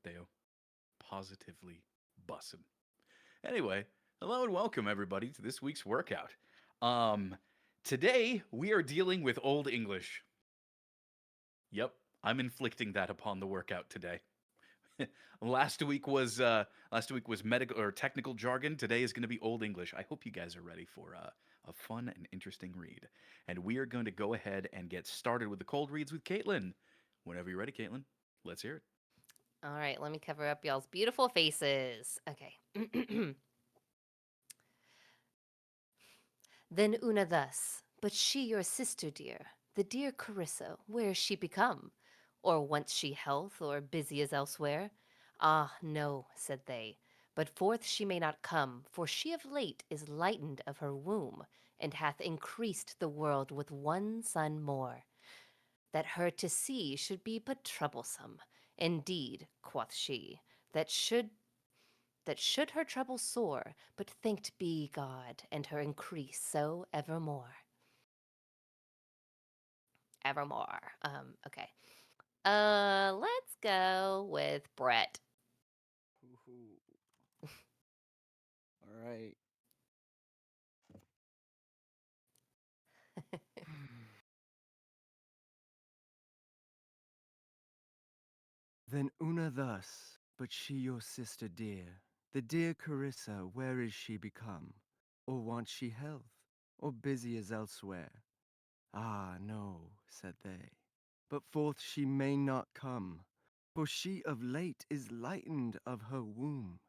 They positively bussin'. Anyway, hello and welcome everybody to this week's workout. Um, Today we are dealing with Old English. Yep, I'm inflicting that upon the workout today. Last week was medical or technical jargon. Today is going to be Old English. I hope you guys are ready for a fun and interesting read. And we are going to go ahead and get started with the cold reads with Caitlin. Whenever you're ready, Caitlin, let's hear it. All right, let me cover up y'all's beautiful faces. Okay. Then Una thus, but she your sister dear, the dear Carissa, where's she become? Or wants she health, or busy as elsewhere? Ah, no, said they, but forth she may not come, for she of late is lightened of her womb, and hath increased the world with one son more, that her to see should be but troublesome. Indeed, quoth she, that should her trouble sore, but thanked be God, and her increase so evermore. Evermore. Okay. Let's go with Brett. Ooh, all right. Then Una thus, but she your sister dear, the dear Carissa, where is she become? Or wants she health, or busy as elsewhere? Ah, no, said they, but forth she may not come, for she of late is lightened of her womb,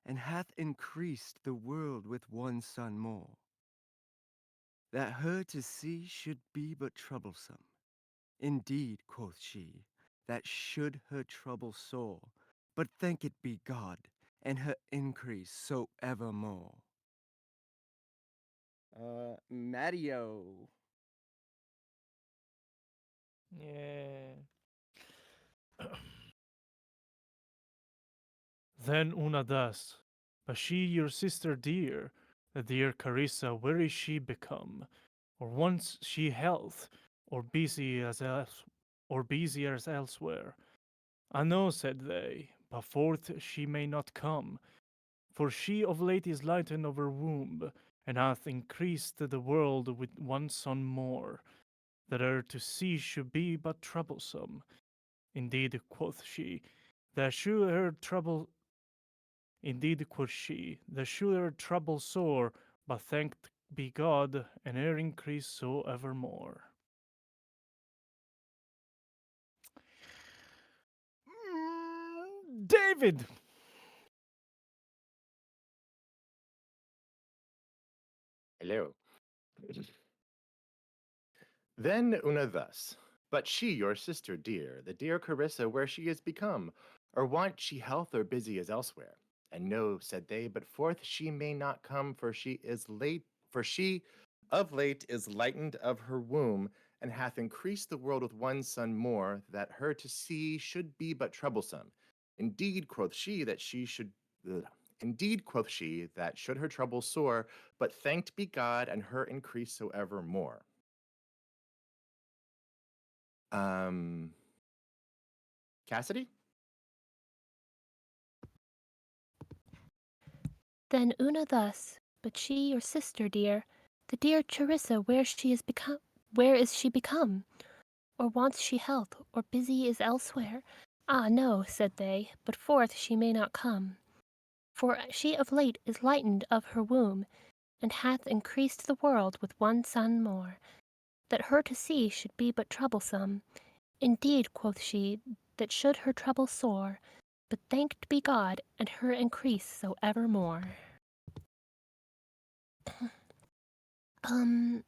and hath increased the world with one son more, that her to see should be but troublesome. Indeed, quoth she, that should her trouble sore, but thanked be God, and her increase so evermore. Mattio. Yeah. Then Una thus, but she your sister dear, the dear Carissa, where is she become? Or wants she health, or busy as elsewhere? I know, said they, but forth she may not come, for she of late is lightened of her womb, and hath increased the world with one son more, that her to see should be but troublesome. Indeed, quoth she, that should her trouble Indeed, quoth she, the should her trouble sore, but thanked be God, and her increase so evermore. David! Hello. Then Una thus, but she your sister dear, the dear Carissa, where she is become, or want she health or busy as elsewhere? And no, said they, but forth she may not come, for she of late is lightened of her womb, and hath increased the world with one son more, that her to see should be but troublesome. Indeed, quoth she, that she should ugh. Indeed, quoth she, that should her trouble sore, but thanked be God, and her increase so evermore. Um, Cassidy? Then Una thus, but she your sister dear, the dear Charissa, where is she become? Or wants she health, or busy is elsewhere? Ah, no, said they, but forth she may not come. For she of late is lightened of her womb, and hath increased the world with one son more, that her to see should be but troublesome. Indeed, quoth she, that should her trouble sore, but thanked be God, and her increase so evermore.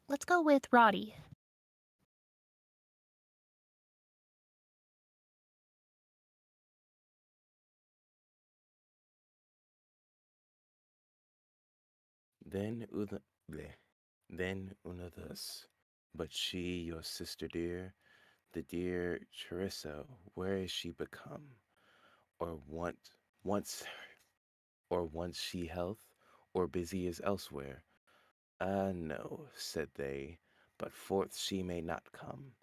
Let's go with Roddy. Then Una, bleh. Then Una thus, but she your sister dear, the dear Charissa, where is she become? Or once wants she health, or busy is elsewhere? Ah, no, said they, but forth she may not come,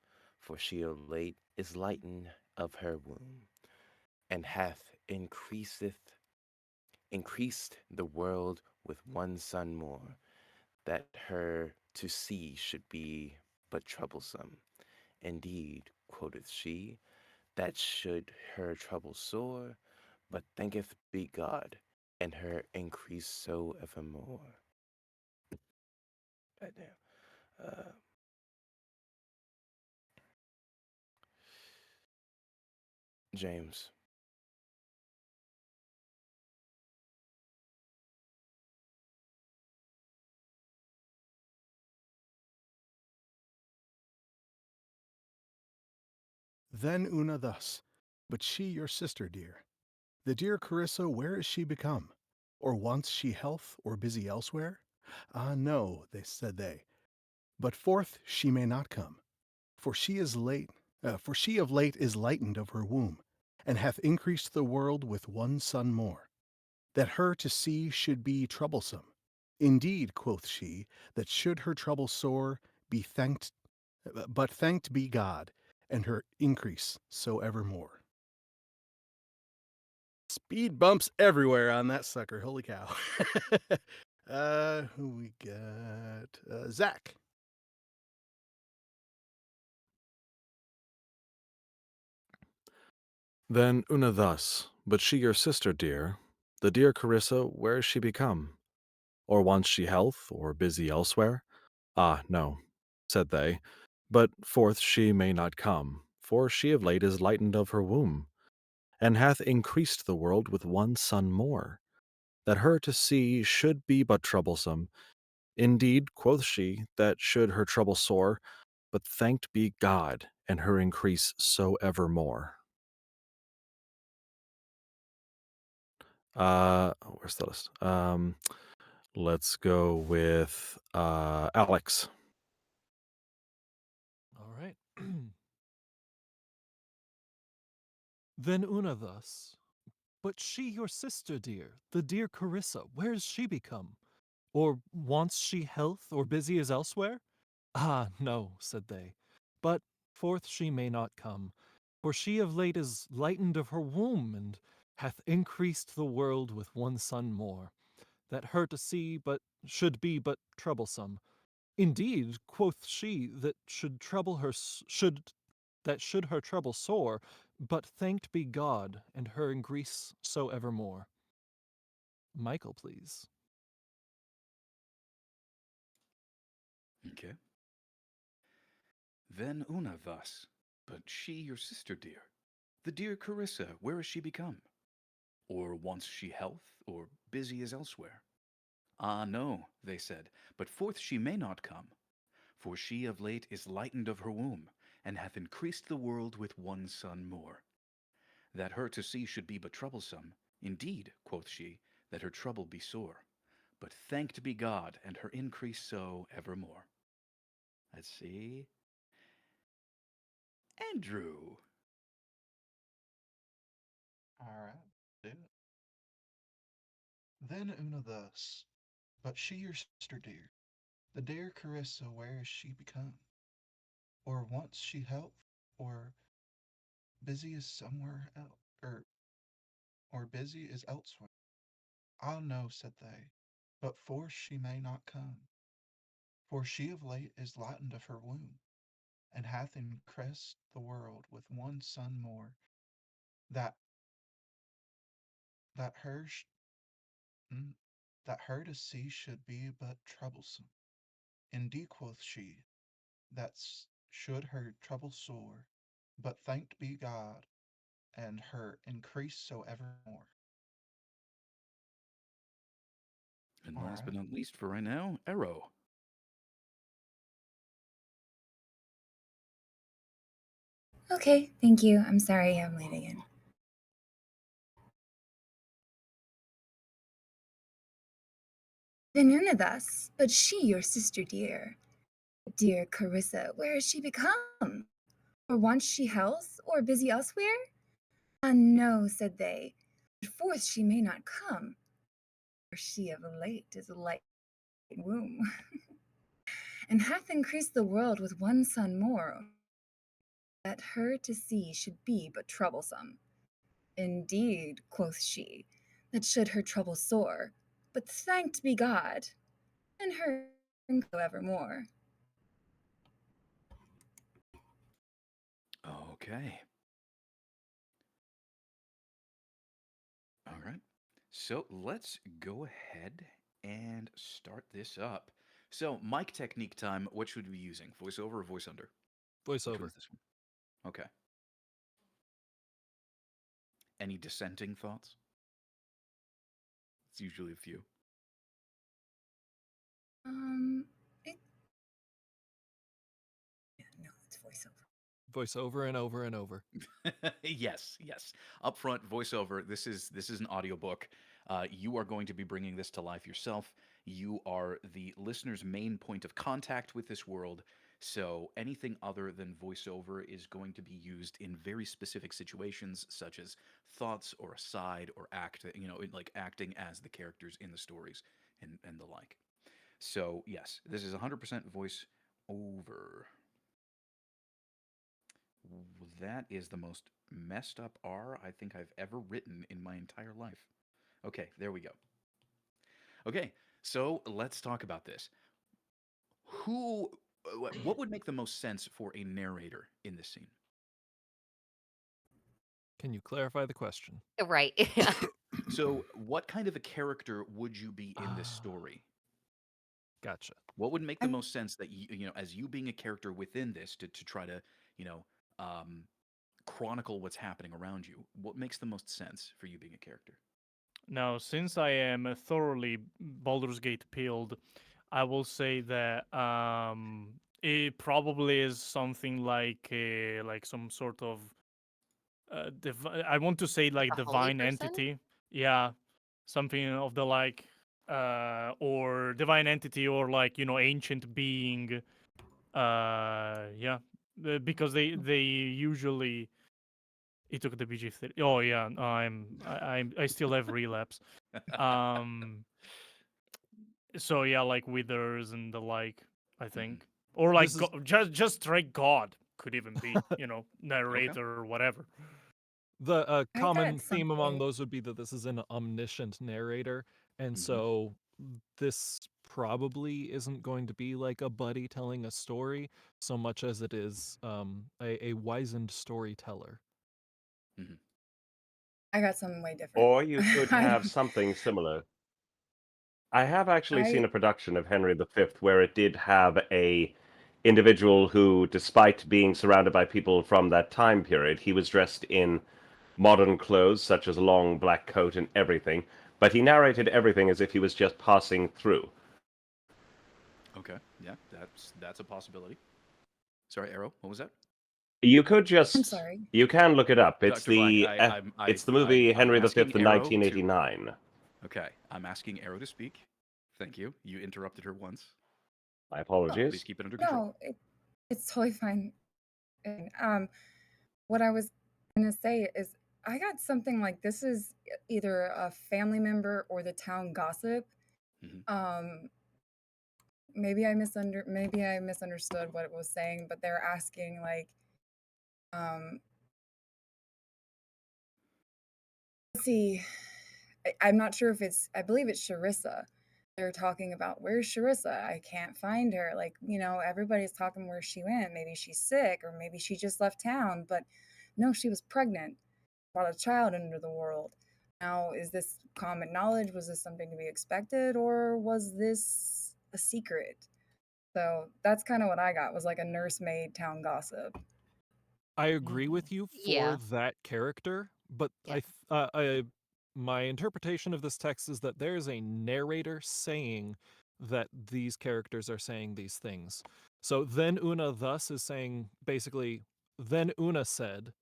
for she of late is lightened of her womb, and hath increased the world with one son more, that her to see should be but troublesome. Indeed, quoth she, that should her trouble sore, but thanketh be God, and her increase so evermore. Goddamn. James. Then Una thus, but she your sister dear. The dear Carissa, where is she become? Or wants she health, or busy elsewhere? Ah, no, said they, but forth she may not come, for she is late, for she of late is lightened of her womb, and hath increased the world with one son more, that her to see should be troublesome. Indeed, quoth she, that should her trouble sore, be thanked, but thanked be God, and her increase so evermore. Speed bumps everywhere on that sucker. Holy cow. Who we got? Zach. Then Una thus, but she your sister dear, the dear Carissa, where is she become? Or wants she health, or busy elsewhere? Ah, no, said they, but forth she may not come, for she of late is lightened of her womb, and hath increased the world with one son more, that her to see should be but troublesome. Indeed, quoth she, that should her trouble sore, but thanked be God, and her increase so evermore. Where's the list? Let's go with Alex. All right. Then Una thus, but she your sister dear, the dear Carissa, where is she become? Or wants she health, or busy as elsewhere? Ah, no, said they, but forth she may not come, for she of late is lightened of her womb, and hath increased the world with one son more, that her to see but should be but troublesome. Indeed, quoth she, that should her trouble sore, but thanked be God, and her increase so evermore. Michael, please. Okay. Then Una thus, but she your sister dear. The dear Carissa, where is she become? Or wants she health, or busy as elsewhere? Ah, no, they said, but forth she may not come, for she of late is lightened of her womb, and hath increased the world with one son more. That her to see should be but troublesome. Indeed, quoth she, that her trouble be sore. But thanked be God, and her increase so evermore. Let's see. Andrew. All right, do it. Then Una thus, but she your sister dear, the dear Carissa, where is she become? Or wants she health, or busy is somewhere else, or busy is elsewhere? Ah, no, said they, but forth she may not come, for she of late is lightened of her womb, and hath increased the world with one son more, that that her sh- mm, that her to see should be but troublesome. Indeed, quoth she, that should her trouble sore, but thanked be God, and her increase so evermore. And All last but right. not least for right now, Arrow. Okay, thank you. I'm sorry I'm late again. Venuna thus, but she your sister dear. Dear Carissa, where is she become? Or wants she health, or busy elsewhere? Ah, no, said they, but forth she may not come, for she of late is a light womb, and hath increased the world with one son more, that her to see should be but troublesome. Indeed, quoth she, that should her trouble sore, but thanked be God, and her go evermore. Okay. All right. So let's go ahead and start this up. So, mic technique time. What should we be using? Voiceover or voice under? Which Voiceover. one's this one? Okay. Any dissenting thoughts? It's usually a few. It, yeah, no, it's voiceover. Voiceover and over and over. Yes, yes. Upfront voiceover. This is an audiobook. You are going to be bringing this to life yourself. You are the listener's main point of contact with this world. So anything other than voiceover is going to be used in very specific situations, such as thoughts or aside or act. Like acting as the characters in the stories and the like. So yes, this is 100% voice over. That is the most messed up R I think I've ever written in my entire life. Okay, there we go. Okay, so let's talk about this. Who, what would make the most sense for a narrator in this scene? Can you clarify the question? Right. Yeah. So, what kind of a character would you be in this Ah, story? gotcha. What would make the I'm most sense that as you being a character within this, to try to, you know, um, chronicle what's happening around you? What makes the most sense for you being a character? Now, since I am thoroughly Baldur's Gate pilled, I will say that it probably is something like some sort of I want to say Like like a holy divine person? entity. Yeah, something of the like, or divine entity, or like ancient being. Yeah, because they usually. He took the BG30. Oh yeah, I still have relapse. Um, so yeah, like withers and the like, I Mhm. think, or like This is just straight God could even be, Okay. narrator or whatever. the I got common theme among something. those would be that this is an omniscient narrator, and Hmm. so this probably isn't going to be like a buddy telling a story so much as it is a wizened storyteller. Hmm. I got something way different. Or you could I have something similar. I have actually seen I a production of Henry V where it did have a individual who, despite being surrounded by people from that time period, he was dressed in modern clothes, such as a long black coat and everything, but he narrated everything as if he was just passing through. Okay. Yeah, that's a possibility. Sorry, Arrow. What was that? You could I'm just, sorry. you can look it up. Dr. Black, It's the movie I'm Henry V asking in Arrow to. 1989. Okay, I'm asking Arrow to speak. Thank you. You interrupted her once. My Please apologies. keep it under control. No, it's totally fine. And, what I was gonna say is I got something like this is either a family member or the town gossip. Hmm. Um, maybe I misunderstood what it was saying, but they're asking like, um, let's see, I'm not sure if I believe it's Sharissa. They're talking about where's Sharissa? I can't find her. Like, everybody's talking where she went. Maybe she's sick or maybe she just left town, but no, she was pregnant, brought a child into the world. Now, is this common knowledge? Was this something to be expected or was this a secret? So that's kind of what I got was like a nursemaid town gossip. I agree with you for Yeah. that character, but Yeah. my interpretation of this text is that there is a narrator saying that these characters are saying these things. So then Una thus is saying basically, then Una said,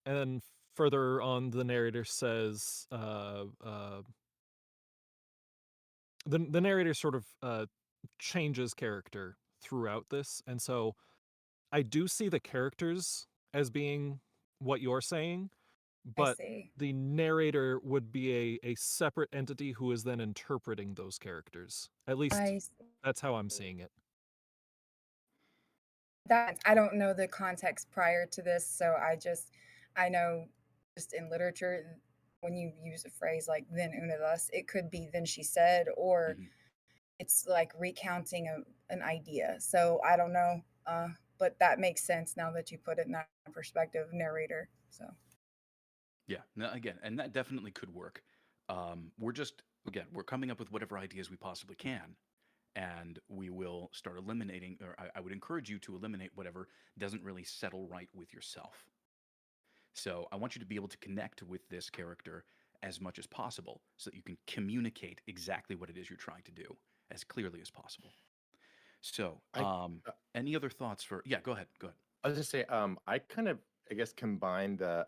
and then further on the narrator says, the narrator sort of changes character throughout this, and so I do see the characters as being what you're saying, I but see. the narrator would be a separate entity who is then interpreting those characters. At least I that's how I'm seeing it. that I don't know the context prior to this, so I know just in literature, when you use a phrase like then una thus, it could be then she said, or Mhm. it's like recounting an idea. So I don't know, but that makes sense now that you put it in that perspective, narrator. So Yeah. No, again, and that definitely could work. We're just again, we're coming up with whatever ideas we possibly can, and we will start eliminating, or I would encourage you to eliminate whatever doesn't really settle right with yourself. So I want you to be able to connect with this character as much as possible so that you can communicate exactly what it is you're trying to do as clearly as possible. So, I uh, any other thoughts for? Yeah, go ahead. Go ahead. I was just say I kind of I guess combined the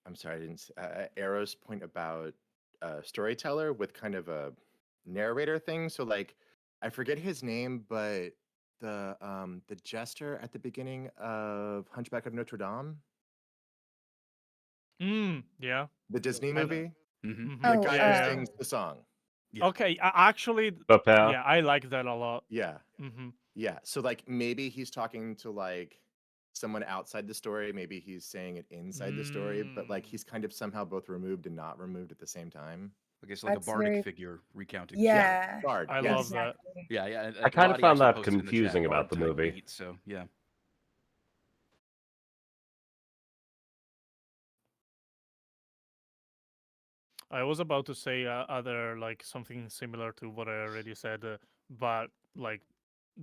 I'm sorry I didn't Arrow's point about storyteller with kind of a narrator thing. So like I forget his name, but the jester at the beginning of Hunchback of Notre Dame, Yeah. the Disney I know. movie, Mm-hmm. the oh, guy Yeah, who yeah. sings the song. Yeah. Okay, actually, Papa. yeah, I like that a lot. Yeah. Mm-hmm. Yeah. So like maybe he's talking to like someone outside the story, maybe he's saying it inside the story, but like Mm. he's kind of somehow both removed and not removed at the same time. I guess like a that's bardic very, figure recounting the Yeah. story. yeah, Bard. I love Yes. that. exactly. Yeah, yeah. I kind of Lottie found actually that posted in the chat confusing about bard the type movie. beat. So yeah. I was about to say other like something similar to what I already said, but like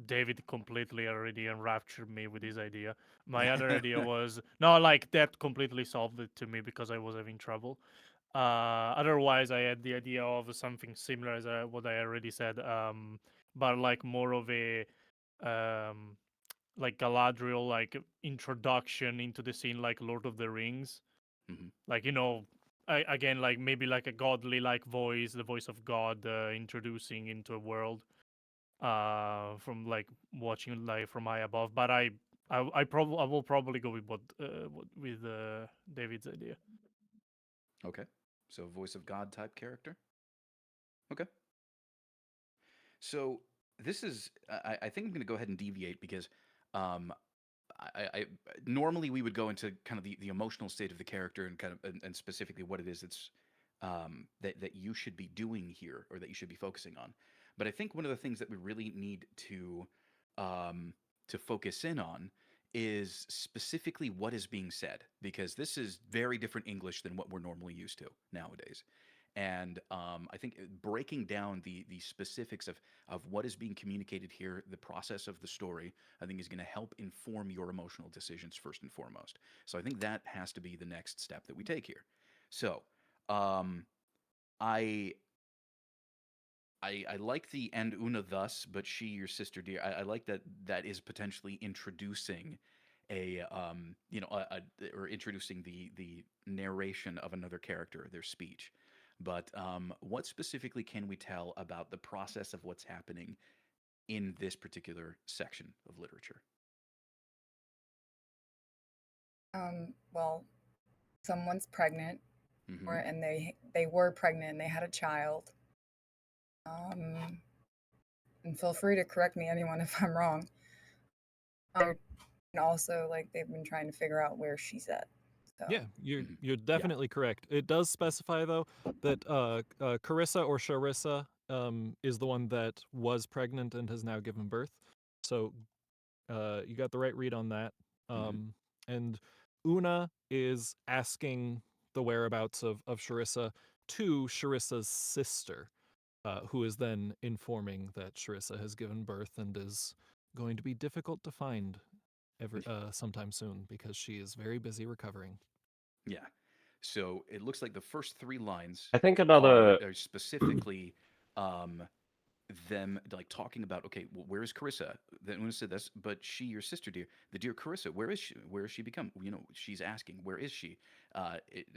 David completely already enraptured me with his idea. My other idea was no, like that completely solved it to me because I was having trouble. Otherwise, I had the idea of something similar as what I already said, but like more of a um, like Galadriel like introduction into the scene, like Lord of the Rings. Hmm. Like again, like maybe like a godly like voice, the voice of God introducing into a world from like watching like from high above. But I will probably go with with David's idea. Okay. So voice of God type character. Okay. So this is. I think I'm going to go ahead and deviate because um, I normally we would go into kind of the emotional state of the character and kind of and specifically what it is that's that you should be doing here or that you should be focusing on. But I think one of the things that we really need um, to focus in on is specifically what is being said because this is very different English than what we're normally used to nowadays. And I think breaking down the specifics of what is being communicated here, the process of the story, I think is going to help inform your emotional decisions first and foremost. So I think that has to be the next step that we take here. So um, I I like the and una thus, but she your sister dear. I like that that is potentially introducing a or introducing the narration of another character, their speech. But what specifically can we tell about the process of what's happening in this particular section of literature? Well, someone's pregnant, or Mm-hmm. and they were pregnant and they had a child. Um, and feel free to correct me, anyone, if I'm wrong. And also, like they've been trying to figure out where she's at. So Yeah, you're Mm-hmm. you're Yeah. definitely correct. It does specify though that Carissa or Sharissa is the one that was pregnant and has now given birth. So you got the right read on that. Mm-hmm. And Una is asking the whereabouts of Sharissa to Sharissa's sister, who is then informing that Sharissa has given birth and is going to be difficult to find sometime soon because she is very busy recovering. Yeah. So it looks like the first three lines I think another are specifically um, them like talking about okay, well, where is Carissa? Then Una said this, but she, your sister, dear, the dear Carissa, where is she? Where has she become? You know, she's asking, where is she?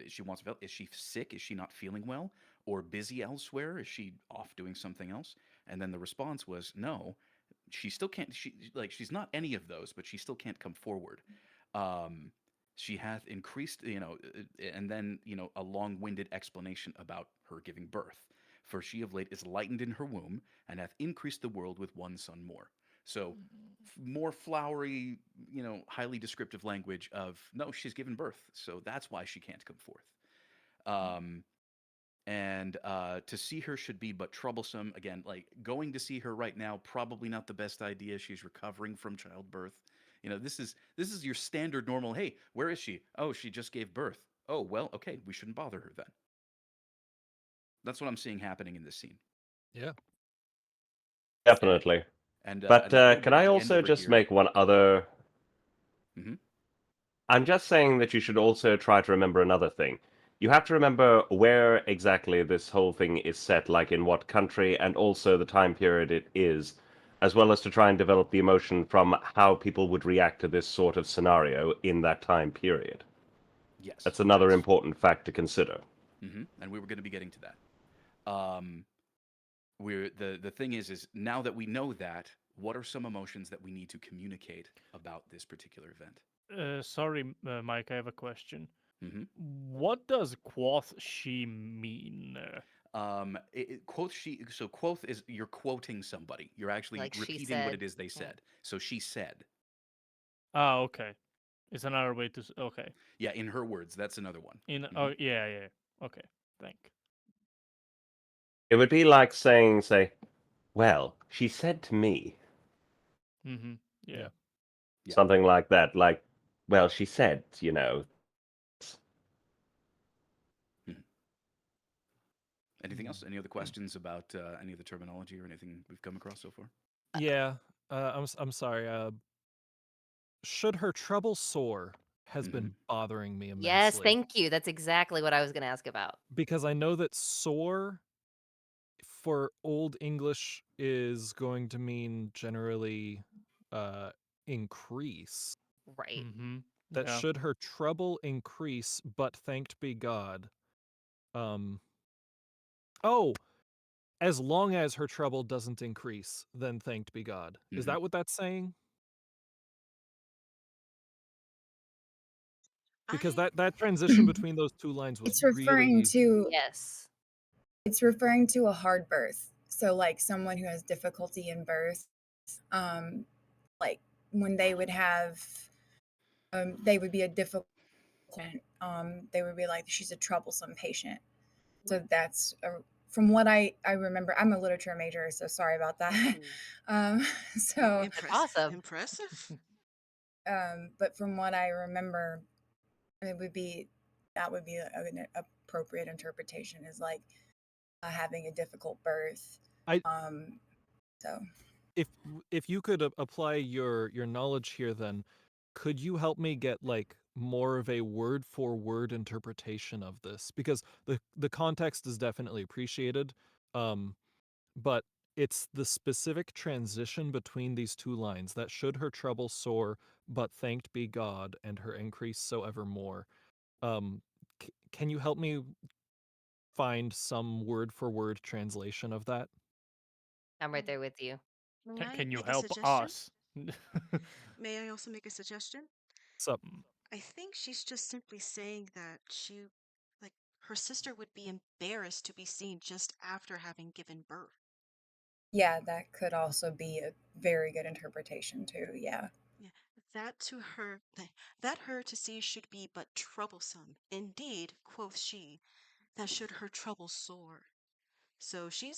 She wants to. Is she sick? Is she not feeling well, or busy elsewhere? Is she off doing something else? And then the response was, no, she still can't. She's not any of those, but she still can't come forward. Um, she hath increased, and then a long-winded explanation about her giving birth. For she of late is lightened in her womb, and hath increased the world with one son more. So more flowery, highly descriptive language of no, she's given birth, so that's why she can't come forth. Um, and to see her should be but troublesome. Again, like going to see her right now, probably not the best idea. She's recovering from childbirth. This is your standard normal. Hey, where is she? Oh, she just gave birth. Oh well, okay, we shouldn't bother her then. That's what I'm seeing happening in this scene. Yeah. And Definitely. But and that woman can at I the end also over just here. make one other? Hmm. I'm just saying that you should also try to remember another thing. You have to remember where exactly this whole thing is set, like in what country, and also the time period it is, as well as to try and develop the emotion from how people would react to this sort of scenario in that time period. Yes, That's another yes. important fact to consider. And we were going to be getting to that. We're the thing is now that we know that, what are some emotions that we need to communicate about this particular event? Sorry, Mike, I have a question. Hmm. What does quoth she mean? Quoth is you're quoting somebody. You're actually Like she repeating what said. it is they Yeah. said. So she said, Ah, okay. It's another way to. Okay. yeah, in her words. That's another one. In Hmm. oh yeah yeah. Okay. Thank. It would be like saying, say, well, she said to me, Mm-hmm. Yeah. Yeah. Yeah. something like that, like, well, she said. Mhm. Anything else? Any other Mm. questions about any of the terminology or anything we've come across so far? Yeah. I'm sorry. Should her trouble sore has Hmm. been bothering me Yes, immensely thank you. That's exactly what I was going to ask about. because I know that sore for Old English is going to mean generally uh increase. Right. Mm-hmm. That Yeah. should her trouble increase, but thanked be God. Um oh, as long as her trouble doesn't increase, then thanked be God. Is Hmm. that what that's saying? Because I that transition between those two lines was it's referring really to Yes. it's referring to a hard birth. So like someone who has difficulty in birth, um, like when they would have, they would be a difficult, they would be like she's a troublesome patient. So that's from what I remember. I'm a literature major, so sorry about that. Ooh. um, Oh, so, That's impressive. awesome. Impressive. but from what I remember, it would be that would be an appropriate interpretation is like having a difficult birth. I Um, so if if you could apply your knowledge here then could you help me get like more of a word for word interpretation of this because the context is definitely appreciated um but it's the specific transition between these two lines that should her trouble sore but thanked be God and her increase so evermore um can you help me find some word for word translation of that I'm right Um, there with you. may I Can you make a help suggestion? us? May I also make a suggestion? so I think she's just simply saying that like, her sister would be embarrassed to be seen just after having given birth. yeah, that could also be a very good interpretation too. Yeah. Yeah, that her to see should be but troublesome. Indeed, quoth she, that should her trouble sore. So she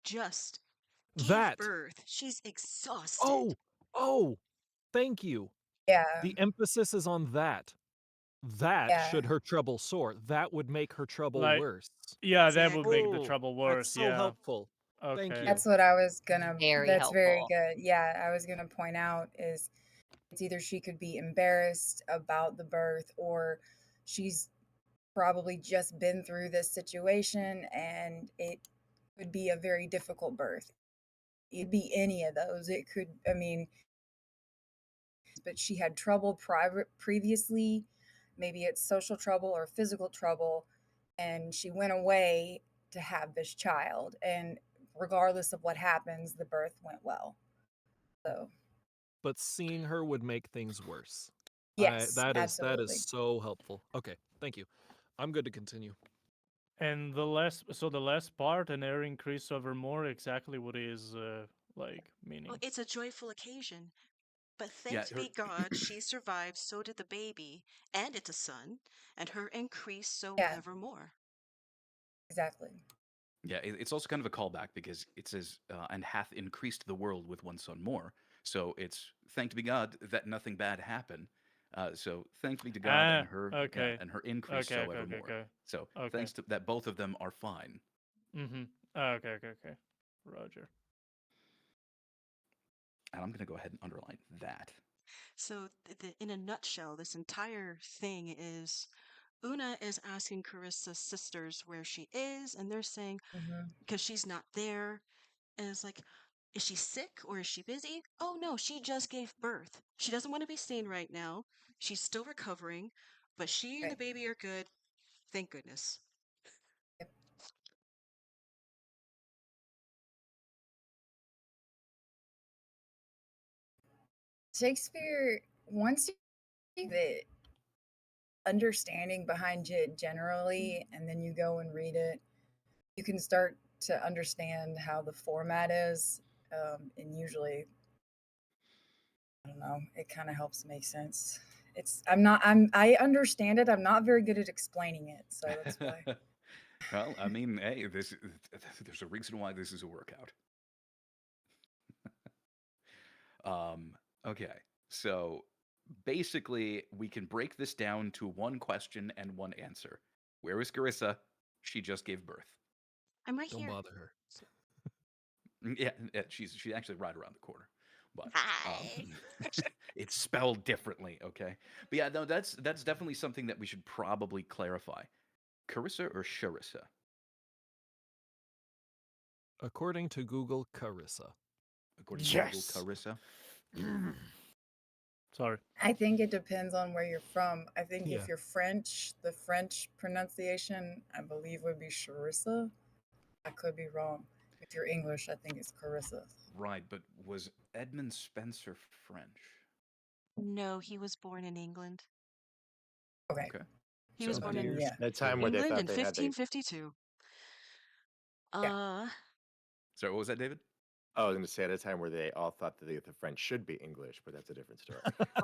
just gave that birth. She's exhausted. oh oh thank you Yeah. the emphasis is on that. That Yeah. should her trouble sore. That would make her trouble Like, worse. yeah, that would make Exactly. the Oh, trouble that's worse. so Yeah. helpful. Thank Okay. you. That's what I was gonna Very that's very helpful. good. Yeah, I was gonna point out is it's either she could be embarrassed about the birth or she's probably just been through this situation and it could be a very difficult birth. It'd be any of those. It could, I mean, but she had trouble previously. Maybe it's social trouble or physical trouble. And she went away to have this child. And regardless of what happens, the birth went well. So, But seeing her would make things worse. yes, That is absolutely. so helpful. Okay, thank you. I'm good to continue. And the last part, an air increase over more, exactly what is like Oh, meaning. it's a joyful occasion. But Yeah, thanks be God, she survived, so did the baby, and it's a son, and her increased so Yeah, evermore. exactly. yeah. It's also kind of a callback because it says, "And hath increased the world with one son more." So it's thanked be God that nothing bad happened. So thanked be to God Ah, okay. and her increase Okay, so okay, okay, evermore. okay. So Okay. thanks to that, both of them are fine. Mm-hmm. Okay, okay, okay. Roger. And I'm gonna go ahead and underline that. So, in a nutshell, this entire thing is Una is asking Carissa's sisters where she is, and they're saying, Hmm. because she's not there, and it's like, is she sick or is she busy? Oh no, she just gave birth. She doesn't want to be seen right now. She's still recovering, but she and the Right. baby are good. Thank goodness. Yep. Shakespeare, once you the understanding behind it generally, and then you go and read it, you can start to understand how the format is. And usually, I don't know, it kind of helps make sense. I understand it. I'm not very good at explaining it. So that's why. Well, I mean, hey, there's a reason why this is a workout. Okay, so basically, we can break this down to one question and one answer. Where is Carissa? She just gave birth. I'm right Don't here. bother her. Yeah, she's actually right around the corner, but Hi. it's spelled differently. Okay, but yeah, no, that's definitely something that we should probably clarify. Carissa or Sharissa? According to Google, Carissa. According to Google, Yes. Carissa. Sorry. I think it depends on where you're from. I think Yeah. if you're French, the French pronunciation, I believe, would be Charissa. I could be wrong. If you're English, I think it's Carissa. Right, but was Edmund Spencer French? No, he was born in England. Okay. Okay, He was so born then in Yeah. That time so where they England thought in they had the 1552. Yeah. sorry, what was that, David? Oh, I was going to say at a time where they all thought that the French should be English, but that's a different story. Oh,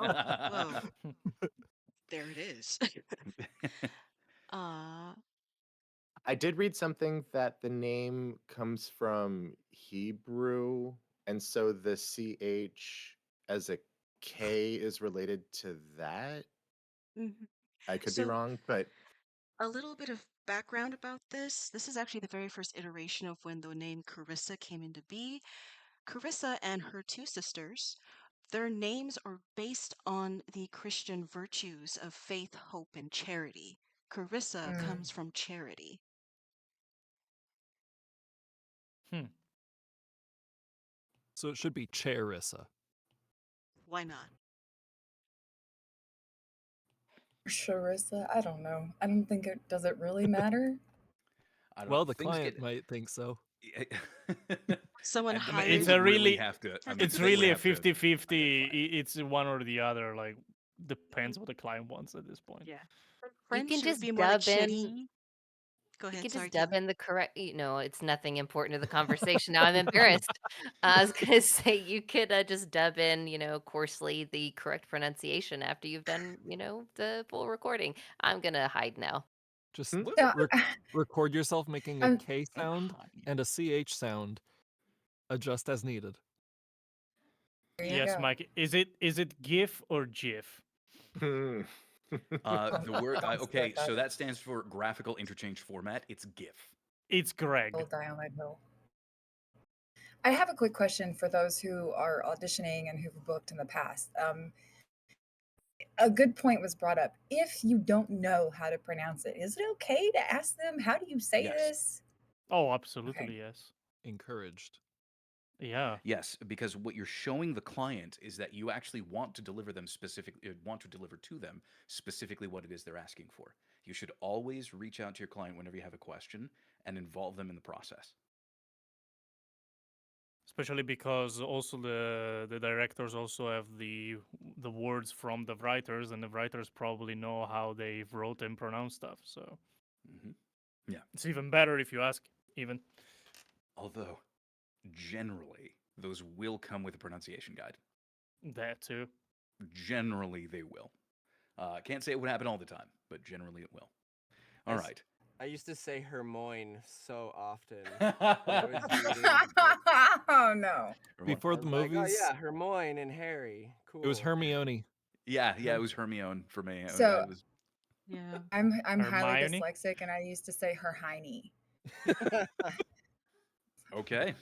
well, there it is. uh, I did read something that the name comes from Hebrew, and so the CH as a K is related to that. mhm. I could be So, wrong, but a little bit of background about this. This is actually the very first iteration of when the name Carissa came into being. Carissa and her two sisters, their names are based on the Christian virtues of faith, hope, and charity. Carissa Mm. comes from charity. Hmm. So it should be Charissa. Why not? Charissa, I don't know. I don't think it does it really matter. I don't know. Well, the Things get. client might think so. Someone And I mean, hired it's they a would really really, have to. I mean, it's they would really a have to 50-50. identify. It's one or the other. Like, depends what the client wants at this point. Yeah. In You can French, it would just be more like dub in chérie. Go You ahead. could Sorry, just dub Taylor. in the correct, it's nothing important to the conversation. Now I'm embarrassed. I was gonna say you could just dub in, coarsely the correct pronunciation after you've done, the full recording. I'm gonna hide now. Just Hmm? What? Yeah, record yourself making a I'm, K Don't sound hide. and a CH sound. Adjust as needed. there you Yes, go. Mike. Is it GIF or GIF? Hmm. The word. Don't Okay, start that so that stands for graphical interchange format. It's GIF. It's Greg. will die on that hill. I have a quick question for those who are auditioning and who've booked in the past. A good point was brought up. If you don't know how to pronounce it, is it okay to ask them, how do you say Yes. this? Oh, Okay. absolutely yes. Encouraged. Yeah. Yes, because what you're showing the client is that you actually want to deliver them specifically, want to deliver to them specifically what it is they're asking for. You should always reach out to your client whenever you have a question and involve them in the process. Especially because also the directors also have the words from the writers, and the writers probably know how they wrote and pronounced stuff. So Hmm. Yeah. it's even better if you ask. Even Although, generally, those will come with a pronunciation guide. That too. Generally, they will. Can't say it would happen all the time, but generally it will. All I s- right. I used to say Hermione so often when I was reading. Oh no. Before I the was like, oh movies, yeah, Hermione and Harry. it was Cool. Hermione. Yeah, it was Hermione for me. I So was Yeah. I'm highly Hermione? dyslexic, and I used to say Hermione. okay.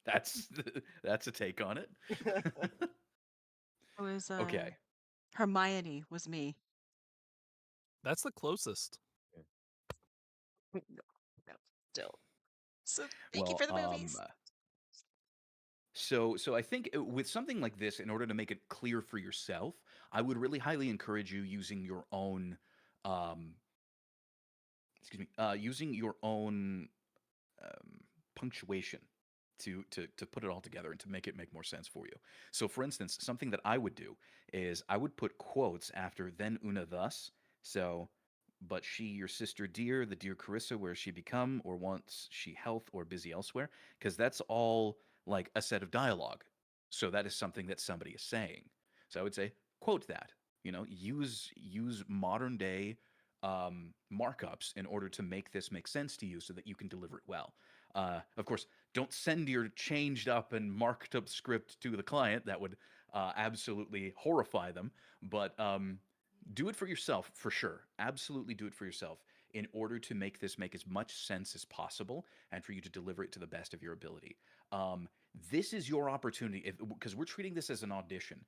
That's that's a take on it. It was okay. Hermione was me. That's the closest. No, still. So thank you Well, for the movies. so I think with something like this, in order to make it clear for yourself, I would really highly encourage you using your own, um, using your own punctuation to put it all together and to make it make more sense for you. So, for instance, something that I would do is I would put quotes after then Una thus. So, but she, your sister dear, the dear Carissa, where is she become, or wants she health, or busy elsewhere? Because that's all like a set of dialogue. So that is something that somebody is saying. So I would say quote that. Use modern day markups in order to make this make sense to you, so that you can deliver it well. Of course, don't send your changed up and marked up script to the client. That would absolutely horrify them. But do it for yourself for sure. Absolutely do it for yourself in order to make this make as much sense as possible and for you to deliver it to the best of your ability. This is your opportunity, because we're treating this as an audition.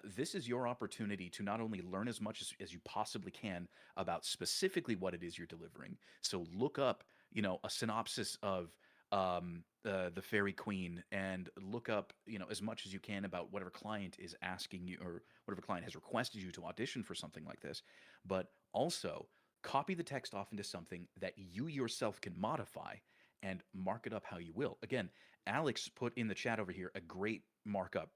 This is your opportunity to not only learn as much as you possibly can about specifically what it is you're delivering. So look up, a synopsis of the Fairy Queen, and look up, as much as you can about whatever client is asking you, or whatever client has requested you to audition for something like this. But also copy the text off into something that you yourself can modify and mark it up how you will. Again, Alex put in the chat over here a great markup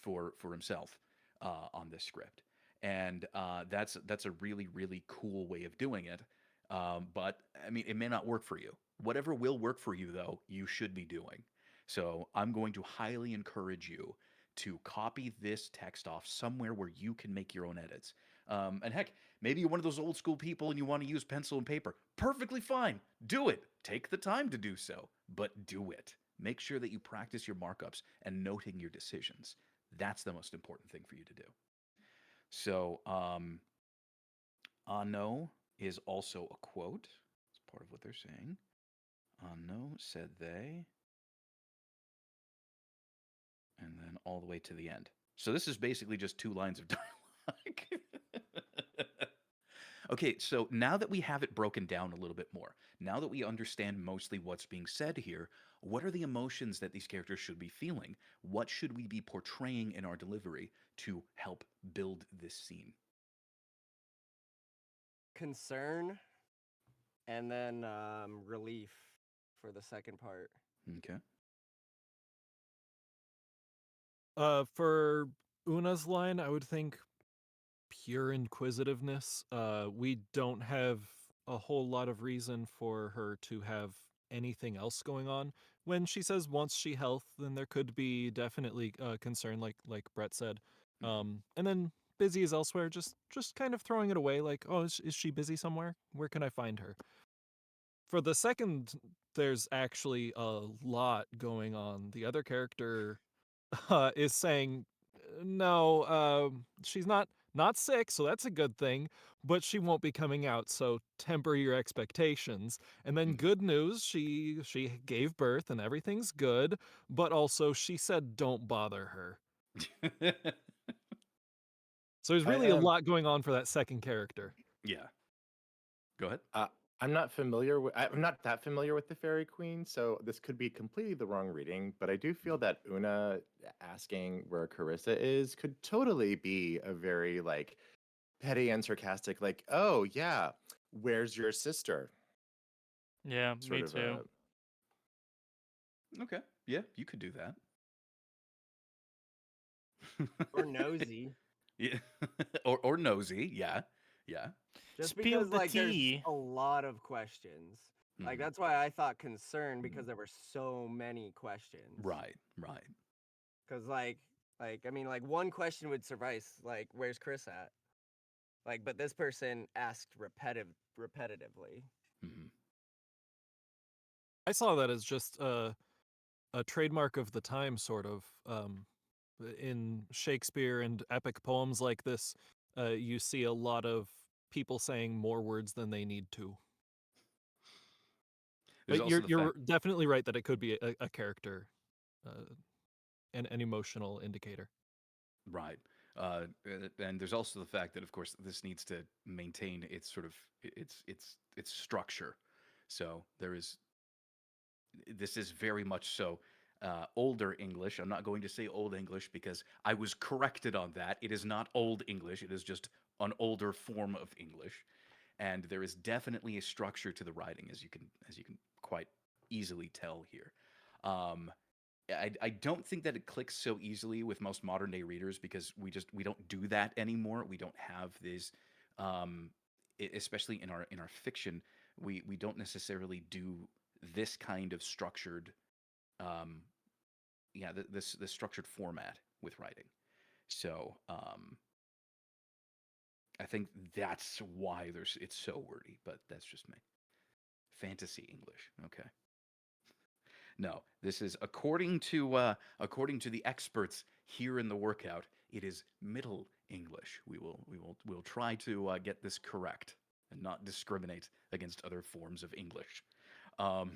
for himself on this script, and that's a really really cool way of doing it. But I mean, it may not work for you. Whatever will work for you, though, you should be doing. So I'm going to highly encourage you to copy this text off somewhere where you can make your own edits. And heck, maybe you're one of those old school people and you want to use pencil and paper. Perfectly fine. Do it. Take the time to do so, but do it. Make sure that you practice your markups and noting your decisions. That's the most important thing for you to do. So, no is also a quote. It's part of what they're saying. No, said they. And then all the way to the end. So this is basically just 2 lines of dialogue. Okay, so now that we have it broken down a little bit more, now that we understand mostly what's being said here, what are the emotions that these characters should be feeling? What should we be portraying in our delivery to help build this scene? Concern and then relief for the second part. Okay. For Una's line, I would think pure inquisitiveness. We don't have a whole lot of reason for her to have anything else going on. When she says wants she health, then there could be definitely concern, like Brett said. And then busy is elsewhere, just kind of throwing it away, like, oh, is she busy somewhere? Where can I find her? For the second, there's actually a lot going on. The other character is saying, no, she's not sick, so that's a good thing, but she won't be coming out, so temper your expectations. And then good news, she gave birth and everything's good, but also she said don't bother her. So there's really a lot going on for that second character. Yeah. Go ahead. I'm not that familiar with the Fairy Queen, so this could be completely the wrong reading. But I do feel that Una asking where Carissa is could totally be a very like petty and sarcastic, like, "Oh yeah, where's your sister?" Yeah, Sort me of too. Okay. Yeah, you could do that. Or nosy. Yeah. or nosy. Yeah. Yeah. Just Spill because the like there's tea. a lot of questions. Like Mhm. that's why I thought concern, because there were so many questions. Right. Right. because I mean, like one question would suffice. Like, where's Chris at? Like, but this person asked repetitively. Mhm. I saw that as just a trademark of the time, sort of. In Shakespeare and epic poems like this, you see a lot of people saying more words than they need to. There's But also you're the you're fact, definitely right that it could be a character, uh, an emotional indicator. right? And there's also the fact that, of course, this needs to maintain its sort of its structure. So there is this is very much so older English. I'm not going to say old English because I was corrected on that. It is not old English. It is just an older form of English, and there is definitely a structure to the writing, as you can quite easily tell here. Um, I don't think that it clicks so easily with most modern day readers because we don't do that anymore. We don't have this, um, especially in our fiction. We don't necessarily do this kind of structured, um, yeah, this structured format with writing. So I think that's why there's it's so wordy. But that's just me. Fantasy English. Okay. No, this is according to the experts here in the workout. It is Middle English. We'll try to get this correct and not discriminate against other forms of English. Um,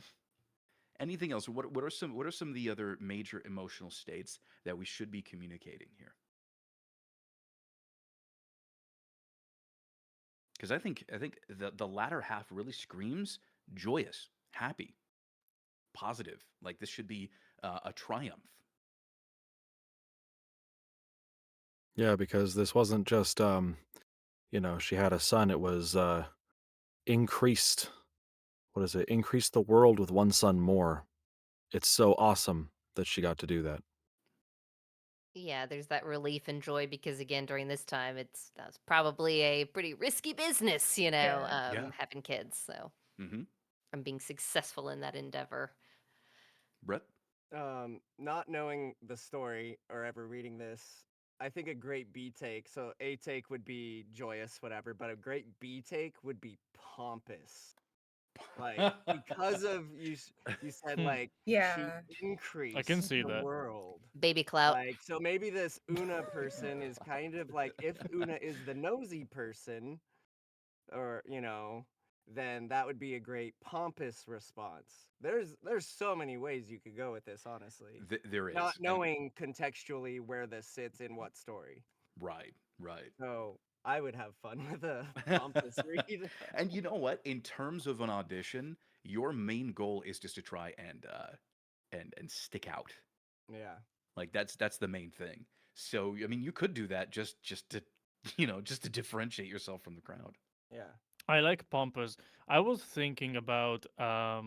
anything else? What are some of the other major emotional states that we should be communicating here? Because I think the latter half really screams joyous, happy, positive. Like this should be a triumph. Yeah, because this wasn't just she had a son. It was increased. What is it? Increased the world with one son more. It's so awesome that she got to do that. Yeah, there's that relief and joy because again, during this time, that's probably a pretty risky business, Yeah. Yeah. having kids. So Mm-hmm. I'm being successful in that endeavor. Brett. Not knowing the story or ever reading this, I think a great B take. So A take would be joyous, whatever, but a great B take would be pompous. Like because of you said Hmm, like she Yeah. I can increased see the that. world. Baby clout. Like so maybe this Una person is kind of like if Una is the nosy person or then that would be a great pompous response. There's so many ways you could go with this, honestly. There Not is, and knowing contextually where this sits in what story. right, right. So I would have fun with a pompous read. And you know what? In terms of an audition, your main goal is just to try and stick out. Yeah. Like that's the main thing. So I mean, you could do that just to just to differentiate yourself from the crowd. Yeah. I like pompous. I was thinking about a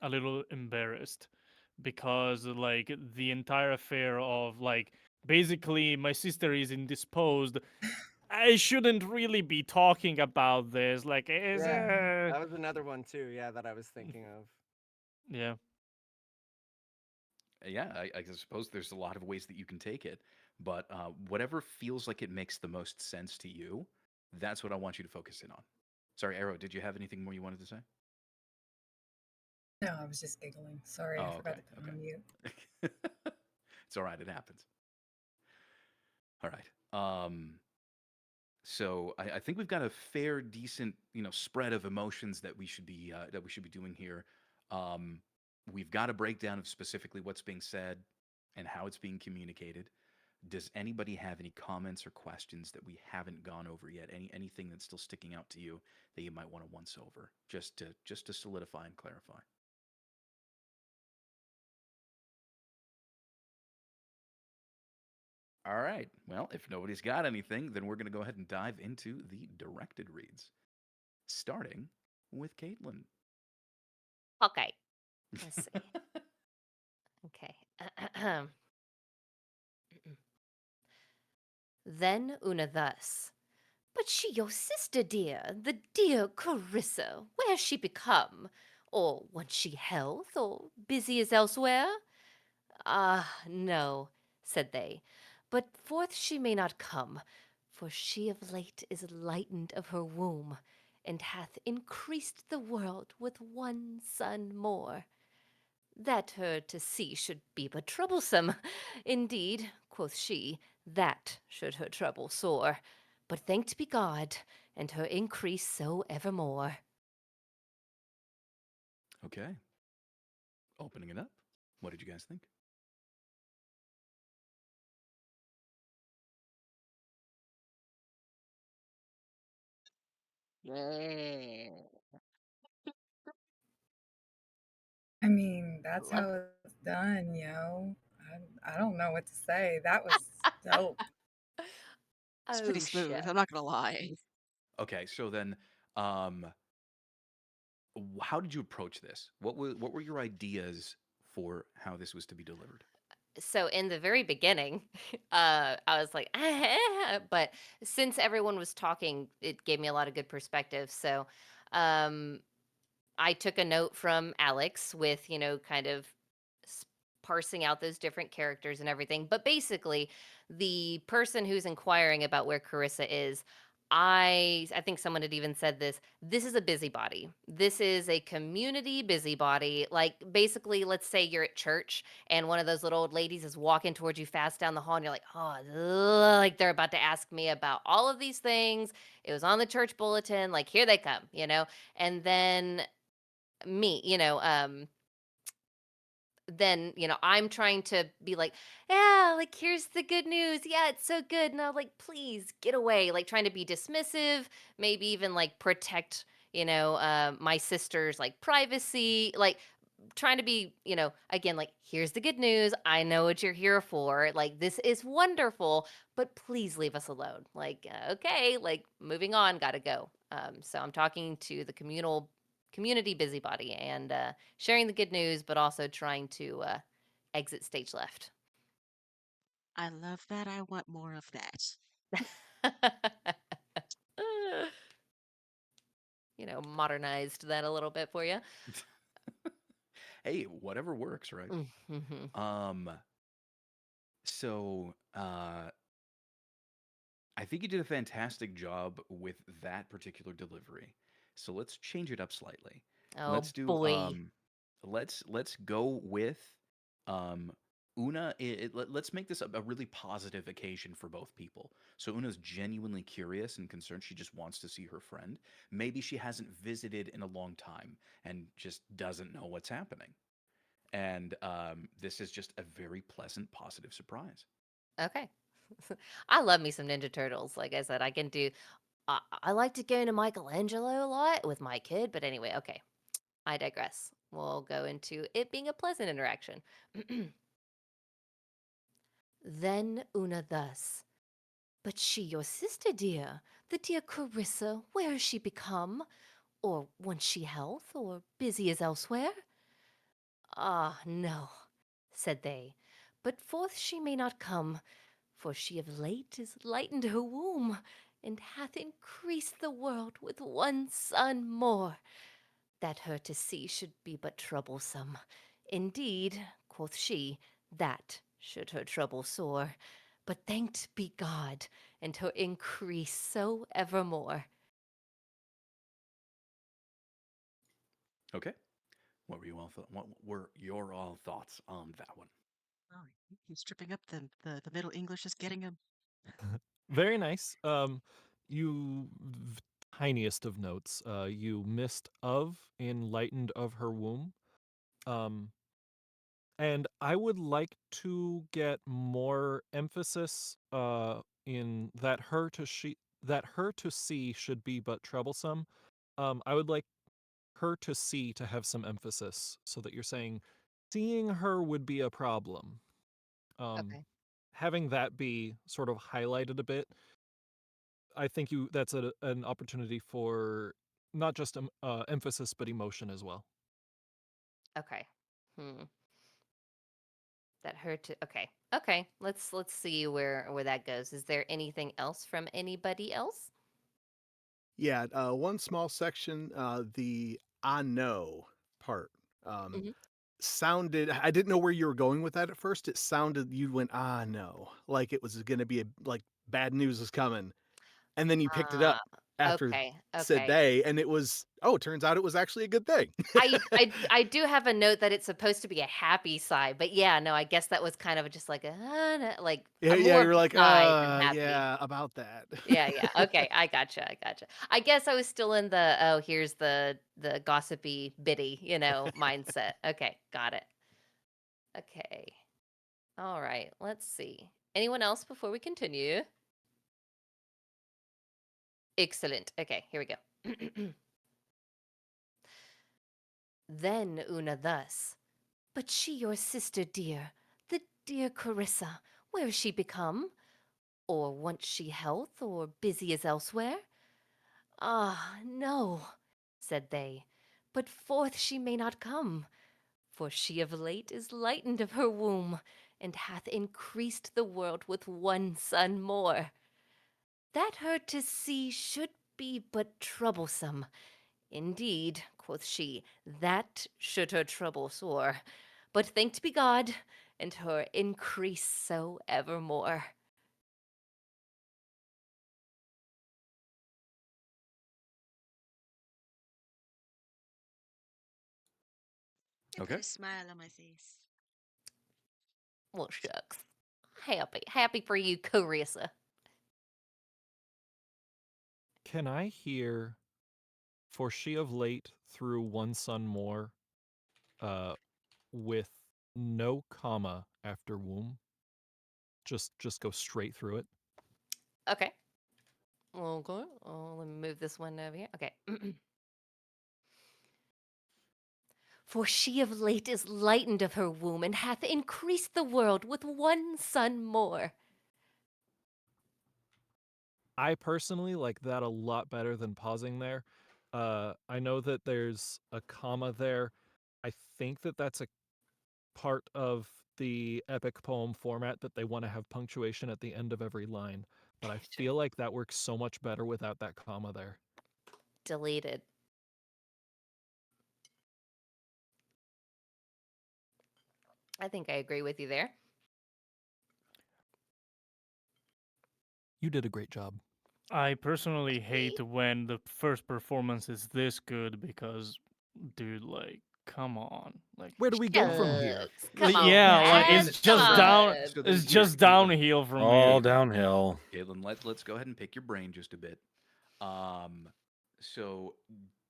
little embarrassed because like the entire affair of like basically my sister is indisposed. I shouldn't really be talking about this. Like is Yeah. That was another one too, yeah, that I was thinking of. yeah. Yeah, I suppose there's a lot of ways that you can take it, but whatever feels like it makes the most sense to you, that's what I want you to focus in on. Sorry, Arrow, did you have anything more you wanted to say? No, I was just giggling. Sorry, I Oh, forgot okay, to put okay. on mute. It's all right, it happens. All right. So I think we've got a fair, decent, spread of emotions that we should be doing here. Um, we've got a breakdown of specifically what's being said and how it's being communicated. Does anybody have any comments or questions that we haven't gone over yet? Anything that's still sticking out to you that you might want to once over, just to solidify and clarify? All right. Well, if nobody's got anything, then we're going to go ahead and dive into the directed reads, starting with Caitlin. Okay, let's see. Okay. Then Una thus. But she your sister dear, the dear Carissa, where's she become? Or wants she health, or busy as elsewhere? Ah, no, said they, but forth she may not come, for she of late is lightened of her womb, and hath increased the world with one son more. That her to see should be but troublesome. Indeed, quoth she, that should her trouble sore. But thanked be God, and her increase so evermore. Okay. Opening it up. What did you guys think? Yeah. I mean, that's Love. how it's done, yo. I don't know what to say. That was dope. It's pretty Oh, smooth. chef. I'm not gonna lie. Okay, so then, um, how did you approach this? What were your ideas for how this was to be delivered? So in the very beginning, I was like, but since everyone was talking, it gave me a lot of good perspective. So, um, I took a note from Alex with, kind of s- parsing out those different characters and everything. But basically, the person who's inquiring about where Carissa is, I think someone had even said this. This is a busybody. This is a community busybody. Like basically, let's say you're at church and one of those little old ladies is walking towards you fast down the hall, and you're like, oh, ugh, like they're about to ask me about all of these things. It was on the church bulletin. Like here they come. And me, then, I'm trying to be like, yeah, like, here's the good news. Yeah, it's so good. And I'm like, please get away. Like, trying to be dismissive, maybe even like protect, my sister's like privacy. Like, trying to be, again, like, here's the good news. I know what you're here for. Like, this is wonderful, but please leave us alone. Like, okay, like, moving on, gotta go. So I'm talking to the community busybody and sharing the good news, but also trying to exit stage left. I love that. I want more of that. Modernized that a little bit for you. Hey, whatever works, right? Mm-hmm. Um, so I think you did a fantastic job with that particular delivery. So let's change it up slightly. Oh Let's do boy. let's go with um Una. Let's make this a really positive occasion for both people. So Una's genuinely curious and concerned. She just wants to see her friend. Maybe she hasn't visited in a long time and just doesn't know what's happening. And this is just a very pleasant, positive surprise. Okay. I love me some Ninja Turtles. Like I said, I can do. I like to go into Michelangelo a lot with my kid, but anyway, okay. I digress. We'll go into it being a pleasant interaction. Then Una thus. But she your sister, dear, the dear Carissa, where is she become? Or wants she health, or busy as elsewhere? Ah, no, said they, but forth she may not come, for she of late is lightened her womb, and hath increased the world with one son more, that her to see should be but troublesome. Indeed, quoth she, that should her trouble sore. But thanked be God, and her increase so evermore. Okay. What were your all thoughts on that one? Oh, he's tripping up the Middle English is getting him. Very nice. Tiniest of notes. You missed of in lightened of her womb. Um, and I would like to get more emphasis in that her to see should be but troublesome. I would like her to see to have some emphasis so that you're saying seeing her would be a problem. Um, Okay. Having that be sort of highlighted a bit, I think that's an opportunity for not just emphasis but emotion as well. Okay. Hmm. That hurt to okay. Okay. Let's see where that goes. Is there anything else from anybody else? Yeah, one small section, the I know part. Mhm. sounded, I didn't know where you were going with that at first. It sounded, you went, ah, no, like it was going to be like bad news is coming. And then you picked it up Ah, after okay, said okay. they, and it was, oh, it turns out it was actually a good thing. I do have a note that it's supposed to be a happy sigh, but yeah, no, I guess that was kind of just like like Yeah, yeah, more of you're a like, sigh than happy. yeah, about that. Yeah, yeah. Okay, I gotcha, I gotcha. I guess I was still in the, "Oh, here's the gossipy biddy," mindset. Okay, got it. Okay. All right, let's see. Anyone else before we continue? Excellent. Okay, here we go. Then Una thus, "But she your sister dear, the dear Carissa, where is she become? Or wants she health, or busy as elsewhere?" "Ah, no," said they, "but forth she may not come, for she of late is lightened of her womb, and hath increased the world with one son more. That her to see should be but troublesome. Indeed," quoth she, "that should her trouble sore. But thanked be God, and her increase so evermore." It put Okay. a smile on my face. Well, shucks. Happy for you, Carissa. Can I hear, for she of late threw one son more, uh, with no comma after womb? Just go straight through it. Okay. Okay. Oh, let me move this one over here. Okay. "For she of late is lightened of her womb, and hath increased the world with one son more." I personally like that a lot better than pausing there. I know that there's a comma there. I think that that's a part of the epic poem format that they want to have punctuation at the end of every line, but I Sure. feel like that works so much better without that comma there. Deleted. I think I agree with you there. You did a great job. I personally hate See? when the first performance is this good because, dude, like, come on, like, Where do we go from here? Shucks. Come on, yeah, like Brad. it's Come just So then, down, on. so then it's here, just Caitlin, downhill from All here. downhill. Caitlin, let's go ahead and pick your brain just a bit. Um, so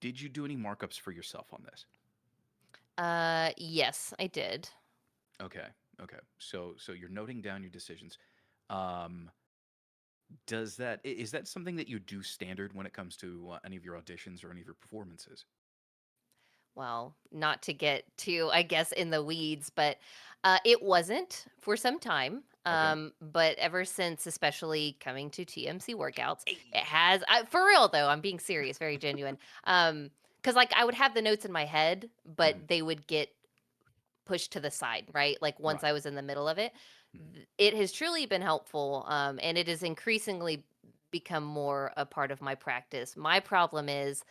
did you do any markups for yourself on this? Yes, I did. Okay, okay. So you're noting down your decisions. Um, does that is that something that you do standard when it comes to any of your auditions or any of your performances? Well, not to get too, I guess, in the weeds, but it wasn't for some time. Okay. But ever since, especially coming to TMC workouts, it Hey. has. For real though, I'm being serious, very genuine. Because like I would have the notes in my head, but Mhm. they would get pushed to the side, right? Like once Right. I was in the middle of it, Mhm. it has truly been helpful, and it has increasingly become more a part of my practice. My problem is,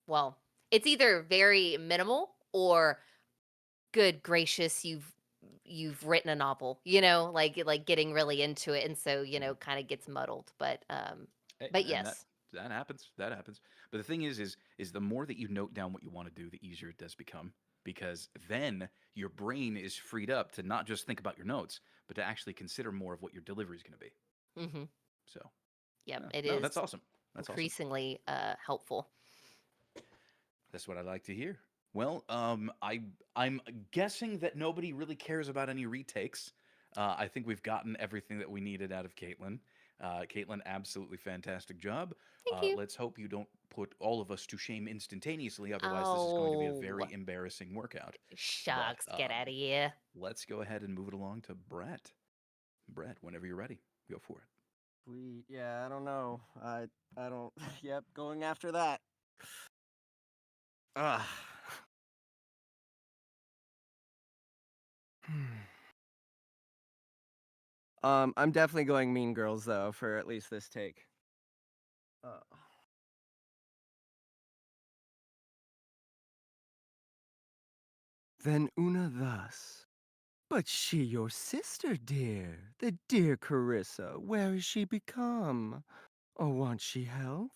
well, it's either very minimal or good gracious, you've written a novel, like getting really into it, and so Mhm. kind of gets muddled. Hey, But and that yes. that happens. That happens. But the thing is the more that you note down what you want to do, the easier it does become because then your brain is freed up to not just think about your notes, but to actually consider more of what your delivery is going to be. Hmm. So, Yep, yeah. it No, that's is awesome. That's awesome. increasingly helpful. That's what I like to hear. Well, I'm guessing that nobody really cares about any retakes. I think we've gotten everything that we needed out of Caitlin. Caitlin, absolutely fantastic job. Thank you. Let's hope you don't put all of us to shame instantaneously. Otherwise, this is going to be a Oh, very embarrassing workout. But shucks, get out of here. let's go ahead and move it along to Brett. Brett, whenever you're ready, go for it. Sweet. Yeah, I don't know. I don't. Yep, going after that. Ah. I'm definitely going Mean Girls though for at least this take. Uh. Then Una thus. But she your sister, dear, the dear Carissa, where is she become? Or wants she health?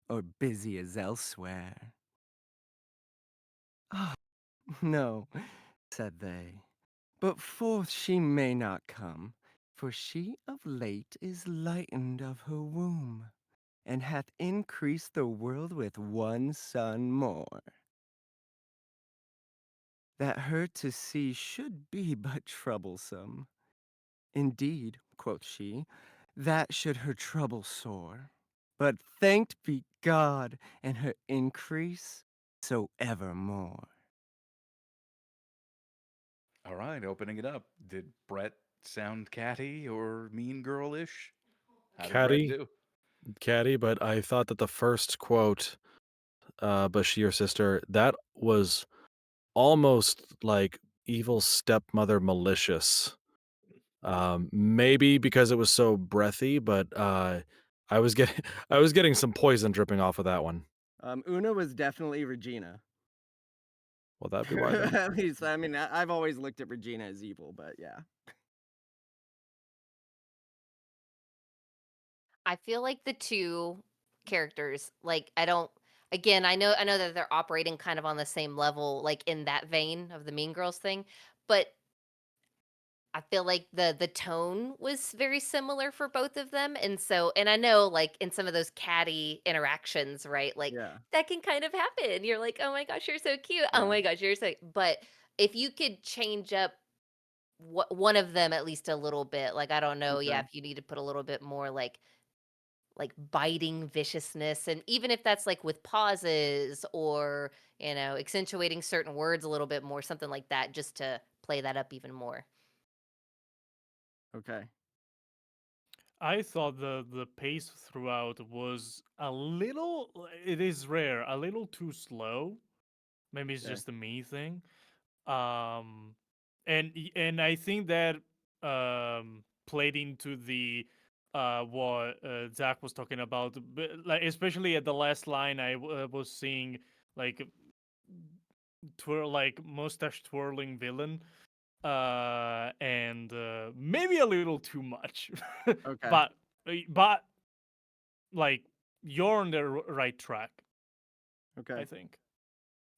Or busy as elsewhere? Ah, no, said they, but forth she may not come, for she of late is lightened of her womb, and hath increased the world with one son more, that her to see should be but troublesome. Indeed, quoth she, that should her trouble sore. But thanked be God and her increase so evermore. All right, opening it up. Did Brett sound catty or mean girl-ish? How did Brett Catty, do? catty, but I thought that the first quote, Bashir sister, that was almost like evil stepmother malicious. Maybe because it was so breathy, but I was getting I was getting some poison dripping off of that one. Una was definitely Regina. Well, that'd be why then. At least, I mean, I've always looked at Regina as evil, but yeah. I feel like the two characters, like I don't again, I know that they're operating kind of on the same level, like in that vein of the Mean Girls thing, but I feel like the tone was very similar for both of them, and I know, like, in some of those catty interactions, right, like, Yeah, that can kind of happen. You're like, "Oh my gosh, you're so cute. Oh yeah. my gosh, you're so" but if you could change up one of them at least a little bit, like, I don't know, yeah, Okay. if you need to put a little bit more, like, biting viciousness, and even if that's, like, with pauses or, accentuating certain words a little bit more, something like that, just to play that up even more. Okay. I thought the pace throughout was a little. It is rare, a little too slow. Maybe it's Okay. just a me thing. Um, and I think that played into the what Zach was talking about, like especially at the last line, I was seeing like like mustache twirling villain, and maybe a little too much, Okay. but like you're on the right track, I Okay. think.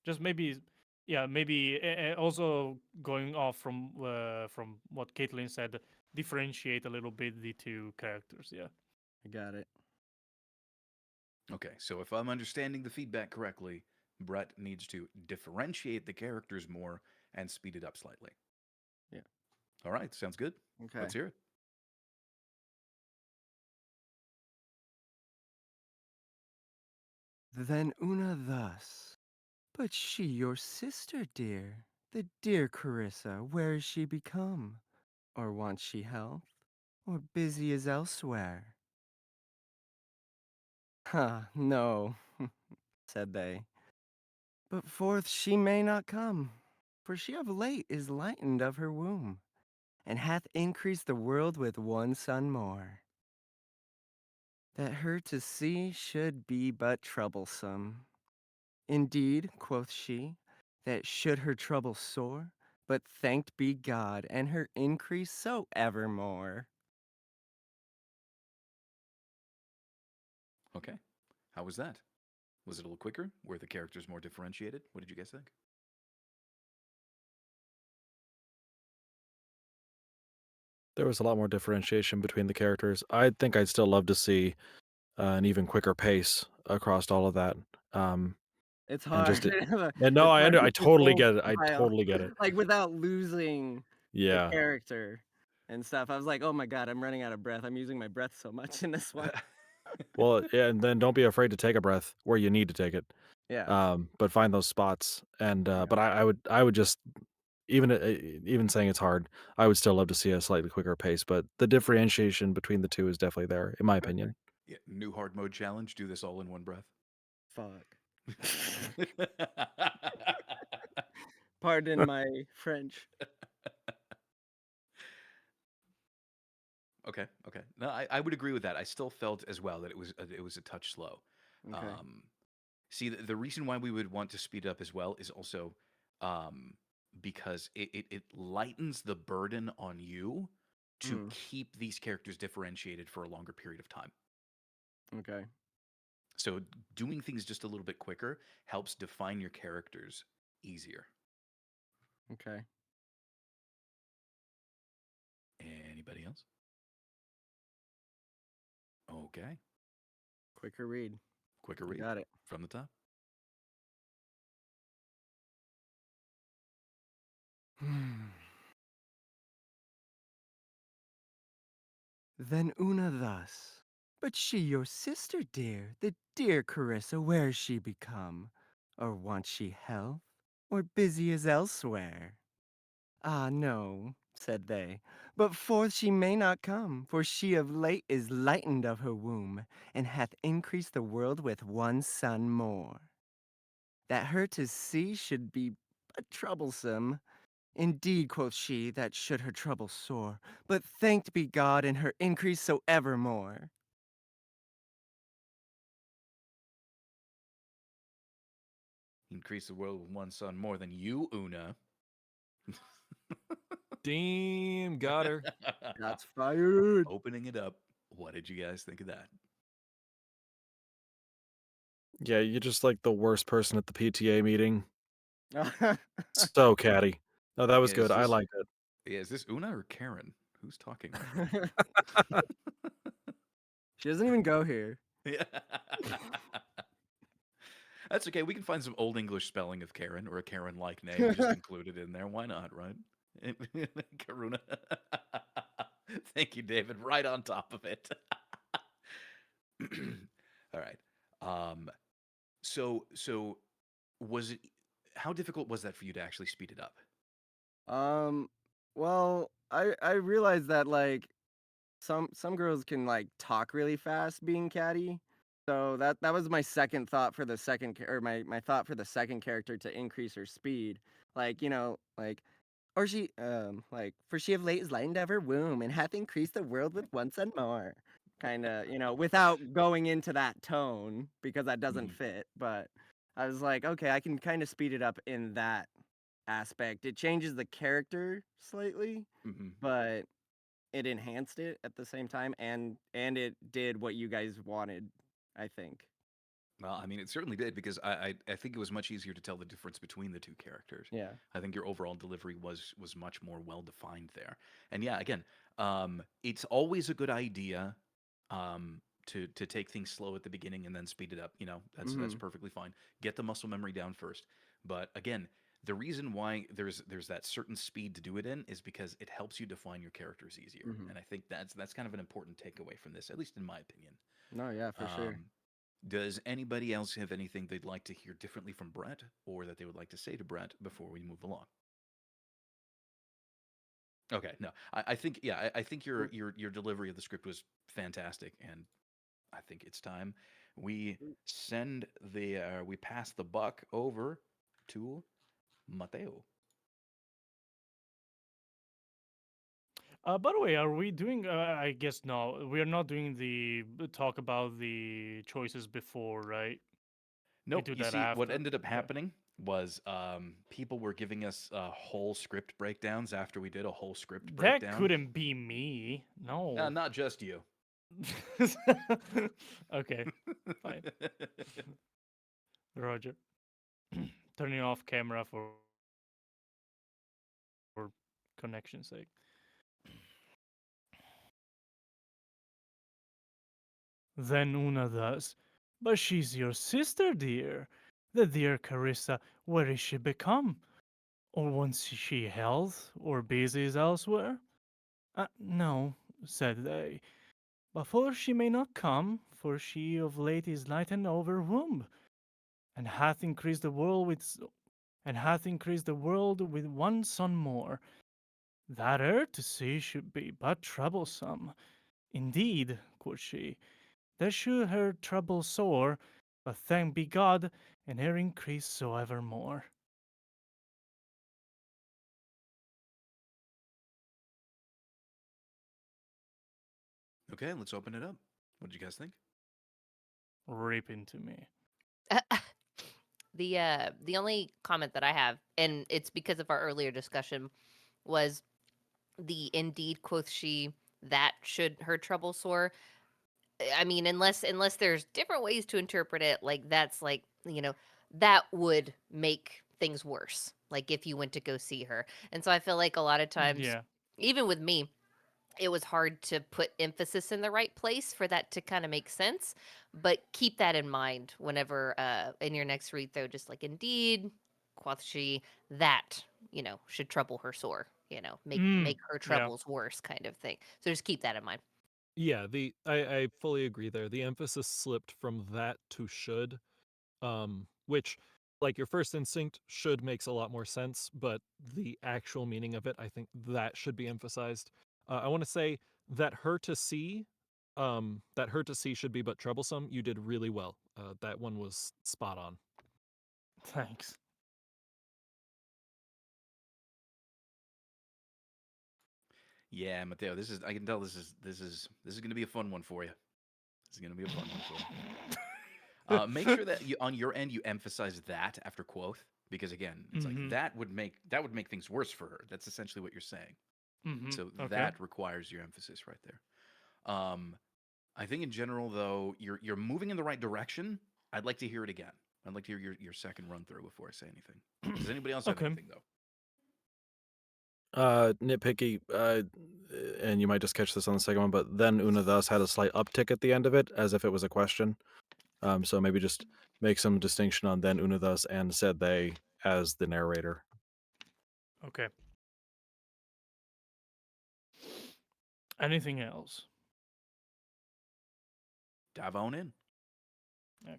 Just maybe, yeah, maybe also going off from what Caitlin said, differentiate a little bit the two characters. Yeah. I got it. Okay, so if I'm understanding the feedback correctly, Brett needs to differentiate the characters more and speed it up slightly. Yeah. All right, sounds good. Okay. Let's hear it. Then Una thus. But she your sister, dear, the dear Carissa, where is she become? Or wants she health? Or busy as elsewhere? Ha, no, said they. But forth she may not come, for she of late is lightened of her womb, and hath increased the world with one son more, that her to see should be but troublesome. Indeed, quoth she, that should her trouble sore, but thanked be God, and her increase so evermore. Okay, how was that? Was it a little quicker? Were the characters more differentiated? What did you guys think? There was a lot more differentiation between the characters. I think I'd still love to see an even quicker pace across all of that. Um, It's and hard. just and no, It's hard I with this totally whole get it. I style, totally get it. like without losing the Yeah. character and stuff. I was like, oh my God, I'm running out of breath. I'm using my breath so much in this one. Well, yeah, and then don't be afraid to take a breath where you need to take it. Yeah. But find those spots. And Yeah. but I would just even saying it's hard, I would still love to see a slightly quicker pace. But the differentiation between the two is definitely there, in my Okay. opinion. Yeah, new hard mode challenge. Do this all in one breath. Fuck. Pardon my French. Okay, okay. No, I would agree with that. I still felt as well that it was a touch slow. Okay. See, the reason why we would want to speed up as well is also, um, because it lightens the burden on you to Mm, keep these characters differentiated for a longer period of time. okay. So doing things just a little bit quicker helps define your characters easier. Okay. Anybody else? Okay. Quicker read. Quicker You read got it. from the top. Then Una thus. But she your sister dear, the dear Carissa, where's she become? Or wants she health? Or busy as elsewhere? Ah, no, said they, but forth she may not come, for she of late is lightened of her womb, and hath increased the world with one son more. That her to see should be but troublesome. Indeed, quoth she, that should her trouble sore, but thanked be God in her increase so evermore. Increase the world with one son more than you, Una. Damn, got her. That's fired. Opening it up. What did you guys think of that? Yeah, you're just like the worst person at the PTA meeting. So catty. No, that was Yeah, good. I liked it. is this Una or Karen? Who's talking right She doesn't even go here. now? That's okay. We can find some old English spelling of Karen or a Karen-like name and just include it in there. Why not, right? Karuna. Thank you, David. Right on top of it. All right. Um, so was it how difficult was that for you to actually speed it up? Um, well, I realized that like some girls can like talk really fast being catty. So that was my second thought for the or my thought for the second character to increase her speed. Like, like or she like for she of late is lightened of her womb and hath increased the world with one son more. Kind of, without going into that tone because that doesn't Mhm, fit, but I was like, okay, I can kind of speed it up in that aspect. It changes the character slightly, mhm. but it enhanced it at the same time, and it did what you guys wanted, I think. Well, I mean, it certainly did because I think it was much easier to tell the difference between the two characters. Yeah. I think your overall delivery was much more well defined there. And yeah, again, it's always a good idea to take things slow at the beginning and then speed it up. That's Mhm. perfectly fine. Get the muscle memory down first. But again, the reason why there's that certain speed to do it in is because it helps you define your characters easier. Mhm. And I think that's kind of an important takeaway from this, at least in my opinion. No, yeah, for sure. Um, does anybody else have anything they'd like to hear differently from Brett or that they would like to say to Brett before we move along? Okay, no, I think yeah, I think Mm, your delivery of the script was fantastic, and I think it's time we mm. we pass the buck over to Mateo. By the way, are we doing? I guess no, we are not doing the talk about the choices before, right? We Nope. do You that see, what after. ended up Okay. happening was people were giving us whole script breakdowns after we did a whole script That breakdown. couldn't be me. No. Not just you. Okay, fine. Roger. Turning off camera for connection sake. Then Una thus, but she's your sister, dear. The dear Carissa, where is she become? Or wants she health, or busy is elsewhere? No, said they, but for she may not come, for she of late is lightened of her womb, and hath increased the world with one son more. That her to see should be but troublesome. Indeed, quoth she, that should her trouble sore, but thanked be God, and her increase so evermore. Okay, let's open it up. What did you guys think? Rip into me. The only comment that I have, and it's because of our earlier discussion, was the indeed quoth she that should her trouble sore. I mean, unless there's different ways to interpret it, like that's like, that would make things worse. Like if you went to go see her. And so I feel like a lot of times, Yeah. even with me, it was hard to put emphasis in the right place for that to kind of make sense. But keep that in mind whenever in your next read through, just like indeed, quoth she, that, should trouble her sore, make her Yeah. troubles worse kind of thing. So just keep that in mind. Yeah, I fully agree there. The emphasis slipped from that to should, which, like, your first instinct should makes a lot more sense, but the actual meaning of it, I think that should be emphasized. I want to say that that her to see should be but troublesome. You did really well. That one was spot on. Thanks. Yeah, Mateo, this is I can tell this is going to be a fun one for you. This is going to be a fun one for you. Make sure that you on your end you emphasize that after quoth because again, it's like Mm-hmm. that would make things worse for her. That's essentially what you're saying. Mm-hmm. So Okay. that requires your emphasis right there. I think in general though, you're moving in the right direction. I'd like to hear it again. I'd like to hear your second run through before I say anything. Does anybody else have Okay. anything though? Nitpicky, and you might just catch this on the second one, but then Una thus had a slight uptick at the end of it, as if it was a question. So maybe just make some distinction on then Una thus and said they as the narrator. Okay. Anything else? Dive on in. Okay.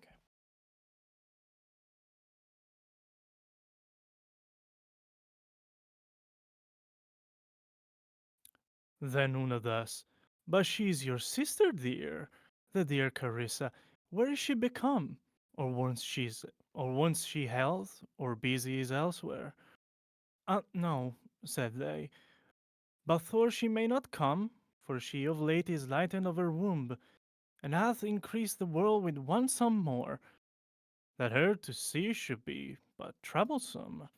Then Una thus, but she's your sister, dear, the dear Carissa. Where is she become? Or once she health, or busy is elsewhere. No, said they, but for she may not come, for she of late is lightened of her womb, and hath increased the world with one sum more, that her to see should be but troublesome.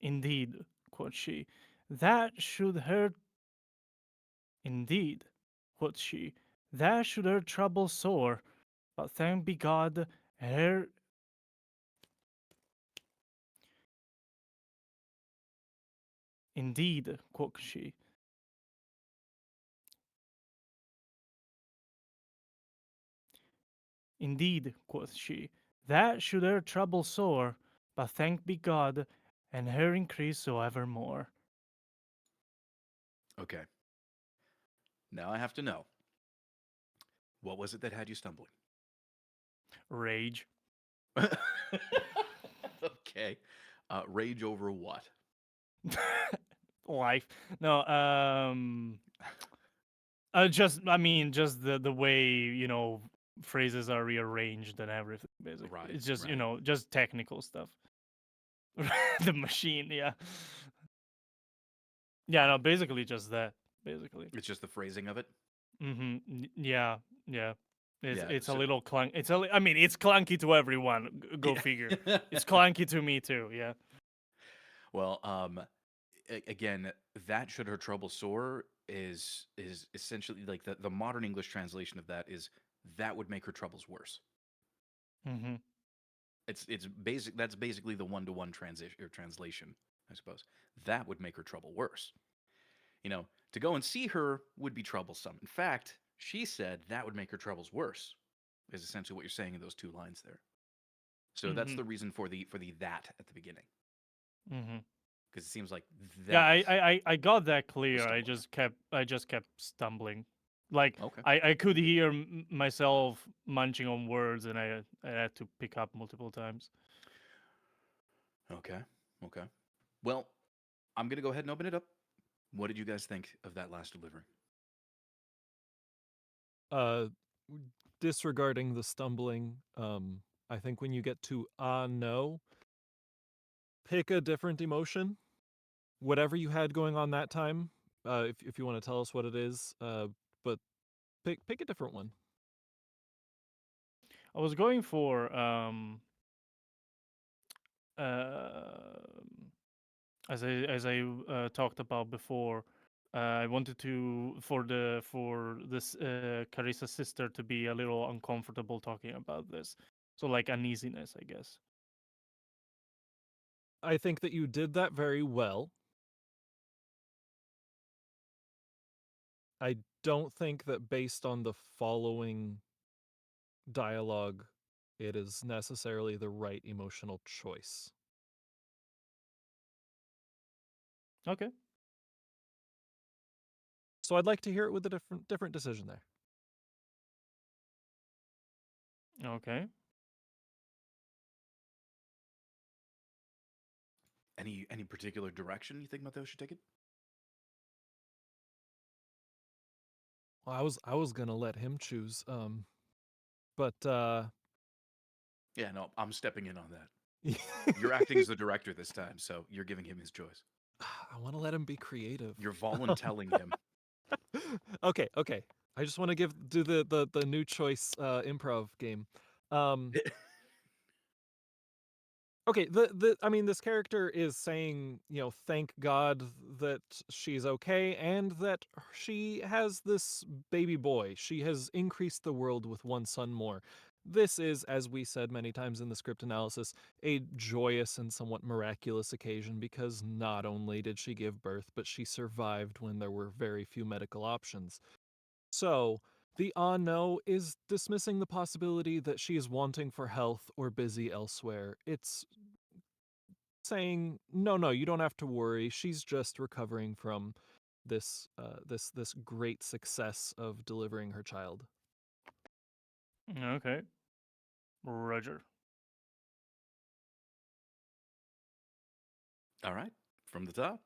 Indeed, quoth she, that should her indeed, quoth she, that should her trouble sore, but thank be God, her indeed, quoth she, indeed, quoth she, that should her trouble sore, but thank be God, and her increase so evermore. Okay. Now I have to know. What was it that had you stumbling? Rage. Okay. Rage over what? Life. No, just the way, phrases are rearranged and everything, basically. Right, It's just, right. just technical stuff. The machine, yeah. Yeah, no, basically just that, basically. It's just the phrasing of it. Yeah, yeah. It's Yeah. it's a So little clunk. I mean, it's clunky to everyone. Go figure. yeah. It's clunky to me too. Yeah. Well, again, that should her trouble sore is essentially like the modern English translation of that is that would make her troubles worse. Mm-hmm. It's basic. That's basically the one-to-one transition or translation, I suppose. That would make her trouble worse. To go and see her would be troublesome. In fact, she said that would make her troubles worse. Is essentially what you're saying in those two lines there. So that's Mm-hmm. the reason for the that at the beginning, Mm-hmm. because it seems like Yeah, that I got that was clear. I stumbling her. just kept stumbling. Like Okay. I could hear myself munching on words, and I had to pick up multiple times. Okay. Okay. Well, I'm gonna go ahead and open it up. What did you guys think of that last delivery? Uh, Disregarding the stumbling, I think when you get to no, pick a different emotion, whatever you had going on that time. If you want to tell us what it is, but pick a different one. I was going for as I talked about before, I wanted to for this Carissa's sister to be a little uncomfortable talking about this, so like uneasiness, I guess. I think that you did that very well. I don't think that based on the following dialogue, it is necessarily the right emotional choice. Okay. So I'd like to hear it with a different decision there. Okay. Any particular direction you think Mateo should take it? Well, I was gonna let him choose. But Yeah, no, I'm stepping in on that. You're acting as the director this time, so you're giving him his choice. I want to let him be creative. You're voluntelling him. Okay. I just want to do the new choice improv game. Okay, I mean, this character is saying, thank God that she's okay and that she has this baby boy. She has increased the world with one son more. This is, as we said many times in the script analysis, a joyous and somewhat miraculous occasion because not only did she give birth, but she survived when there were very few medical options. So, the no is dismissing the possibility that she is wanting for health or busy elsewhere. It's saying, no, you don't have to worry. She's just recovering from this great success of delivering her child. Okay. Roger. All right, from the top.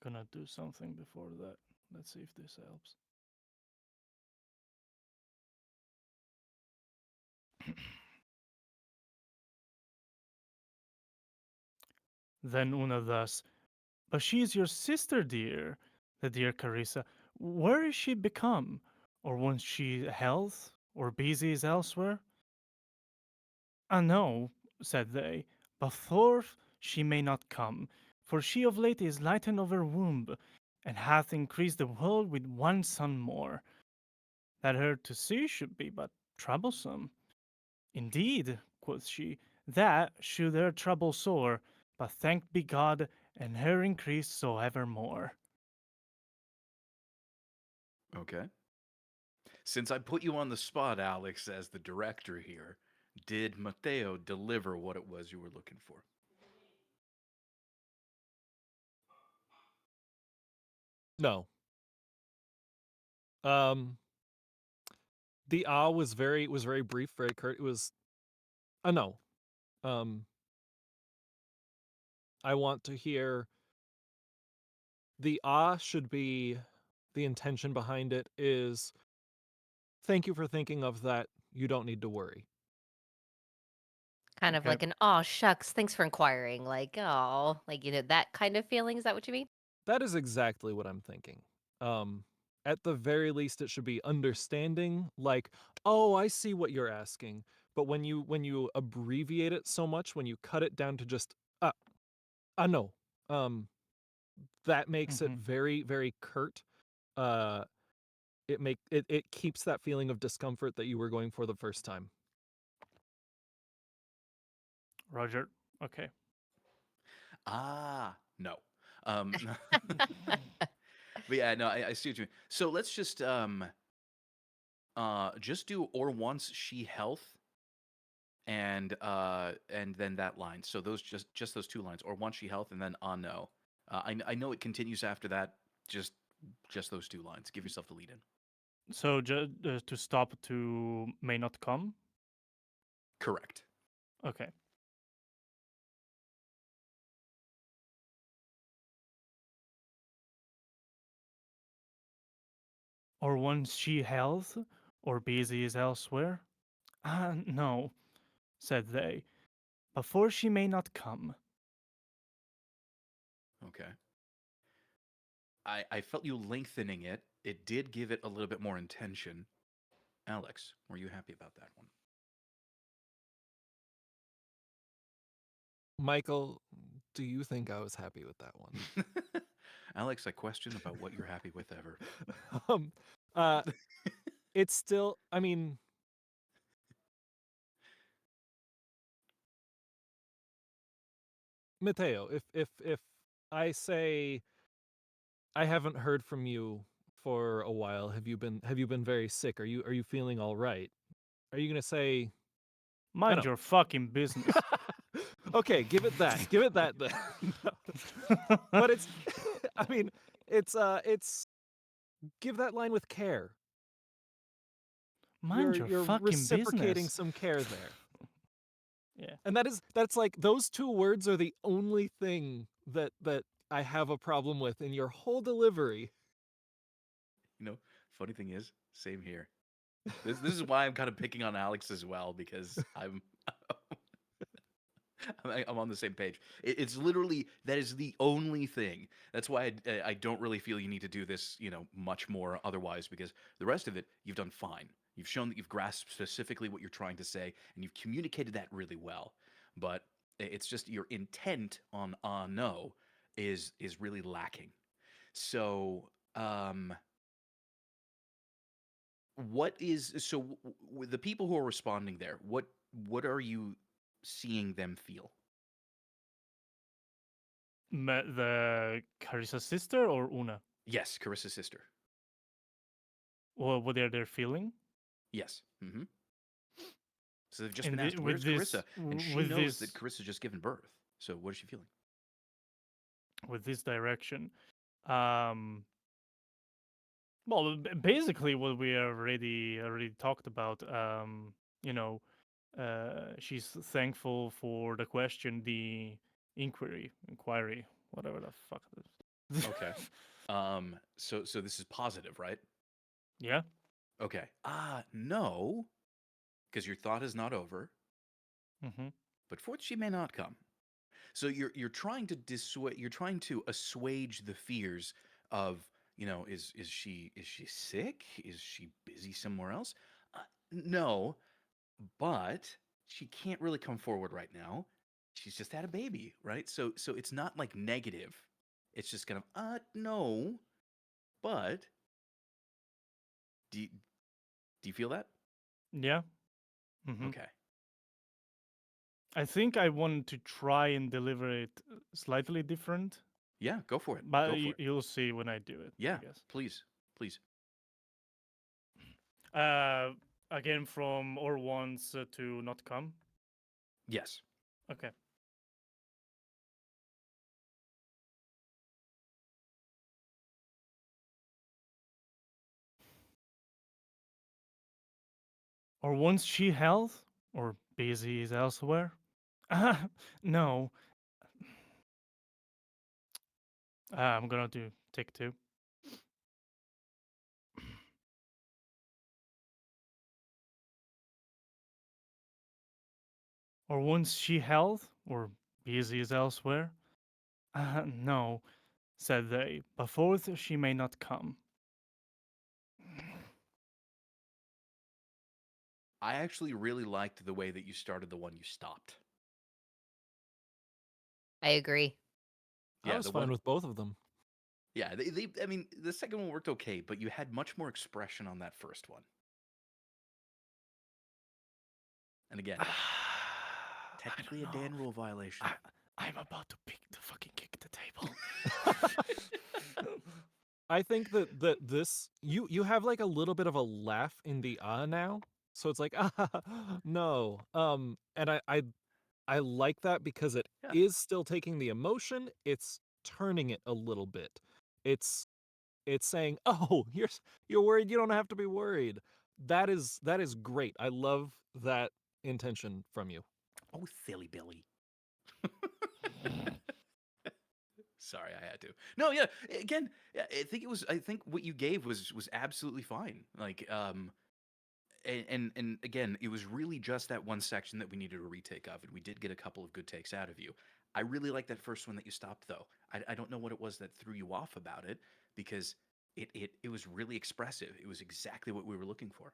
Gonna do something before that. Let's see if this helps. Then Una thus, but she is your sister, dear, the dear Carissa. Where is she become? Or wants she health, or busy is elsewhere? Ah, no, said they, but forth she may not come, for she of late is lightened of her womb, and hath increased the world with one son more, that her to see should be but troublesome. Indeed, quoth she, that should her trouble sore, but thanked be God, and her increase so evermore. Okay. Since I put you on the spot, Alex, as the director here, did Mateo deliver what it was you were looking for? No. The was very brief, very curt. It was a no. I want to hear the should be the intention behind it is thank you for thinking of that. You don't need to worry. Kind of Okay. like an "Aw, shucks, thanks for inquiring," like, "Oh," like, that kind of feeling, is that what you mean? That is exactly what I'm thinking. At the very least, it should be understanding, like, oh, I see what you're asking. But when you abbreviate it so much, when you cut it down to just no, that makes it Mhm. very, very curt. Uh, it keeps that feeling of discomfort that you were going for the first time. Roger. Okay. No. But yeah, no, I see what you mean. So let's just do or once she health and then that line. So those just those two lines, or once she health and then no. I know it continues after that. Just those two lines. Give yourself the lead in. So to stop to may not come? Correct. Okay. Or once she health, or busy is elsewhere? Ah, no, said they, before she may not come. Okay. I felt you lengthening it. It did give it a little bit more intention. Alex, were you happy about that Michael, do you think I was happy with that one? one? Alex, I question about what you're happy with ever. um, uh, it's still. I mean, Mateo, if I say I haven't heard from you for a while, have you been very sick? Are you feeling all right? Are you gonna say Mind no? your fucking business. Okay, give it that. Give it that then. No. But it's I mean, it's give that line with care. Mind your You're fucking reciprocating business. some care there. Yeah. And that's like those two words are the only thing that I have a problem with in your whole delivery. You know, funny thing is, same here. This is why I'm kind of picking on Alex as well because I'm on the same page. It's literally that is the only thing. That's why I don't really feel you need to do this, much more otherwise because the rest of it you've done fine. You've shown that you've grasped specifically what you're trying to say and you've communicated that really well. But it's just your intent on no is really lacking. So, what is so the people who are responding there? What are you seeing them feel? The Carissa's sister or Una? Yes, Carissa's sister. Or what they're feeling? Yes. So they've just And been asked, with "Where's this, Carissa?" And she with knows that this, Carissa's just given birth. So what is she feeling? with this direction, um, well, basically what we already talked about. You know, she's thankful for the question, the inquiry, whatever the fuck it is. Okay. So this is positive, right? Yeah. Okay. No, because your thought is not over, Mm-hmm. but forth she may not come. So you're trying to dissuade, you're trying to assuage the fears of, is she sick? Is she busy somewhere else? No, but she can't really come forward right now. She's just had a baby, right? So it's not like negative. It's just kind of no, but do you feel that? Yeah. Mm-hmm. Okay. I think I wanted to try and deliver it slightly different, Yeah, go for it. but Go for it. you'll see when I do it, I Yeah, guess. please. Please. Uh, Again, from or wants to not come. Yes. Okay. Or wants she health, or busy is elsewhere. No. I'm gonna do take two. Or wants she health, or busy is elsewhere. No, said they, but forth she may not come. I actually really liked the way that you started the one you stopped. I agree. I Yeah, was the fine one. with both of them. Yeah, I mean, the second one worked okay, but you had much more expression on that first one. And again, technically a Dan rule violation. I'm about to fucking kick the table. I think that this you have like a little bit of a laugh in the now. So it's like no. And I like that because it Yeah. is still taking the emotion, it's turning it a little bit. It's saying, "Oh, you're worried, you don't have to be worried." That is great. I love that intention from you. Oh, silly Billy. Sorry, I had to. No, yeah. Again, yeah, I think it was. I think what you gave was absolutely fine. Like, and again, it was really just that one section that we needed a retake of, and we did get a couple of good takes out of you. I really like that first one that you stopped though. I don't know what it was that threw you off about it because it was really expressive. It was exactly what we were looking for.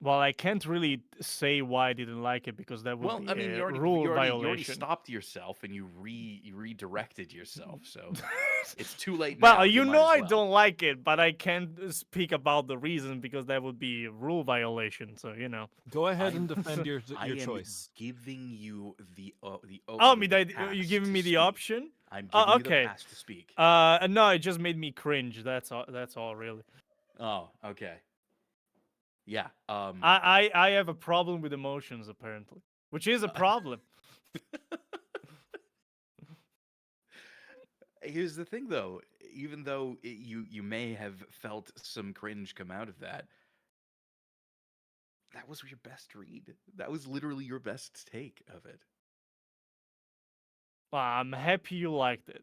Well, I can't really say why I didn't like it because that would Well, be I mean, a you already rule you already violation. stopped yourself and you redirected yourself. So it's too late Well, now. You you might know as I well. don't like it, but I can't speak about the reason because that would be a rule violation. So Go ahead and I'm defend I your am choice. giving you Oh, the you pass giving to me the speak. option? I'm giving Oh, you the okay. pass to speak. No, it just made me cringe. That's all. That's all, really. Oh, okay. Yeah. I have a problem with emotions apparently, which is a problem. Here's the thing, though. Even though you may have felt some cringe come out of that, that was your best read. That was literally your best take of it. Well, I'm happy you liked it.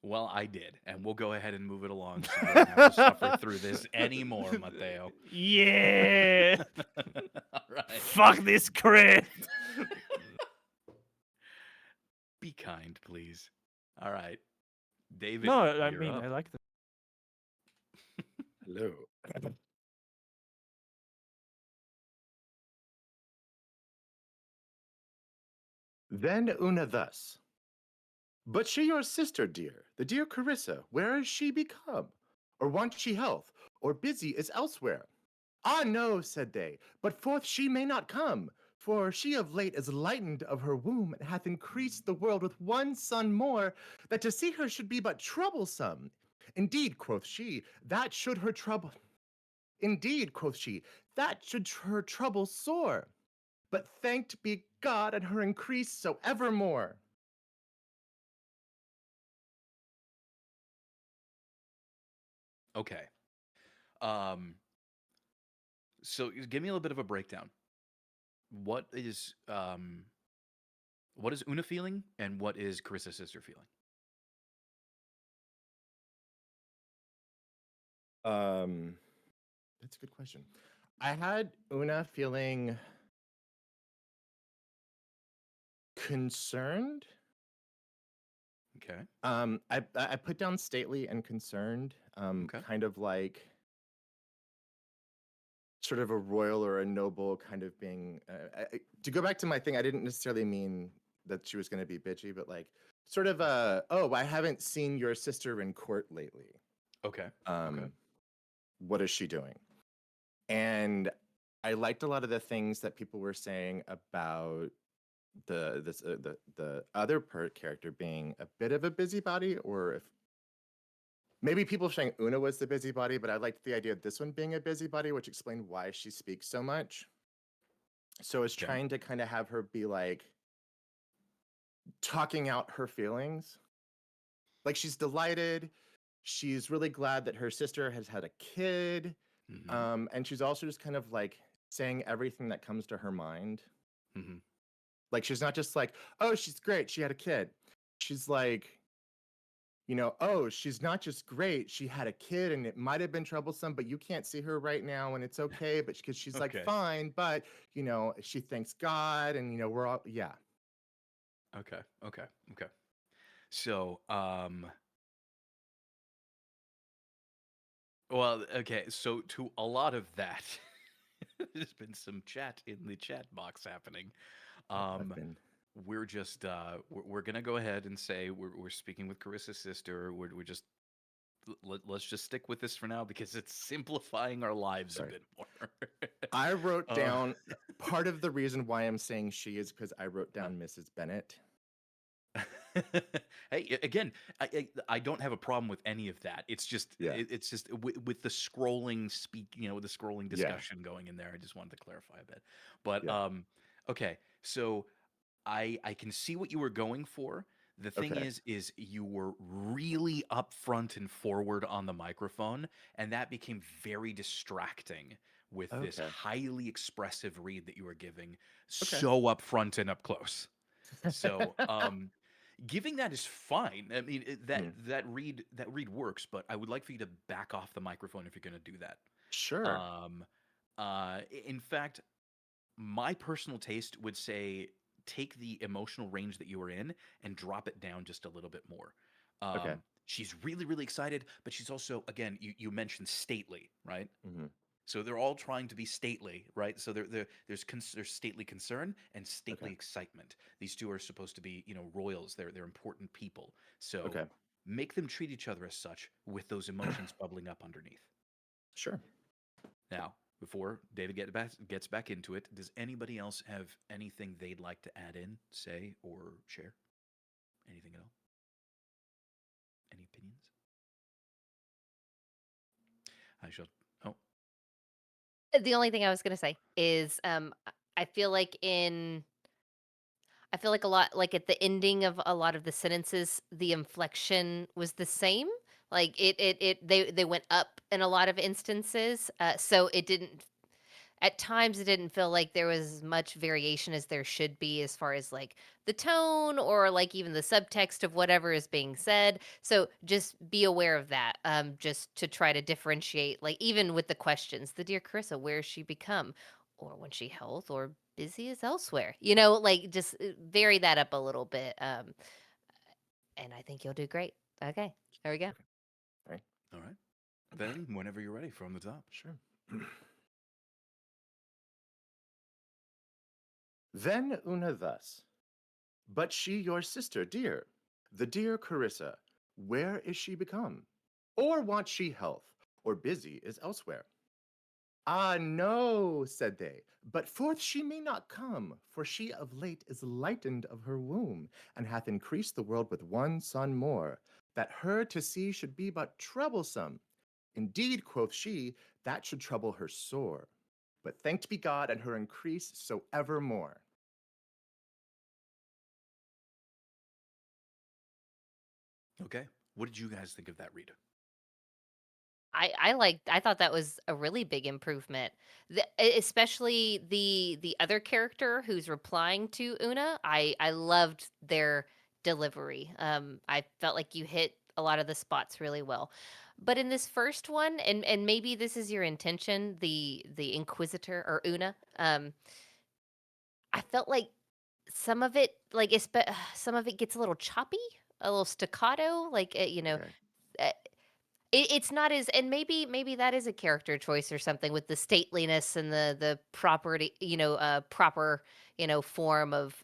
Well, I did, and we'll go ahead and move it along so you don't have to suffer through this anymore, Matteo. Yeah. All right. Fuck this crit. Be kind, please. All right. David, No, I you're mean I up. liked it. Hello. Then Una thus. But she your sister, dear, the dear Carissa, where is she become? Or wants she health, or busy is elsewhere? Ah, no, said they, but forth she may not come, for she of late is lightened of her womb, and hath increased the world with one son more, that to see her should be but troublesome. Indeed, quoth she, that should her trouble. Indeed, quoth she, that should her trouble sore. But thanked be God and her increase so evermore. Okay. Um. So give me a little bit of a breakdown. What is um what is Una feeling and what is Carissa's sister feeling? That's a good question. I had Una feeling concerned. Okay. I put down stately and concerned. Okay. Kind of like sort of a royal or a noble kind of being. To go back to my thing, I didn't necessarily mean that she was going to be bitchy, but like sort of oh, I haven't seen your sister in court lately. Okay. Okay. What is she doing? And I liked a lot of the things that people were saying about the other character being a bit of a busybody, or if maybe people saying Una was the busybody, but I liked the idea of this one being a busybody, which explained why she speaks so much. So I was Okay. trying to kind of have her be like talking out her feelings. Like she's delighted. She's really glad that her sister has had a kid. And she's also just kind of like saying everything that comes to her mind. Mm-hmm. Like she's not just like, oh, she's great, she had a kid. She's like, oh, she's not just great, she had a kid and it might have been troublesome, but you can't see her right now and it's okay, but because she's like Okay. fine, but she thanks God and we're all yeah. Okay. Okay. Okay. So, well, okay. So to a lot of that, there's been some chat in the chat box happening. I've been We're just we're gonna go ahead and say we're speaking with Carissa's sister. We're just let's just stick with this for now because it's simplifying our lives sorry. a bit more. I wrote down part of the reason why I'm saying she is because I wrote down Mrs. Bennett. Hey, again, I don't have a problem with any of that. It's just it's just with the scrolling the scrolling discussion going in there. I just wanted to clarify a bit. But okay, so I can see what you were going for. The thing Okay. is you were really upfront and forward on the microphone, and that became very distracting with this Okay. highly expressive read that you were giving, Okay. so upfront and up close. So, giving that is fine. I mean, that read works, but I would like for you to back off the microphone if you're going to do that. Sure. In fact, my personal taste would say take the emotional range that you were in and drop it down just a little bit more. Okay. She's really, really excited, but she's also, again, you mentioned stately, right? Mm-hmm. So they're all trying to be stately, right? So there's stately concern and stately Okay. excitement. These two are supposed to be, royals. They're important people. So Okay. make them treat each other as such with those emotions bubbling up underneath. Sure. Now, before David gets back into it, does anybody else have anything they'd like to add in, say, or share? Anything at all? Any opinions? I shall. Oh, The only thing I was gonna say is, I feel like a lot like at the ending of a lot of the sentences, the inflection was the same. Like they went up in a lot of instances, so it didn't. At times, it didn't feel like there was as much variation as there should be as far as like the tone or like even the subtext of whatever is being said. So just be aware of that. Just to try to differentiate, like even with the questions, the dear Carissa, where has she become? Or when she health or busy is elsewhere. Like just vary that up a little bit. And I think you'll do great. Okay, there we go. All right. all right. Then, whenever you're ready, from the top. Sure. Then Una thus, but she your sister dear, the dear Carissa, where is she become? Or wants she health, or busy is elsewhere? Ah, no, said they, but forth she may not come, for she of late is lightened of her womb, and hath increased the world with one son more, that her to see should be but troublesome. Indeed, quoth she, that should trouble her sore. But thanked be God and her increase so evermore. Okay. What did you guys think of that, Rita? I thought that was a really big improvement. Especially the other character who's replying to Una. I loved their delivery. I felt like you hit a lot of the spots really well. But in this first one, and maybe this is your intention, the Inquisitor or Una, I felt like some of it some of it gets a little choppy, a little staccato, like Okay. uh, it's not as, and maybe that is a character choice or something with the stateliness and the property, proper, form of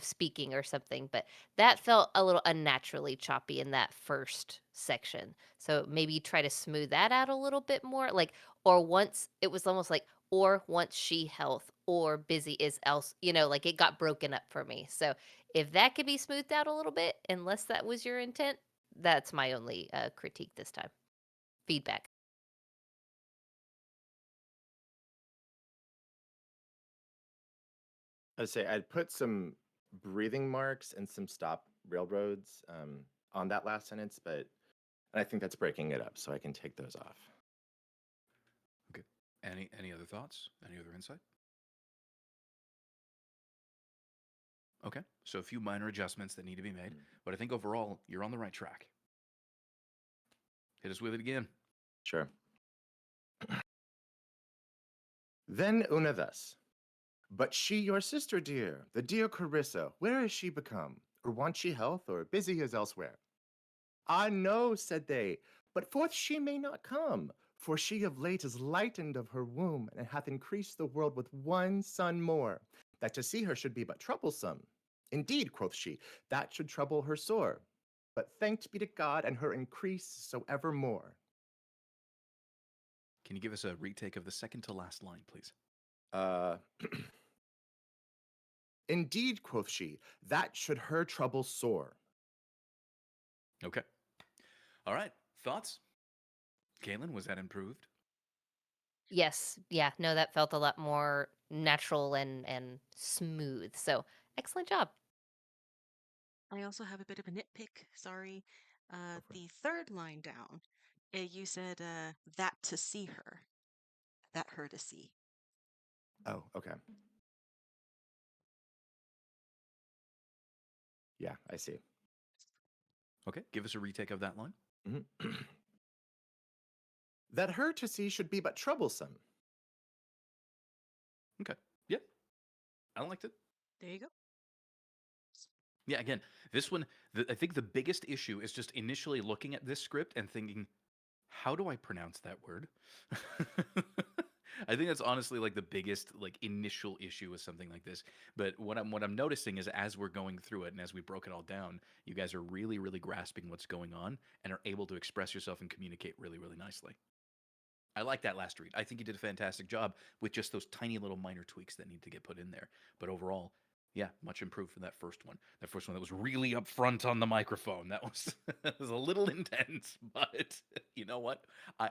speaking or something. But that felt a little unnaturally choppy in that first section. So maybe try to smooth that out a little bit more. Like, or once it was almost like, or once she health or busy is else, like it got broken up for me. So if that could be smoothed out a little bit, unless that was your intent, that's my only critique this time. Feedback. I'd say I'd put some breathing marks and some stop railroads on that last sentence, but I think that's breaking it up, so I can take those off. Okay. Any other thoughts? Any other insight? Okay. So a few minor adjustments that need to be made, but I think overall you're on the right track. Hit us with it again. Sure. Then Una thus, but she your sister dear, the dear Carissa, where is she become? Or wants she health, or busy is elsewhere? Ah, no, said they, but forth she may not come, for she of late is lightened of her womb, and hath increased the world with one son more, that to see her should be but troublesome. Indeed, quoth she, that should trouble her sore. But thanked be to God and her increase so evermore. Can you give us a retake of the second to last line, please? Uh, Indeed, quoth she, that should her trouble sore. Okay. All right. Thoughts? Kaylin, was that improved? Yes. Yeah. No, that felt a lot more natural and smooth. So excellent job. I also have a bit of a nitpick. Sorry. Go for it. The third line down, you said that to see her, that her to see. Oh, okay. Yeah, I see. Okay. Give us a retake of that line. Mhm. That her to see should be but troublesome. Okay. Yep. I liked it. There you go. Yeah, again, this one, I think the biggest issue is just initially looking at this script and thinking, how do I pronounce that word? I think that's honestly like the biggest like initial issue with something like this. But what I'm noticing is as we're going through it and as we broke it all down, you guys are really grasping what's going on and are able to express yourself and communicate really nicely. I like that last read. I think you did a fantastic job with just those tiny little minor tweaks that need to get put in there. But overall, yeah, much improved from that first one. That first one that was really upfront on the microphone. That was that was a little intense, but you know what?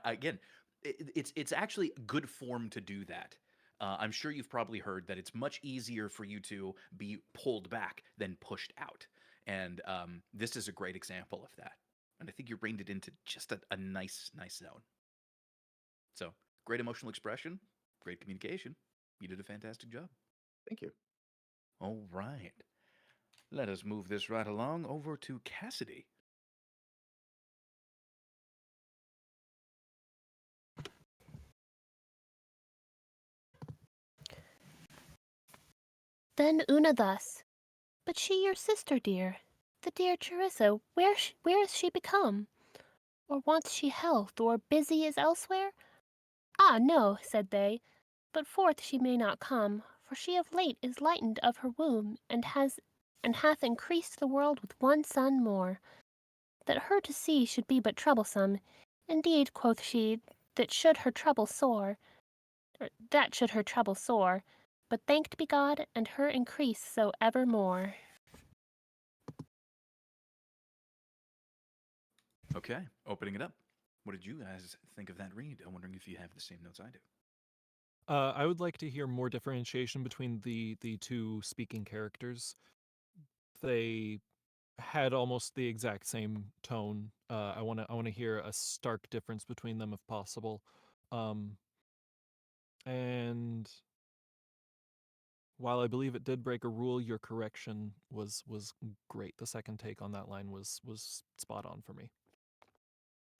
Again, it's actually good form to do that. I'm sure you've probably heard that it's much easier for you to be pulled back than pushed out, and this is a great example of that. And I think you reined it into just a nice zone. So great emotional expression, great communication. You did a fantastic job. Thank you. All right. Let us move this right along over to Cassidy. Then Una thus, but she your sister dear, the dear Charissa, where is she become? Or wants she health, or busy is elsewhere? Ah, no, said they, but forth she may not come, for she of late is lightened of her womb, and hath increased the world with one son more. That her to see should be but troublesome. Indeed, quoth she, that should her trouble sore, but thanked be God, and her increase so evermore. Okay, opening it up. What did you guys think of that read? I'm wondering if you have the same notes I do. I would like to hear more differentiation between the two speaking characters. They had almost the exact same tone. I want to hear a stark difference between them if possible. And while I believe it did break a rule, your correction was great. The second take on that line was spot on for me.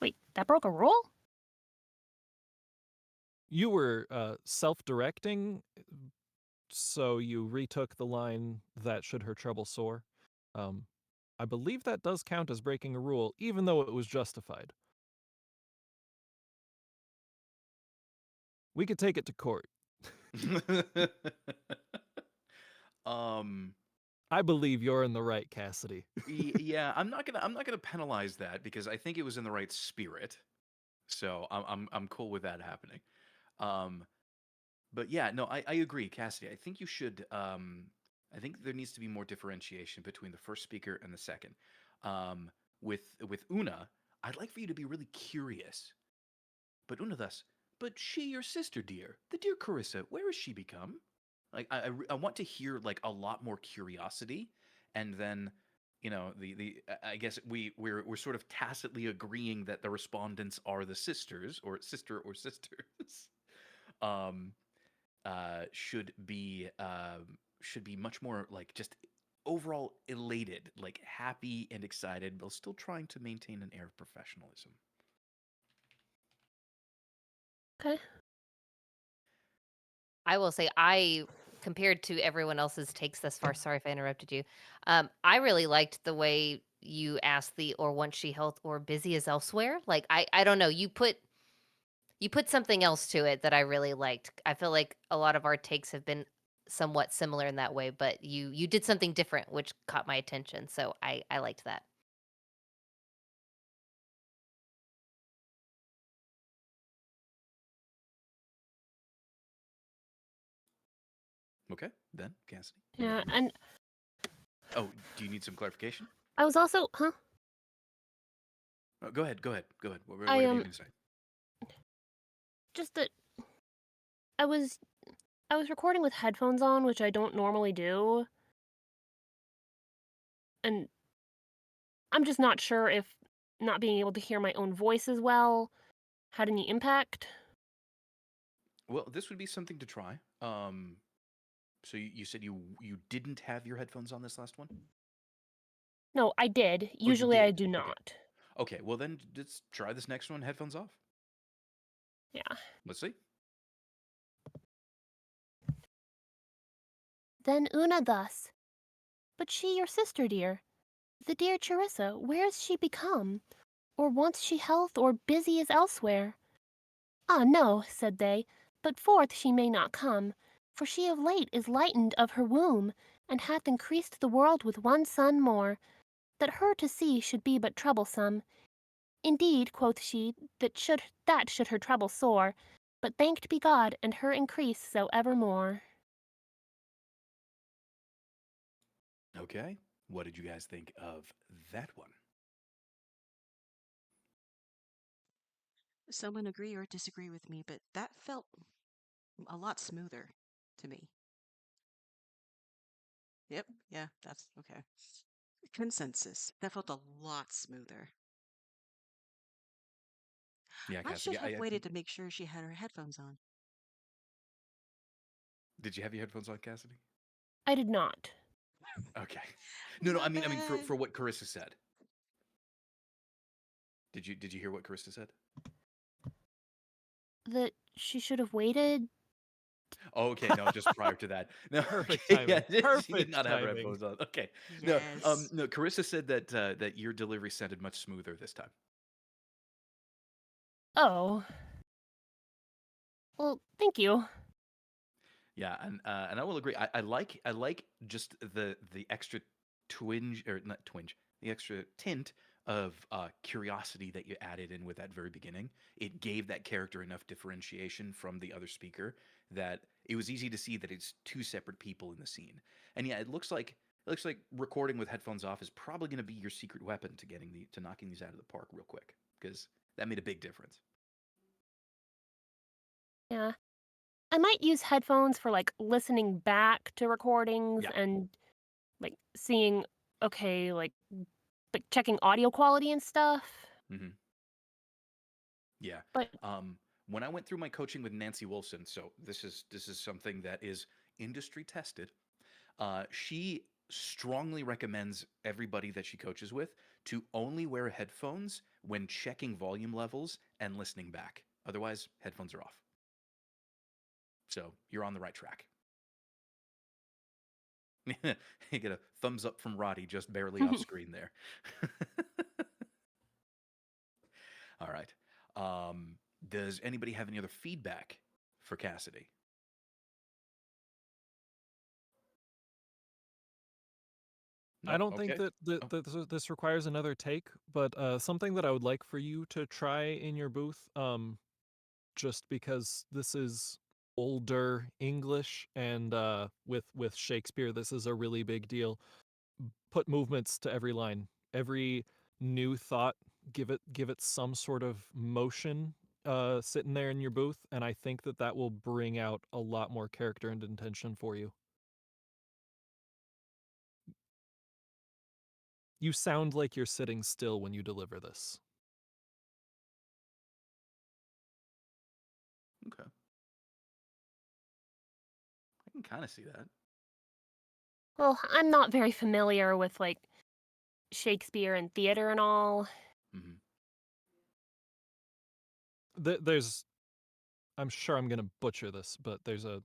Wait, that broke a rule? You were self-directing, so you retook the line that should her trouble sore. I believe that does count as breaking a rule, even though it was justified. We could take it to court. um I believe you're in the right, Cassidy. yeah, I'm not gonna penalize that because I think it was in the right spirit. So I'm cool with that happening. Um But yeah, no, I agree, Cassidy. I think you should. I think there needs to be more differentiation between the first speaker and the second. With Una, I'd like for you to be really curious. But Una thus, but she your sister, dear, the dear Carissa, where has she become? Like I want to hear like a lot more curiosity, and then I guess we're sort of tacitly agreeing that the respondents are the sisters or sister or sisters. um should be much more like just overall elated, like happy and excited, while still trying to maintain an air of professionalism. Okay. I will say compared to everyone else's takes thus far, sorry if I interrupted you. I really liked the way you asked the or once she health or busy as elsewhere. Like I don't know, you put something else to it that I really liked. I feel like a lot of our takes have been somewhat similar in that way, but you did something different which caught my attention. So I liked that. Okay, then Cassidy. Yeah, whenever you're ready. and Oh, do you need some clarification? I was also, huh? Oh, go ahead. Go ahead. Go ahead. I Whatever you can say. just that I was I was recording with headphones on, which I don't normally do, and I'm just not sure if not being able to hear my own voice as well had any impact. Well, this would be something to try. So you said you didn't have your headphones on this last one? No, I did. Oh, you Usually I did. do Okay. not. Okay. Well, then let's try this next one. Headphones off. Yeah. Let's see. Then Una thus, but she your sister dear, the dear Charissa, where is she become? Or wants she health, or busy is elsewhere? Ah, no, said they, but forth she may not come, for she of late is lightened of her womb, and hath increased the world with one son more, that her to see should be but troublesome. Indeed, quoth she, that should her trouble sore, but thanked be God, and her increase so evermore. Okay. What did you guys think of that one? Someone agree or disagree with me, but that felt a lot smoother to me. Yep, yeah, that's okay. Consensus. That felt a lot smoother. Yeah, I should Cassidy. have waited to make sure she had her headphones on. Did you have your headphones on, Cassidy? I did not. Okay. No. My I mean, bad. for what Carissa said. Did you hear what Carissa said? That she should have waited. Oh, okay, no, just prior to that. No, Perfect okay, yeah, timing. she did Perfect not have her timing. headphones on. Okay, no, Yes. no. Carissa said that that your delivery sounded much smoother this time. Oh. Well, thank you. Yeah, and I will agree. I like just the extra twinge or not twinge, the extra tint of curiosity that you added in with that very beginning. It gave that character enough differentiation from the other speaker that it was easy to see that it's two separate people in the scene. And yeah, it looks like recording with headphones off is probably going to be your secret weapon to knocking these out of the park real quick because that made a big difference. Yeah. I might use headphones for like listening back to recordings Yeah. and like seeing, okay, like checking audio quality and stuff. hmm Yeah. But When I went through my coaching with Nancy Wilson, so this is something that is industry tested. She strongly recommends everybody that she coaches with to only wear headphones when checking volume levels and listening back. Otherwise, headphones are off. So you're on the right track. You get a thumbs up from Roddy, just barely off screen there. All right. Does anybody have any other feedback for Cassidy? I No. don't think Okay. that this requires another take, but something that I would like for you to try in your booth, just because this is older English and with Shakespeare, this is a really big deal. Put movements to every line, every new thought. Give it some sort of motion, sitting there in your booth, and I think that will bring out a lot more character and intention for you. You sound like you're sitting still when you deliver this. Okay. I can kind of see that. well, I'm not very familiar with like Shakespeare and theater and all. hmm There's I'm sure I'm going to butcher this, but there's a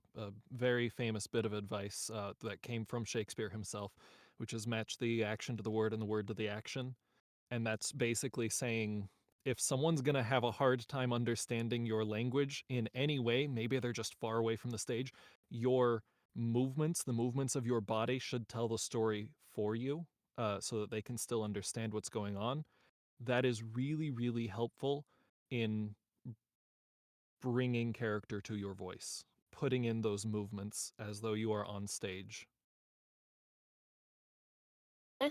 very famous bit of advice that came from Shakespeare himself, which is match the action to the word and the word to the action. And that's basically saying if someone's going to have a hard time understanding your language in any way, maybe they're just far away from the stage, your movements, the movements of your body should tell the story for you so that they can still understand what's going on. That is really, really helpful in bringing character to your voice, putting in those movements as though you are on stage. Eh,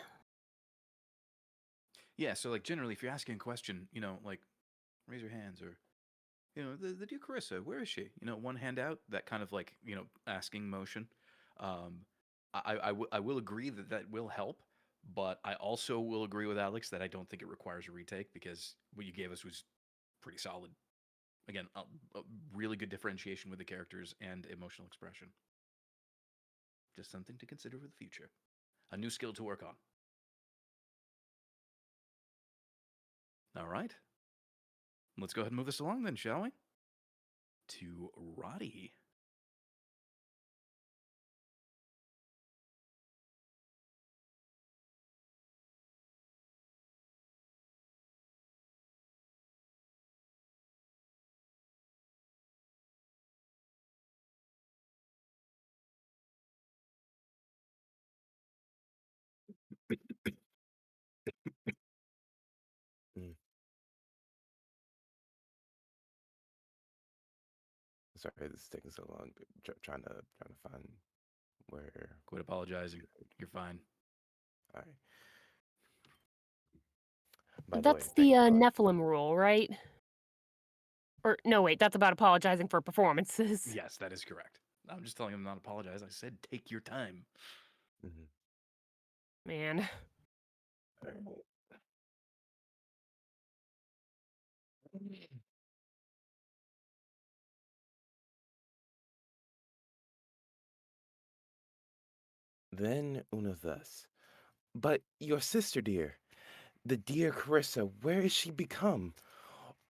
Yeah. So like generally, if you're asking a question, like raise your hands or the dear Carissa, where is she? One hand out, that kind of like asking motion. Um, I will agree that that will help, but I also will agree with Alex that I don't think it requires a retake because what you gave us was pretty solid. Again, a really good differentiation with the characters and emotional expression. Just something to consider for the future. A new skill to work on. All right. Let's go ahead and move this along then, shall we? To Roddy. sorry, this is taking so long. Trying to find where. Quit apologizing. You're fine. All right. By the way, That's thank the you for. Nephilim rule, right? Or no, wait, that's about apologizing for performances. Yes, that is correct. I'm just telling him not to apologize. I said take your time. Mhm. Man. All right. Then Una thus. But your sister, dear, the dear Carissa, where is she become?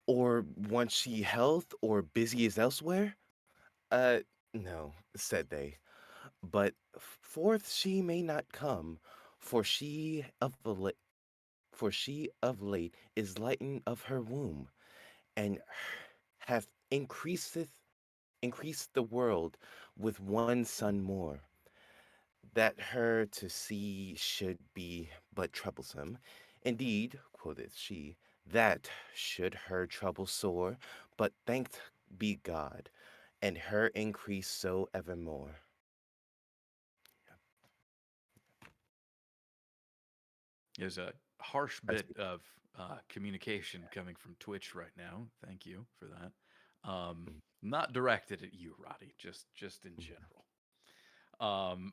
Or wants she health, or busy is elsewhere? Uh, no, said they. But forth she may not come, for she of late is lightened of her womb, and hath increased the world with one son more, that her to see should be but troublesome. Indeed, quoth she, that should her trouble sore, but thanked be God, and her increase so evermore. There's a harsh That's bit of communication coming from Twitch right now. Thank you for that. mm, Not directed at you, Roddy. Just in mm, general. Um,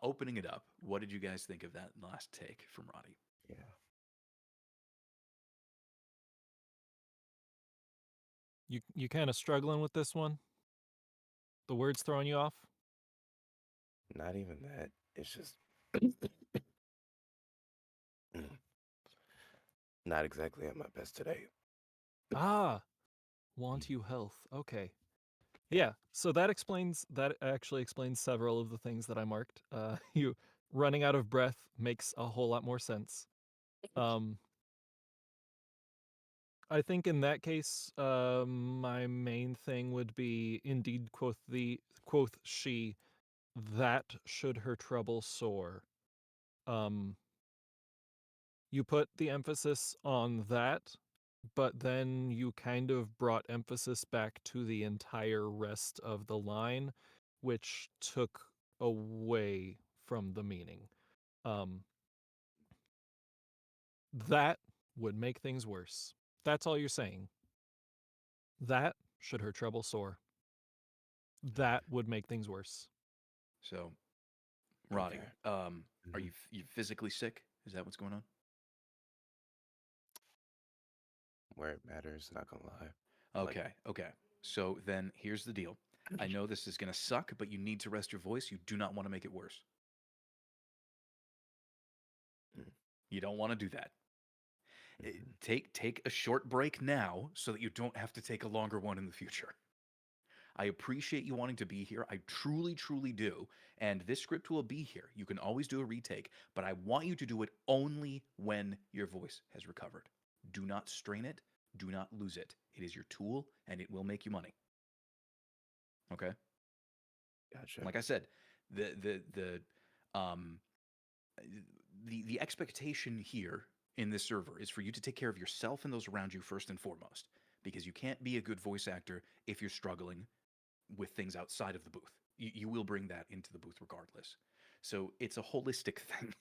opening it up. What did you guys think of that last take from Roddy? yeah, You kind of struggling with this one? The words throwing you off? not even that. It's just mm, not exactly at my best today. Ah, Mm, want you health. Okay. yeah. Yeah, so that actually explains several of the things that I marked. You running out of breath makes a whole lot more sense. Um, I think in that case, my main thing would be indeed quoth she, that should her trouble sore. Um, you put the emphasis on that, but then you kind of brought emphasis back to the entire rest of the line, which took away from the meaning. Um, that would make things worse. That's all you're saying. That should her trouble sore. That would make things worse. So, Okay. Roddy, are Mhm. you physically sick? Is that what's going on? Where it matters, not gonna lie. Like, Okay, okay. So then here's the deal. I know this is going to suck, but you need to rest your voice. You do not want to make it worse. mm, You don't want to do that. mhm. Take a short break now so that you don't have to take a longer one in the future. I appreciate you wanting to be here. I truly, truly do. And this script will be here. You can always do a retake, but I want you to do it only when your voice has recovered. Do not strain it. Do not lose it. It is your tool and it will make you money. Okay? Gotcha. Like I said, um the expectation here in this server is for you to take care of yourself and those around you first and foremost, because you can't be a good voice actor if you're struggling with things outside of the booth. You will bring that into the booth regardless. So it's a holistic thing.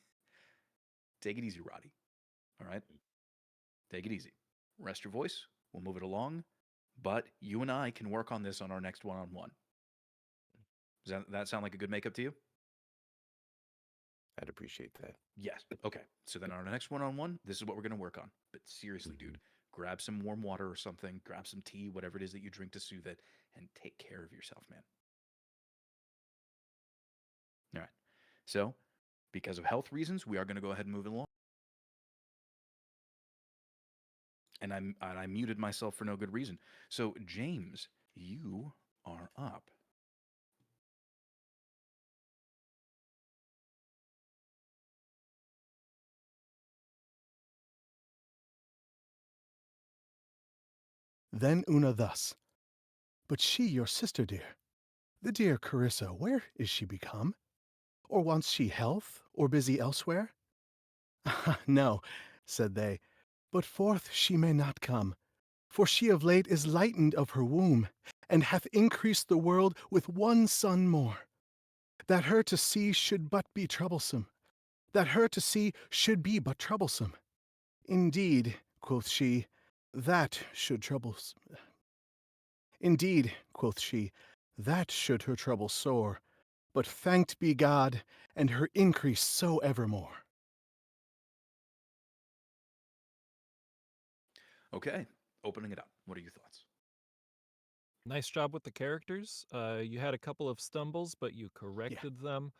Take it easy, Roddy. All right? Take it easy. Rest your voice. We'll move it along. But you and I can work on this on our next one on one. Does that sound like a good makeup to you? I'd appreciate that. Yes. Okay. So then on our next one on one, this is what we're going to work on. But seriously, Hmm. dude, grab some warm water or something, grab some tea, whatever it is that you drink to soothe it, and take care of yourself, man. All right. So, because of health reasons, we are going to go ahead and move it along. And I muted myself for no good reason. So, James, you are up. Then Una thus. But she, your sister dear, the dear Carissa, where is she become? Or wants she health, or busy elsewhere? Ah, no, said they, but forth she may not come, For she of late is lightened of her womb, and hath increased the world with one son more. That her to see should but be troublesome, that her to see should be but troublesome. Indeed, quoth she, that should troubles. Indeed, quoth she, that should her trouble sore, but thanked be God, and her increase so evermore. Okay, opening it up. What are your thoughts? Nice job with the characters. You had a couple of stumbles, but you corrected them.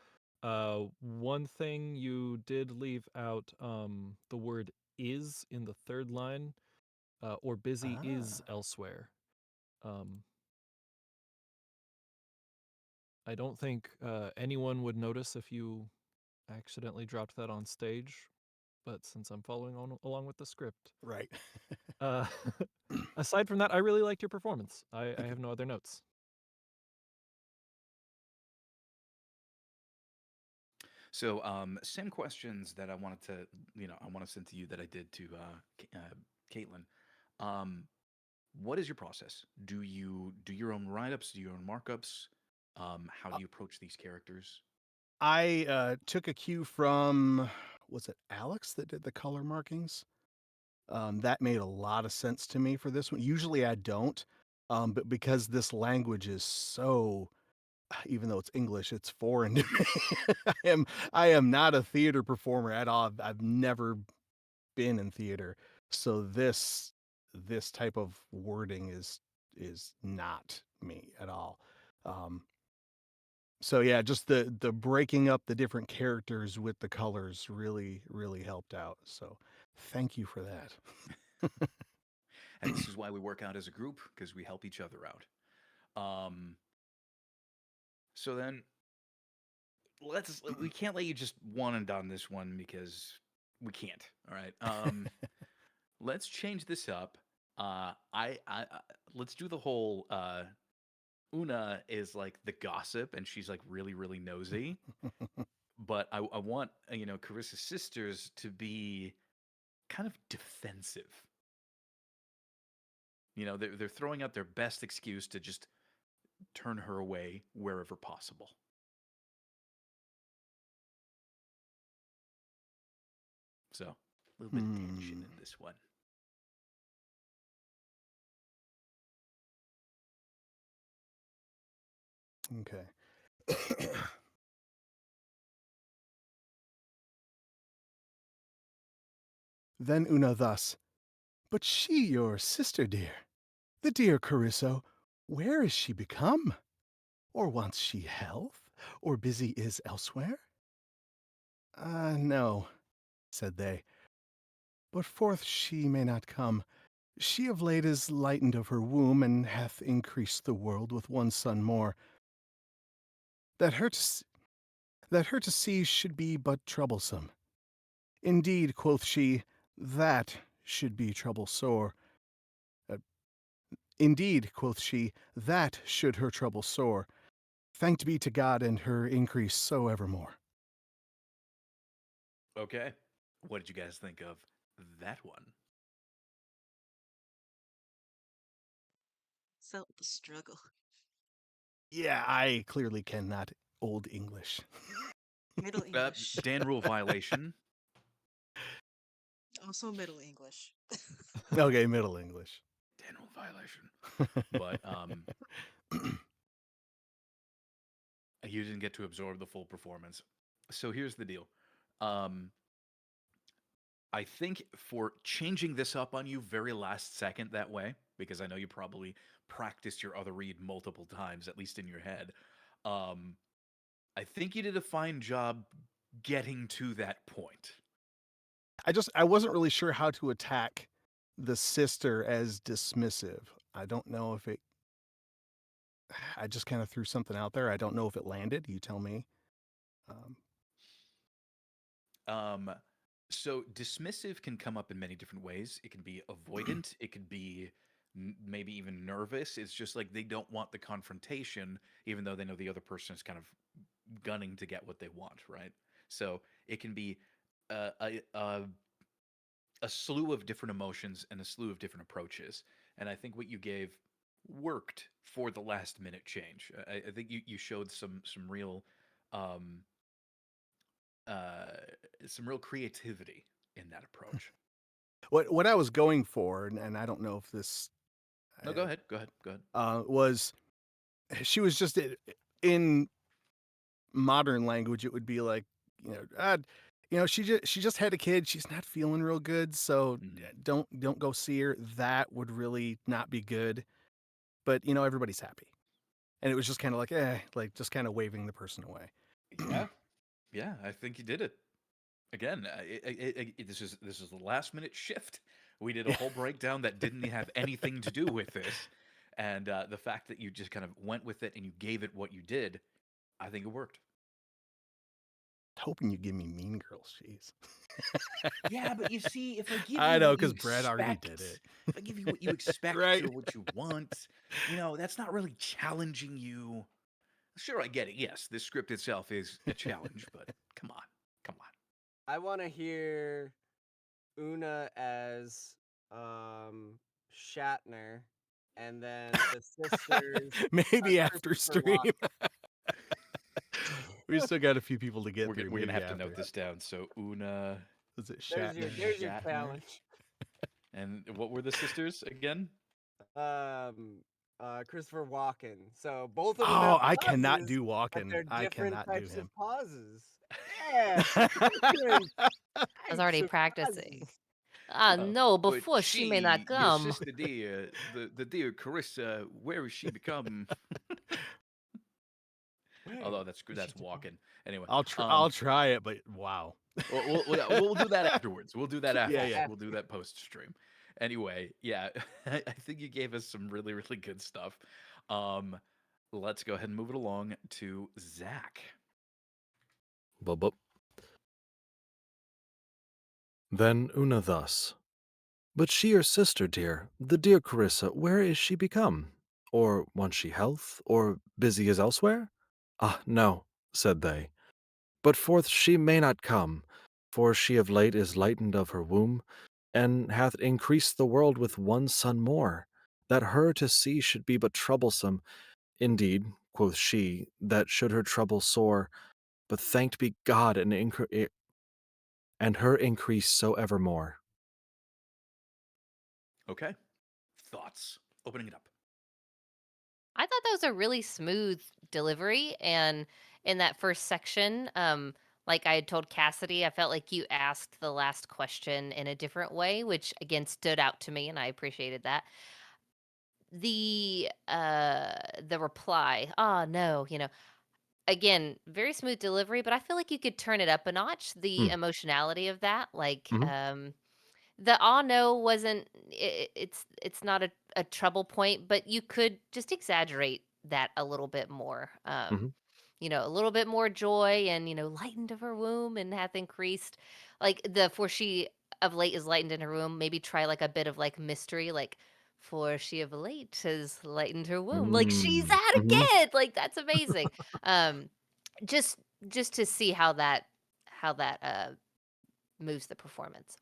One thing you did leave out the word is in the third line, or busy is Ah. elsewhere. Um, I don't think anyone would notice if you accidentally dropped that on stage, but since I'm following on along with the script, Right. uh, aside from that, I really liked your performance. I Thank you. have no other notes. So, same questions that I wanted to, I want to send to you that I did to Caitlin. Um, what is your process? Do you do your own write-ups? Do your own markups? How Uh, do you approach these characters? I took a cue from, was it Alex that did the color markings? That made a lot of sense to me for this one. Usually I don't, but because this language is so, even though it's English, it's foreign to me. I am not a theater performer at all. I've never been in theater, so this type of wording is not me at all. Um, so yeah, just the breaking up the different characters with the colors really helped out. So thank you for that. And this is why we work out as a group because we help each other out. Um, so then we can't let you just one and done this one because we can't. All right. Let's change this up. Let's do the whole Una is like the gossip and she's like really nosy. But I want Carissa's sisters to be kind of defensive. They're throwing out their best excuse to just turn her away wherever possible. So a little bit of tension Hmm. in this one. Okay. Then Una thus, but she your sister dear, the dear Carisso, where is she become? Or wants she health? Or busy is elsewhere? Ah, no, said they, but forth she may not come. She of late is lightened of her womb, and hath increased the world with one son more. That her to, that her to see should be but troublesome. Indeed, quoth she, that should be trouble sore. Uh, Indeed, quoth she, that should her trouble sore. Thanked be to God and her increase so evermore. Okay. What did you guys think of that one? Felt the struggle. Yeah, I clearly cannot Old English. Middle English. Dan rule violation. Also Middle English. Okay, Middle English. Dan rule violation. But you didn't get to absorb the full performance. So here's the deal. Um, I think for changing this up on you very last second that way, because I know you probably practiced your other read multiple times, at least in your head. Um, I think you did a fine job getting to that point. I wasn't really sure how to attack the sister as dismissive. I don't know if it I just kind of threw something out there. I don't know if it landed. You tell me. Um, Um, so dismissive can come up in many different ways. It can be avoidant. It could be maybe even nervous. It's just like they don't want the confrontation, even though they know the other person is kind of gunning to get what they want, right? So it can be a slew of different emotions and a slew of different approaches. and I think what you gave worked for the last minute change. I think you showed some real um, uh, some real creativity in that approach. What I was going for, and I don't know if this No, go ahead. Go ahead. Go ahead. was she was just in modern language. It would be like, you know, she just had a kid. She's not feeling real good, so Mhm. don't go see her. That would really not be good. But everybody's happy, and it was just kind of like, like just kind of waving the person away. Yeah, yeah. I think you did it. Again, this is the last minute shift. We did a Yeah. whole breakdown that didn't have anything to do with this, and the fact that you just kind of went with it and you gave it what you did, I think it worked. Hoping you give me Mean Girls. Jeez. Yeah, but you see, if I give I you know, what you because Brad already did expect, it. if I give you what you expect Right. or what you want, that's not really challenging you. Sure, I get it. Yes, the script itself is a challenge, but come on, come on. I want to hear Una as Shatner, and then the sisters are Maybe after Christopher stream. Walken. We still got a few people to get We're gonna, through. we're gonna Maybe have to note after. this down. So Una Was it There's your Shatner? there's your Shatner, challenge. and what were the sisters again? Um, Christopher Walken. So both of them Oh, have I cannot pauses, do but walking. they're I different cannot do types of him. pauses. Yeah, different I was types already of practicing. pauses. Ah, Uh, no, but before she may not she, your come. sister dear, the dear Carissa, where has she become? Where Although that's is she that's to go? walking. Anyway, I'll try it, but wow. we'll do that afterwards. We'll do that Yeah, afterwards. yeah. We'll do that post stream. Anyway, yeah, I think you gave us some really really good stuff. Um, let's go ahead and move it along to Zach. Bub. Then Una thus. But she your sister, dear, the dear Carissa, where is she become? Or wants she health, or busy as elsewhere? Ah, no, said they, but forth she may not come, for she of late is lightened of her womb, and hath increased the world with one son more, that her to see should be but troublesome. Indeed, quoth she, that should her trouble sore, but thanked be God and her increase so evermore. Okay, thoughts. Opening it up. I thought that was a really smooth delivery, and in that first section, like I had told Cassidy, I felt like you asked the last question in a different way, which again stood out to me, and I appreciated that. The reply, "Oh no," again, very smooth delivery, but I feel like you could turn it up a notch, the Hmm. emotionality of that, like, Mhm. the "Ah, no" wasn't it's not a trouble point, but you could just exaggerate that a little bit more, Mhm. a little bit more joy and, lightened of her womb and hath increased. Like, the "for she of late is lightened in her womb," maybe try, like, a bit of, like, mystery, like, "For she of late has lightened her womb." Like, she's Mm. had a Mhm. kid! Like, that's amazing. Um, just just to see how that moves the performance.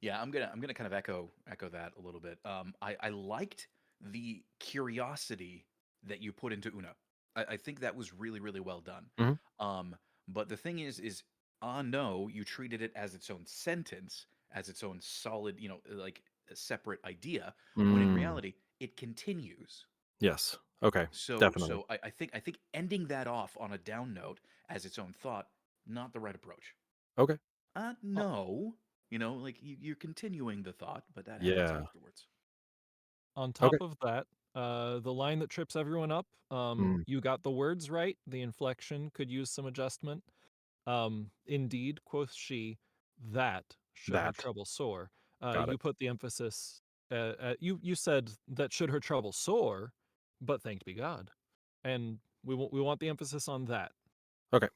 Yeah, I'm gonna kind of echo that a little bit. I liked the curiosity that you put into Una. I think that was really really well done. Mhm. Um, but the thing is, no, you treated it as its own sentence, as its own solid, like a separate idea. When in Mm. reality, it continues. Yes. Okay. So Definitely. so I think ending that off on a down note as its own thought, not the right approach. Okay. Uh, No. Like you're continuing the thought, but that happens Yeah. afterwards. on top Okay. of that, the line that trips everyone up, Mm. you got the words right. The inflection could use some adjustment. Indeed, quoth she, that should her That. trouble sore. Got You it. put the emphasis. You said that should her trouble sore, but thanked be God, and we want the emphasis on that. Okay.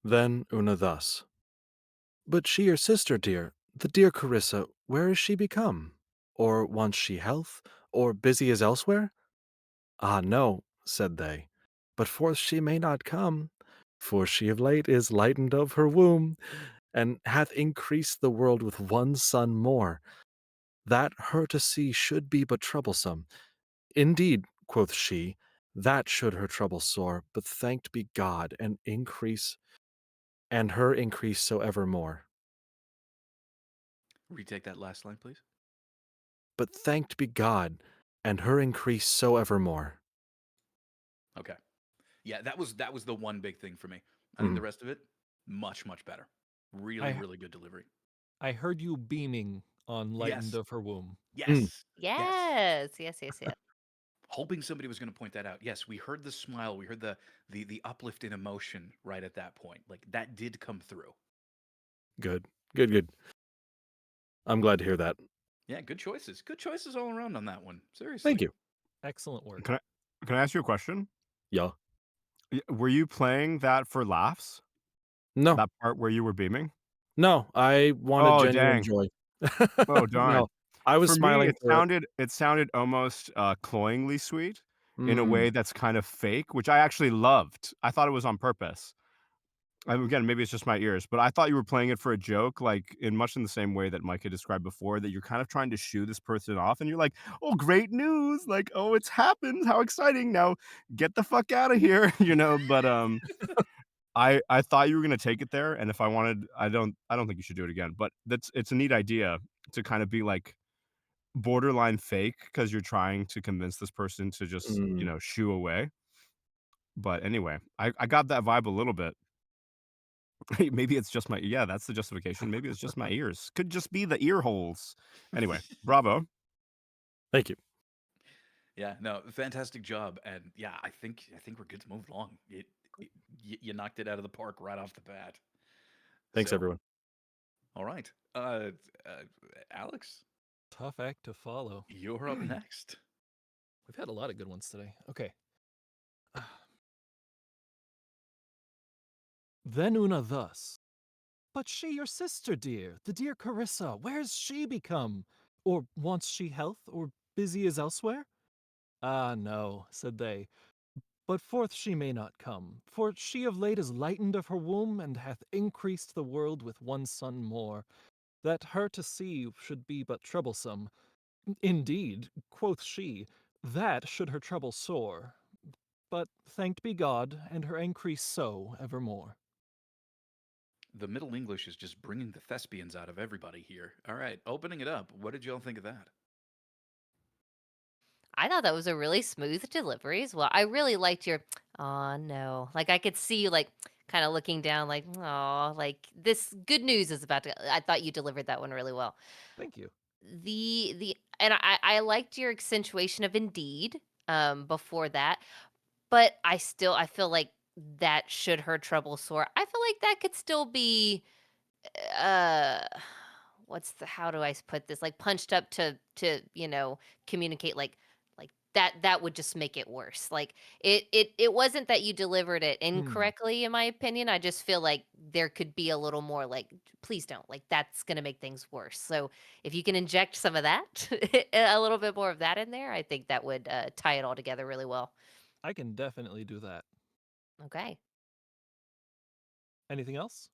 Then Una thus. But she your sister, dear, the dear Carissa, where is she become? Or wants she health, or busy as elsewhere? Ah, no, said they, but forth she may not come, For she of late is lightened of her womb, and hath increased the world with one son more, that her to see should be but troublesome. Indeed, quoth she, that should her trouble sore, but thanked be God, and her increase so evermore. Retake that last line, please. But thanked be God, and her increase so evermore. Okay. Yeah, that was the one big thing for me. I think the Mhm. rest of it, much better. Really, I really good delivery. I heard you beaming on lightened Yes. of her womb. Mm. Yes. Yes. Yes, yes, yes, yes. Hoping somebody was going to point that out. Yes, we heard the smile, we heard the uplift in emotion right at that point. Like that did come through. Good. Good, good. I'm glad to hear that. Yeah, good choices. Good choices all around on that one. Thank Seriously. you. Excellent work. Can I ask you a question? Yeah. Were you playing that for laughs? No. That part where you were beaming? No, I wanted Oh, genuine dang. joy. Oh, darn. No, I was For me, smiling through it. it sounded almost cloyingly sweet in a Mm. way that's kind of fake, which I actually loved. I thought it was on purpose. Again, maybe it's just my ears, but I thought you were playing it for a joke, like in much in the same way that Mike had described before, that you're kind of trying to shoo this person off, and you're like, "Oh, great news! Like, oh, it's happened! How exciting! Now get the fuck out of here!" But I thought you were gonna take it there, and if I wanted, I don't think you should do it again. But it's a neat idea to kind of be like borderline fake because you're trying to convince this person to just Mm. shoo away. But anyway, I got that vibe a little bit. Maybe it's just my yeah, that's the justification. Maybe it's just my ears. Could just be the ear holes. Anyway, bravo. Thank you. Yeah, no, fantastic job. And yeah, I think we're good to move along. You knocked it out of the park right off the bat. Thanks, So, everyone. all right. Uh Alex, Tough act to follow. you're up next. We've had a lot of good ones today. Okay. Then Una thus. But she your sister, dear, the dear Carissa, where's she become? Or wants she health, or busy as elsewhere? Ah, no, said they, but forth she may not come, for she of late is lightened of her womb, and hath increased the world with one son more, that her to see should be but troublesome. Indeed, quoth she, that should her trouble sore, but thanked be God, and her increase so evermore. The Middle English is just bringing the thespians out of everybody here. All right, opening it up. What did y'all think of that? I thought that was a really smooth delivery as well. I really liked your, "Aw, no." Like, I could see you, like, kinda looking down like, "Aw," like, this good news is about to I thought you delivered that one really well. Thank you. The and I liked your accentuation of indeed, before that, but I feel like that should her trouble sore. I feel like that could still be uh what's the how do put this, like, punched up to communicate, like that would just make it worse. Like, it wasn't that you delivered it Hmm. incorrectly, in my opinion. I just feel like there could be a little more, like, please don't, like, that's gonna make things worse. So if you can inject some of that a little bit more of that in there, I think that would tie it all together really well. I can definitely do that. Okay. Anything else?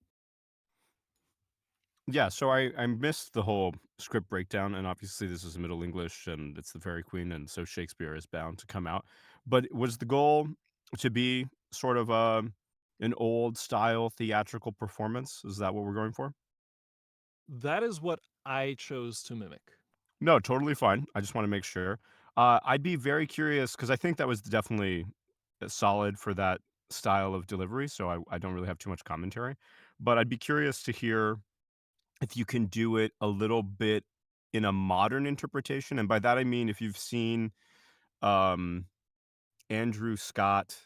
Yeah, so I missed the whole script breakdown, and obviously this is Middle English, and it's the Fairy Queen, and so Shakespeare is bound to come out. But was the goal to be sort of an old style theatrical performance? Is that what we're going for? That is what I chose to mimic. No, totally fine. I just want to make sure. I'd be very curious because I think that was definitely solid for that style of delivery. So I don't really have too much commentary, but I'd be curious to hear if you can do it a little bit in a modern interpretation. And by that, I mean, if you've seen um, Andrew Scott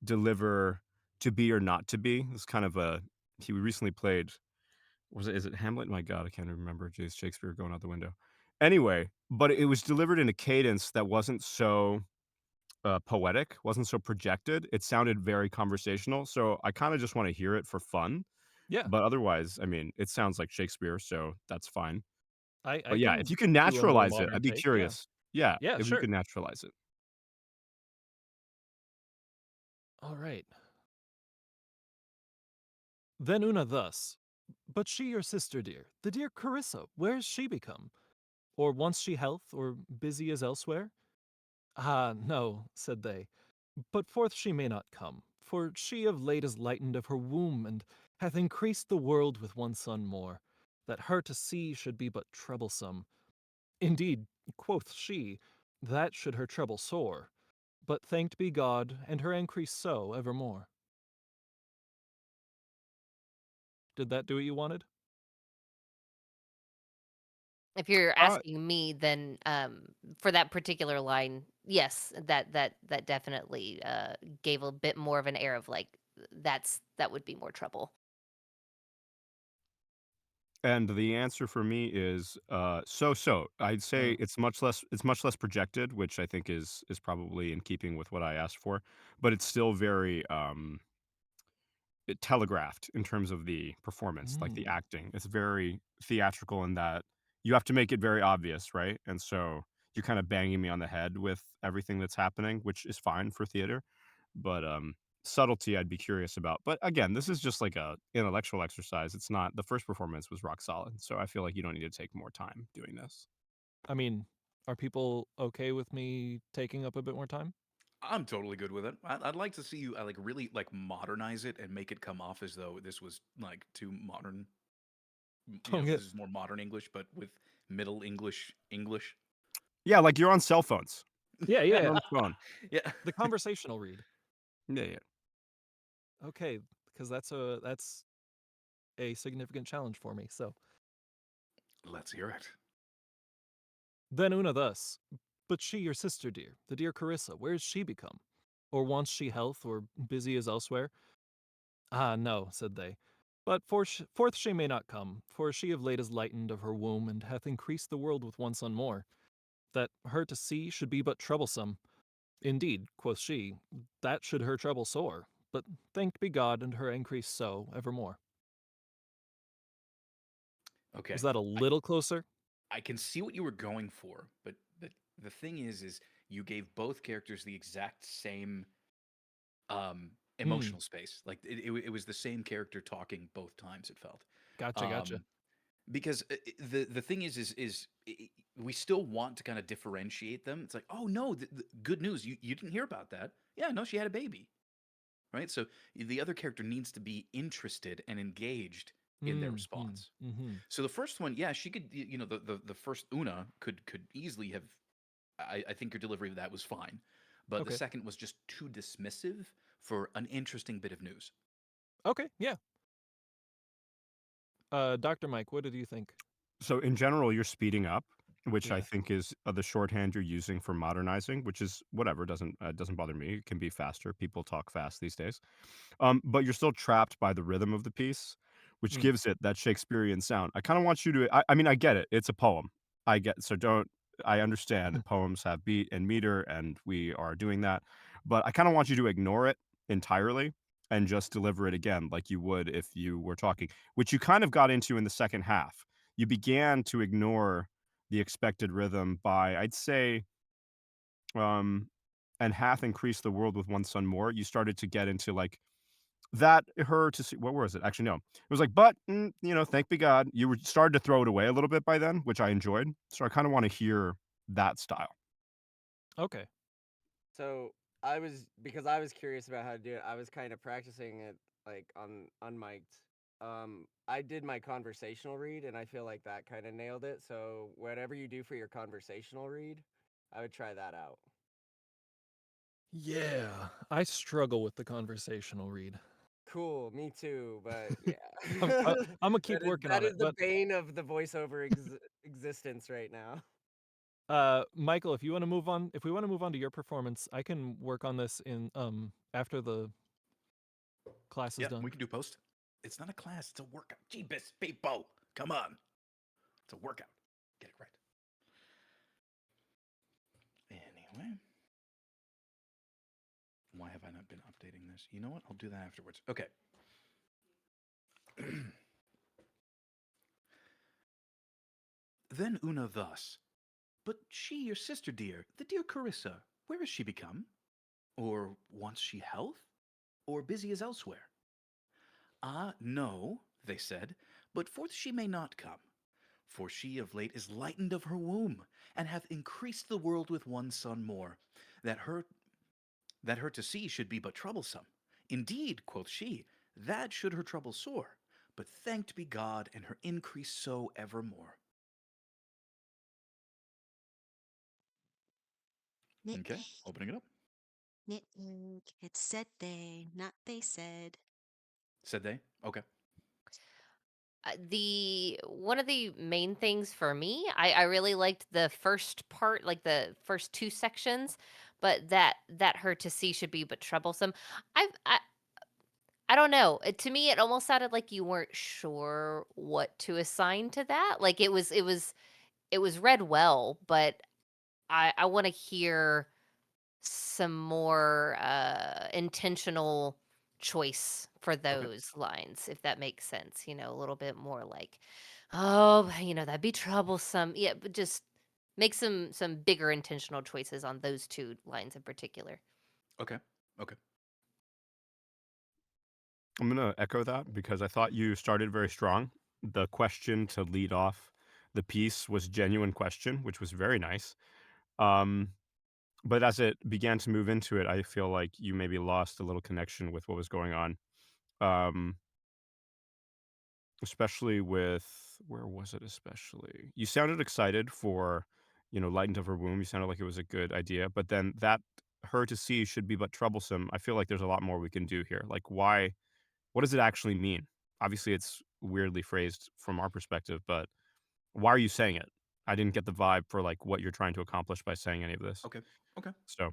deliver To Be or Not to Be, it's kind of he recently played, is it Hamlet? My God, I can't even remember. Jeez, Shakespeare going out the window. Anyway, but it was delivered in a cadence that wasn't so poetic, wasn't so projected. It sounded very conversational. So I kind of just want to hear it for fun. Yeah, But otherwise, I mean, it sounds like Shakespeare, so that's fine. I But yeah, if can you can do a more naturalize it, modern I'd be take. Yeah. curious. Yeah, Yeah, if you sure. could naturalize it. All right. Then Una thus, but she your sister dear, the dear Carissa, where is she become? Or wants she health, or busy as elsewhere? Ah, no, said they, but forth she may not come, for she of late is lightened of her womb, and hath increased the world with one son more, that her to see should be but troublesome. Indeed, quoth she, that should her trouble sore, but thanked be God, and her increase so evermore. Did that do what you wanted? If you're Uh, asking me, then, for that particular line, yes, that definitely, gave a bit more of an air of, like, that would be more trouble. and the answer for me is so. I'd say Oh. it's much less projected, which I think is probably in keeping with what I asked for, but it's still very telegraphed in terms of the performance, like the Mm. acting. It's very theatrical in that you have to make it very obvious, right? And so you're kind of banging me on the head with everything that's happening, which is fine for theater, but subtlety I'd be curious about. But again, this is just like a intellectual exercise. It's not the first performance was rock solid, so I feel like you don't need to take more time doing this. I mean, are people okay with me taking up a bit more time? I'm totally good with it. I'd like to see you like really like modernize it and make it come off as though this was like too modern. Okay. This is more modern English, but with Middle English English. Yeah, like you're on cell phones. Yeah, You're yeah. on a phone. Yeah. The conversational read. Yeah, yeah. Okay, because that's a significant challenge for me. So Let's hear it. then Una thus, but she your sister dear, the dear Carissa, where is she become? Or wants she health, or busy as elsewhere? Ah, no, said they. But forth she may not come, for she of late is lightened of her womb, and hath increased the world with one son more, that her to see should be but troublesome. Indeed, quoth she, that should her trouble sore, but thanked be God, and her increase so evermore. Was Okay. that a I, little closer? I can see what you were going for, but the thing is you gave both characters the exact same Hmm. emotional space. Like it was the same character talking both times. It felt. Gotcha. Um, because the thing is we still want to kind of differentiate them. It's like, oh no, good news, you didn't hear about that. Yeah, no, she had a baby, right? So the other character needs to be interested and engaged in their response. Mm-hmm. So the first one, yeah, she could, the first Una could easily have. I think your delivery of that was fine, but the Okay. second was just too dismissive for an interesting bit of news. Okay, yeah. Dr. Mike, what did you think? So in general, you're speeding up, which I Yeah. think is the shorthand you're using for modernizing, which is whatever, doesn't bother me. It can be faster. People talk fast these days. But you're still trapped by the rhythm of the piece, which Mm. gives it that Shakespearean sound. I kind of want you to. I mean, I get it. It's a poem. I get. So don't. I understand poems have beat and meter, and we are doing that. But I kind of want you to ignore it entirely and just deliver it again, like you would if you were talking, which you kind of got into in the second half. You began to ignore the expected rhythm by, I'd say, um, and hath increased the world with one son more. You started to get into like that her to see what was it? Actually, no. It was like, but thank be God, you were started to throw it away a little bit by then, which I enjoyed. So I kind of want to hear that style. Okay. So I was curious about how to do it. I was kind of practicing it like on unmiked. I did my conversational read, and I feel like that kind of nailed it. So whatever you do for your conversational read, I would try that out. Yeah, I struggle with the conversational read. Cool, me too. But yeah, I'm gonna keep working that on it, is the but bane of the voiceover existence right now. Michael, if you want to move on, if we want to move on to your performance, I can work on this in after the class is Yeah, done. we can do post. It's not a class, it's a workout. Jeebus, people. Come on. It's a workout. Get it right. Anyway. Why have I not been updating this? You know what? I'll do that afterwards. Okay. Then Una thus. But she, your sister dear, the dear Carissa, where is she become? Or wants she health? Or busy as elsewhere? Ah, no, they said, but forth she may not come. For she of late is lightened of her womb, and hath increased the world with one son more, that her to see should be but troublesome. Indeed, quoth she, that should her trouble sore, but thanked be God, and her increase so evermore. Okay, Nitpick, opening it up. nitpick. It said they, not they said. Said they? Okay. The one of the main things for me, I really liked the first part, like the first two sections, but that her to see should be but troublesome. I've I don't know. To me, it almost sounded like you weren't sure what to assign to that. Like it was read well, but I want to hear some more intentional choice for Okay. those lines, if that makes sense. A little bit more like, oh, that'd be troublesome. Yeah, but just make some bigger intentional choices on those two lines in particular. Okay. Okay. I'm going to echo that because I thought you started very strong. The question to lead off the piece was genuine question, which was very nice. Um, but as it began to move into it, I feel like you maybe lost a little connection with what was going on. Um, especially with where was it? Especially you sounded excited for, lightened of her womb. You sounded like it was a good idea, but then that her to see should be but troublesome. I feel like there's a lot more we can do here. Like, why? What does it actually mean? Obviously, it's weirdly phrased from our perspective, but why are you saying it? I didn't get the vibe for like what you're trying to accomplish by saying any of this. Okay. Okay. So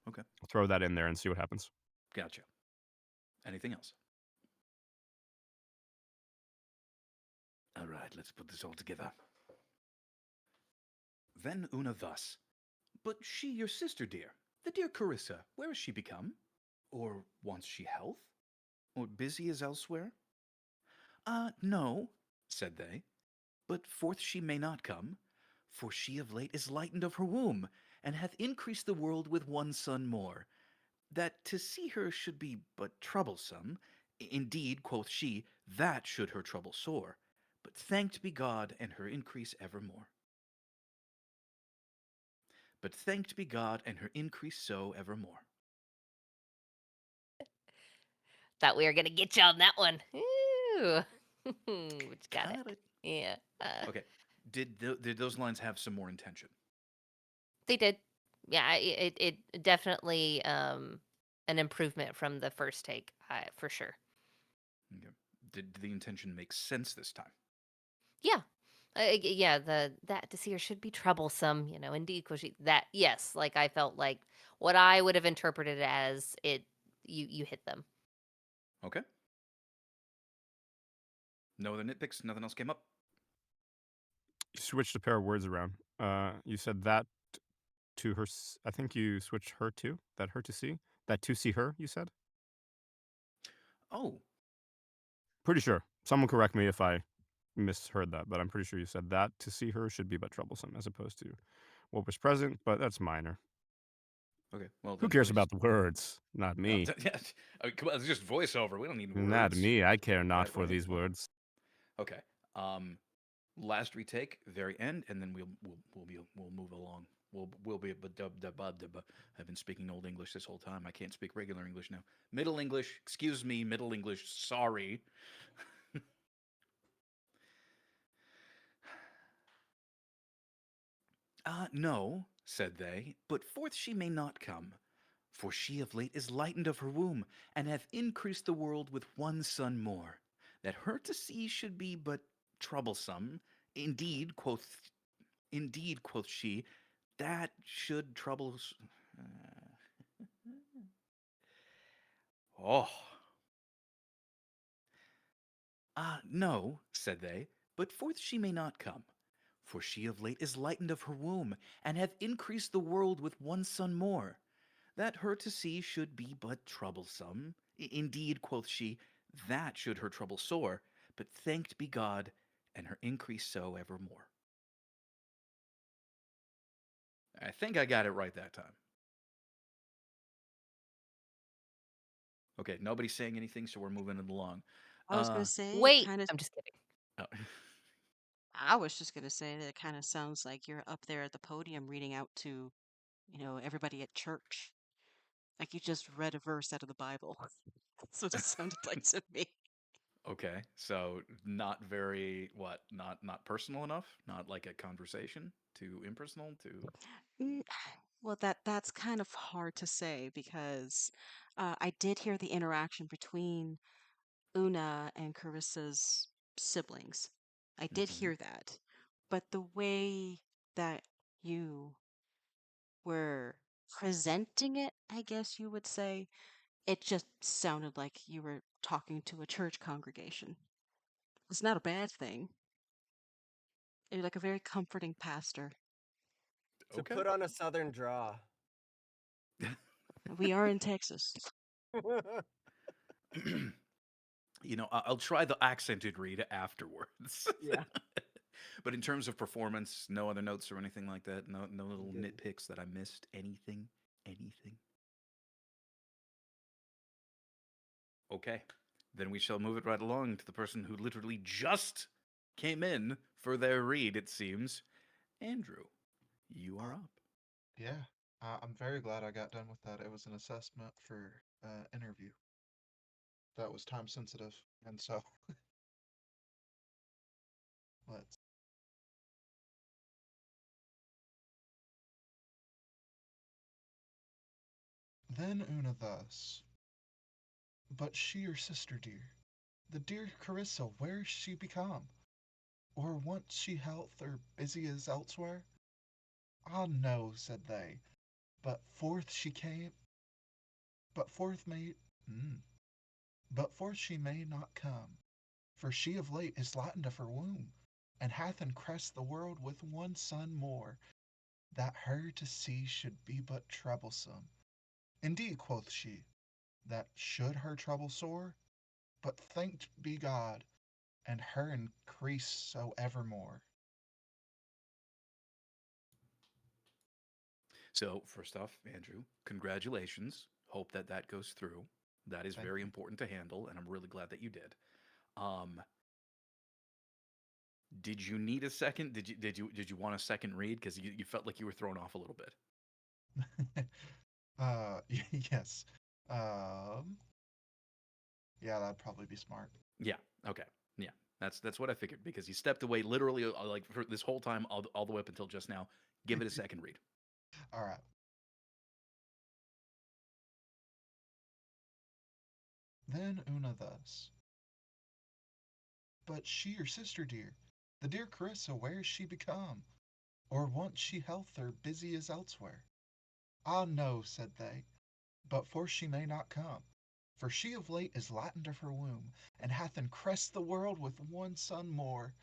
Okay. throw that in there and see what happens. Gotcha. Anything else? All right, let's put this all together. Then Una thus. But she, your sister dear, the dear Carissa, where is she become? Or wants she health? Or busy as elsewhere? Ah, no, said they, but forth she may not come, for she of late is lightened of her womb, and hath increased the world with one son more, that to see her should be but troublesome. Indeed, quoth she, that should her trouble sore, but thanked be God, and her increase evermore. But thanked be God, and her increase so evermore. Thought we were gonna get you on that one. Ooh. But you got it. Got it. Yeah. Okay. Did those lines have some more intention? They did. Yeah, it definitely an improvement from the first take, for sure. Okay. Did the intention make sense this time? Yeah. Yeah, that to see her should be troublesome, indeed, because that, yes, like I felt like what I would have interpreted as you hit them. Okay. No other nitpicks. Nothing else came up. You switched a pair of words around. You said that to her. I think you switched her to that her to see that to see her. You said. Oh, Pretty sure. Someone correct me if I misheard that, but I'm pretty sure you said that to see her should be but troublesome as opposed to what was present, but that's minor. okay. Well, Who then cares please. about the words? Not No, me. yeah. I mean, come on, it's just voiceover. We don't need Not words. me. I care not Right, for right, these right. words. Okay. Last retake, very end, and then we'll move along. We'll be but I've been speaking Old English this whole time. I can't speak regular English now. Middle English, excuse me, Middle English. Sorry. Ah, no, said they, but forth she may not come. For she of late is lightened of her womb, and hath increased the world with one son more, that her to see should be but troublesome. Indeed, quoth she, that should trouble. Oh, ah, no, said they, but forth she may not come. For she of late is lightened of her womb, and hath increased the world with one son more, that her to see should be but troublesome. Indeed, quoth she, that should her trouble sore, but thanked be God, and her increase so evermore. I think I got it right that time. Okay, nobody's saying anything, so we're moving it along. I was gonna Uh, say it Wait, kind of. I'm just kidding. oh, I was just gonna say that it kind of sounds like you're up there at the podium reading out to, everybody at church. Like you just read a verse out of the Bible. That's what it sounded like to me. okay. So not very what? Not personal enough? Not like a conversation? Too impersonal? Too Mm, Well, that's kind of hard to say because I did hear the interaction between Una and Carissa's siblings. I did Mhm. hear that. But the way that you were presenting it, I guess you would say, it just sounded like you were talking to a church congregation. It's not a bad thing. You're like a very comforting pastor. To Okay. put on a southern draw. We are in Texas. I'll try the accented read afterwards. Yeah, But in terms of performance, no other notes or anything like that. No you little did. nitpicks that I missed. Anything. Okay. Then we shall move it right along to the person who literally just came in for their read, it seems. Andrew, you are Uh, up. yeah, I'm very glad I got done with that. It was an assessment for interview that was time sensitive, and so let's. Then Una thus, but she your sister dear, the dear Carissa, where's she become? Or wants she health, or busy as elsewhere? Ah no, said they, but forth she came, but forth may, mm, but forth she may not come, for she of late is lightened of her womb, and hath encrest the world with one son more, that her to see should be but troublesome. Indeed, quoth she, that should her trouble sore, but thanked be God, and her increase so evermore. So, first off, Andrew, congratulations. Hope that that goes through. That is Thank very you. important to handle, and I'm really glad that you did. Um, did you need a second? Did you want a second read? Because you felt like you were thrown off a little bit. Yes. Um, yeah, that'd probably be smart. Yeah. Okay. Yeah. That's what I figured because you stepped away literally like for this whole time all the way up until just now. Give it a second read. All right. Then Una thus, but she your sister dear, the dear Carissa, where's she become? Or wants she health, or busy as elsewhere? Ah no, said they, but for she may not come, for she of late is lightened of her womb, and hath encrest the world with one son more,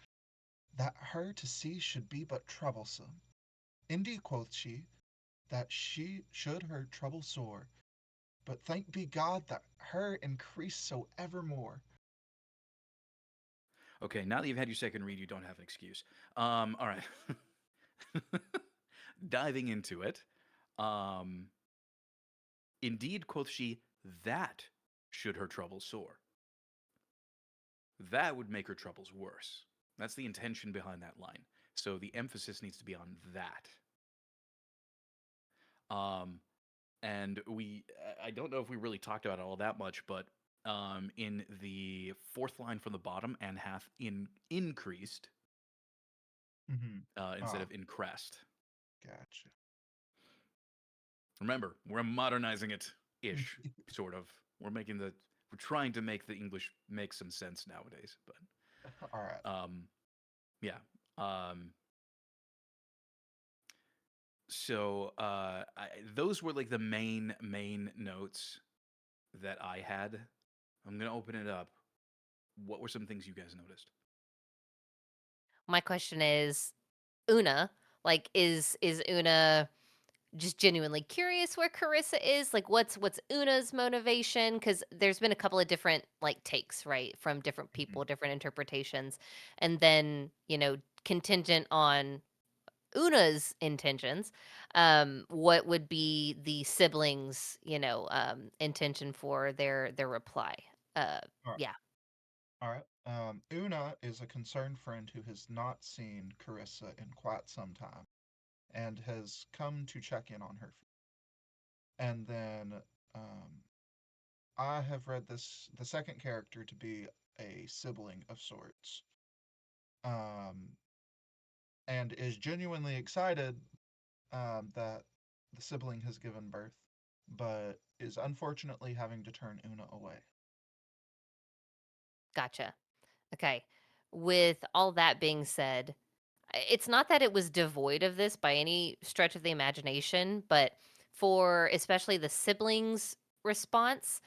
that her to see should be but troublesome. Indeed, quoth she, that she should her trouble sore, but thanked be God that her increase so evermore. Okay. Now that you've had your second read, you don't have an excuse. All right. Diving into it. Um, Indeed, quoth she, that should her troubles sore. That would make her troubles worse. That's the intention behind that line. So the emphasis needs to be on that. Um, and I don't know if we really talked about it all that much, but in the fourth line from the bottom, and hath increased Mm-hmm. instead Ah, of increst. gotcha. Remember, we're modernizing it ish, sort of. We're trying to make the English make some sense nowadays, All right. but yeah. Um, those were like the main notes that I had. I'm gonna open it up. What were some things you guys noticed? My question is, Una, like, is Una just genuinely curious where Carissa is? Like, what's Una's motivation? Because there's been a couple of different like takes, right, from different Mhm. people, different interpretations, and then contingent on Una's intentions, what would be the siblings, intention for their reply? All right. Yeah. All right. Una is a concerned friend who has not seen Carissa in quite some time and has come to check in on her. And then um, I have read the second character to be a sibling of sorts, um, and is genuinely excited that the sibling has given birth, but is unfortunately having to turn Una away. Gotcha. Okay. With all that being said, it's not that it was devoid of this by any stretch of the imagination, but for especially the siblings' response,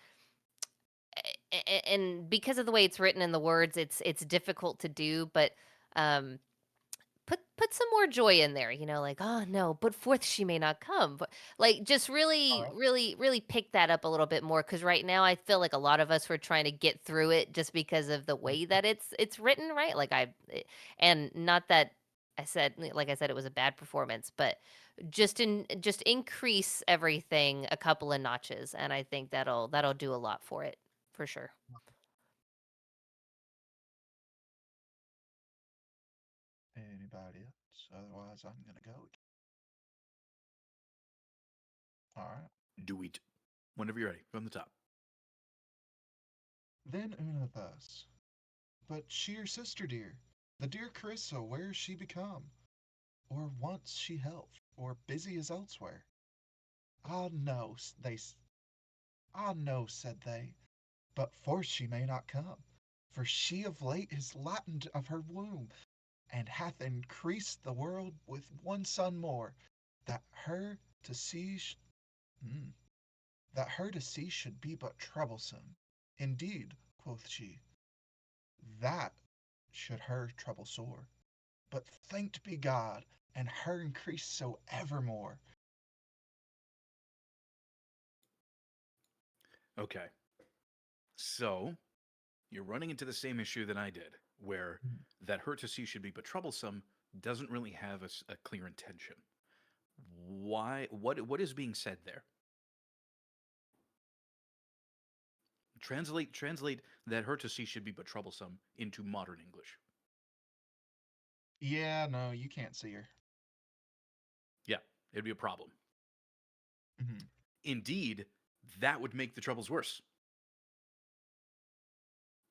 and because of the way it's written in the words, it's difficult to do. But um, put some more joy in there, like, oh no, but forth she may not come. But like, just All really right. really really pick that up a little bit more, because right now I feel like a lot of us were trying to get through it just because of the way that it's written, right? And not that like I said, it was a bad performance, but just increase everything a couple of notches, and I think that'll do a lot for it, for sure. Anybody else? Otherwise, I'm gonna go. All right. Do it. Whenever you're ready, from the top. Then Una thus. But she your sister dear, the dear Carissa, where is she become? Or once she health, or busy as elsewhere? Ah no, ah no, said they, but forth she may not come, for she of late is lightened of her womb, and hath increased the world with one son more, that her to see hmm, that her to see should be but troublesome. Indeed, quoth she, that should her trouble sore. But thanked be God, and her increase so evermore. Okay. So, you're running into the same issue that I did, where that hurt to see should be but troublesome doesn't really have a clear intention. Why? What is being said there? Translate that hurt to see should be but troublesome into modern English. Yeah, no, you can't see her. Yeah, it'd be a problem. Mhm. Indeed, that would make the troubles worse.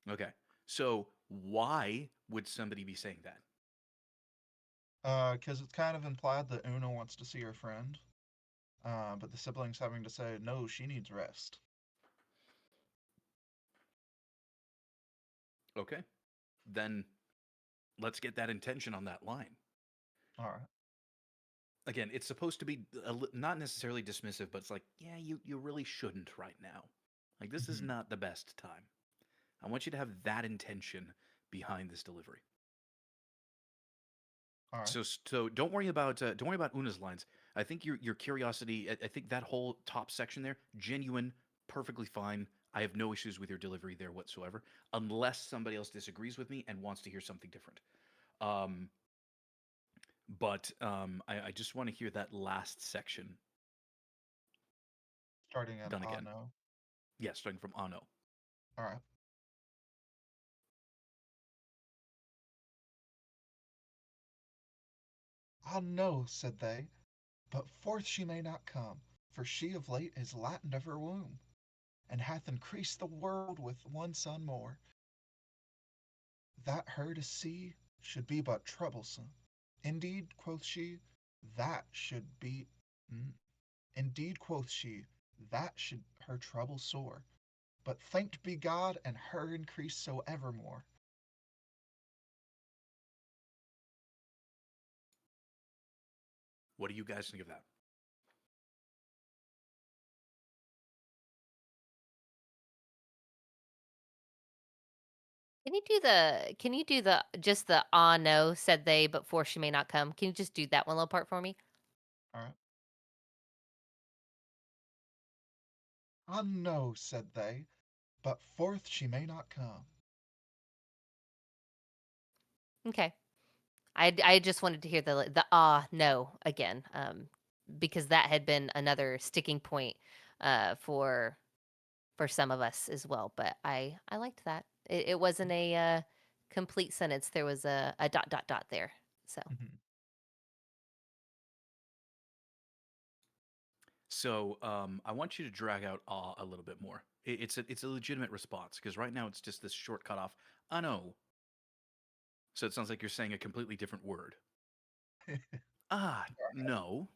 Okay. So, why would somebody be saying that? Because it's kind of implied that Una wants to see her friend, but the siblings having to say, no, she needs rest. Okay. Then let's get that intention on that line. All right. Again, it's supposed to be not necessarily dismissive, but it's like, yeah, you really shouldn't right now. Like, this is Mhm. not the best time. I want you to have that intention behind this delivery. All right. So don't worry about Una's lines. I think your curiosity. I think that whole top section there, genuine, perfectly fine. I have no issues with your delivery there whatsoever, unless somebody else disagrees with me and wants to hear something different. Um, but I just want to hear that last section Starting at done ah again. no. Yeah, starting from Ano. All right. Ah no, said they, but forth she may not come, for she of late is lightened of her womb, and hath increased the world with one son more, that her to see should be but troublesome. Indeed, quoth she, that should be mm, indeed, quoth she, that should her trouble sore. But thanked be God, and her increase so evermore. What do you guys think of that? Can you do the just the "ah, no," said they, but for she may not come? Can you just do that one little part for me? All right. Ah no, said they, but forth she may not come. Okay. I just wanted to hear the "ah, no" again, because that had been another sticking point, for some of us as well, but I liked that. It wasn't a complete sentence. There was a dot dot dot there. So Mhm. So I want you to drag out "ah" a little bit more. It's a legitimate response because right now it's just this short cut off. I know. So it sounds like you're saying a completely different word. Ah, no.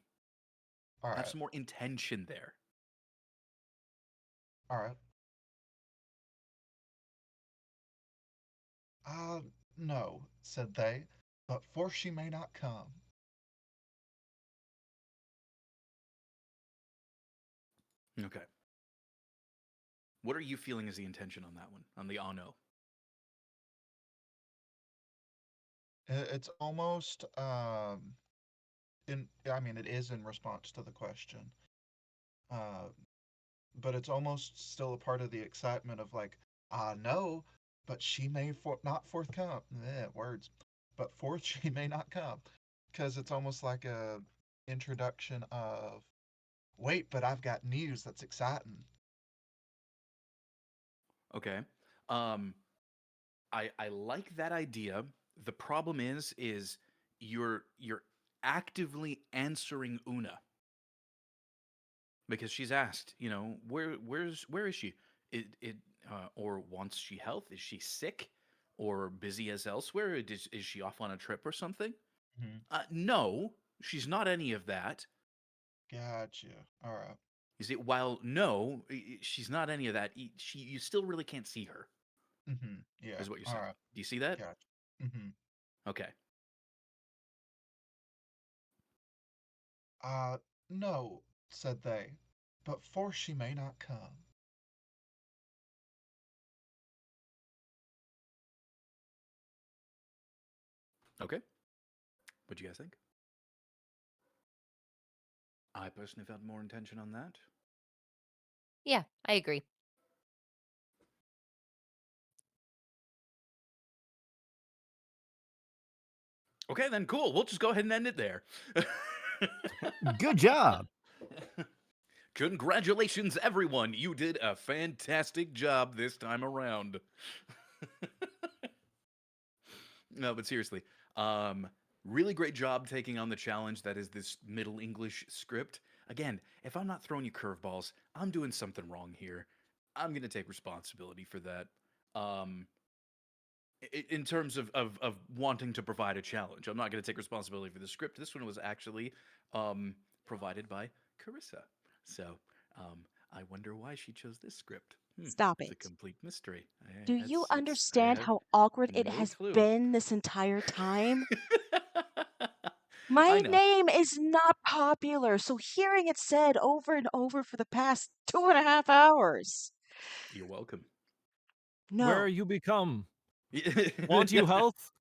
All Have right. some more intention there. All right. Ah, no, said they, but for she may not come. Okay. What are you feeling as the intention on that one? On the "ah no"? It's almost I mean, it is in response to the question. Uh, but it's almost still a part of the excitement of like, I know, but she may not forthcome. Words, but forth she may not come, because it's almost like a introduction of, wait, but I've got news that's exciting. Okay. Um, I like that idea. The problem is you're actively answering Una because she's asked, where is she? It or wants she health? Is she sick or busy as elsewhere? Is she off on a trip or something? Mhm. No, she's not any of that. Gotcha. All right. You see, while no, she's not any of that. You still really can't see her, Yeah. is what you're All saying. right. Do you see that? Gotcha. Mm-hmm. Okay. Uh, no, said they, but for she may not come. Okay. What do you guys think? I personally found more intention on that. yeah, I agree. Okay, then cool. We'll just go ahead and end it there. Good job. Congratulations, everyone. You did a fantastic job this time around. No, but seriously, really great job taking on the challenge that is this Middle English script. Again, if I'm not throwing you curveballs, I'm doing something wrong here. I'm going to take responsibility for that. Um, in terms of wanting to provide a challenge. I'm not going to take responsibility for the script. This one was actually provided by Carissa. So I wonder why she chose this script. Stop It's a it. complete mystery. Do you I understand have how awkward it no has clue. been this entire time? I My know. name is not popular, so hearing it said over and over for the past 2.5 hours. You're welcome. Where are No. you become? Want you health?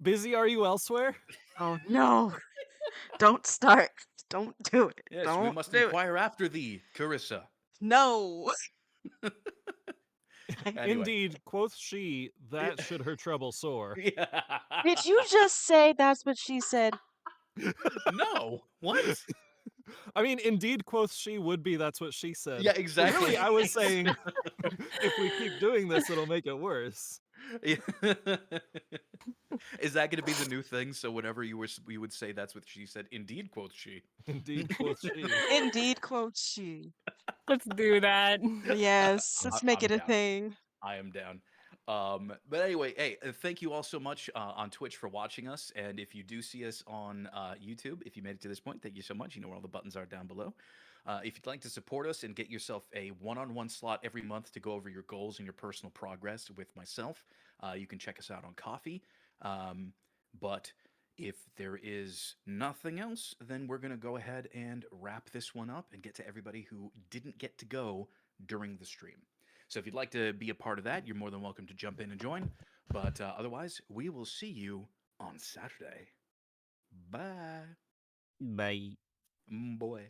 Busy are you elsewhere? Oh no. Don't start. Don't do it. Yes, we Don't must do it. inquire after thee, Carissa. No. Anyway. Indeed, quoth she, that should her trouble sore. Did you just say that's what she said? No. What? I mean, indeed, quoth she would be, that's what she said. Yeah, But really, exactly. I was saying, if we keep doing this, it'll make it worse. Yeah. Is that going to be the new thing? So whenever you would say that's what she said. Indeed, quoth she. Indeed, quoth she. Indeed, quote she. Let's do that. Yes, let's make I'm it a down. thing. I am down. But anyway, hey, thank you all so much on Twitch for watching us. And if you do see us on YouTube, if you made it to this point, thank you so much. You know where all the buttons are down below. If you'd like to support us and get yourself a one-on-one slot every month to go over your goals and your personal progress with myself, you can check us out on Coffee. But if there is nothing else, then we're going to go ahead and wrap this one up and get to everybody who didn't get to go during the stream. So if you'd like to be a part of that, you're more than welcome to jump in and join. But otherwise, we will see you on Saturday. Bye. Bye. Boy.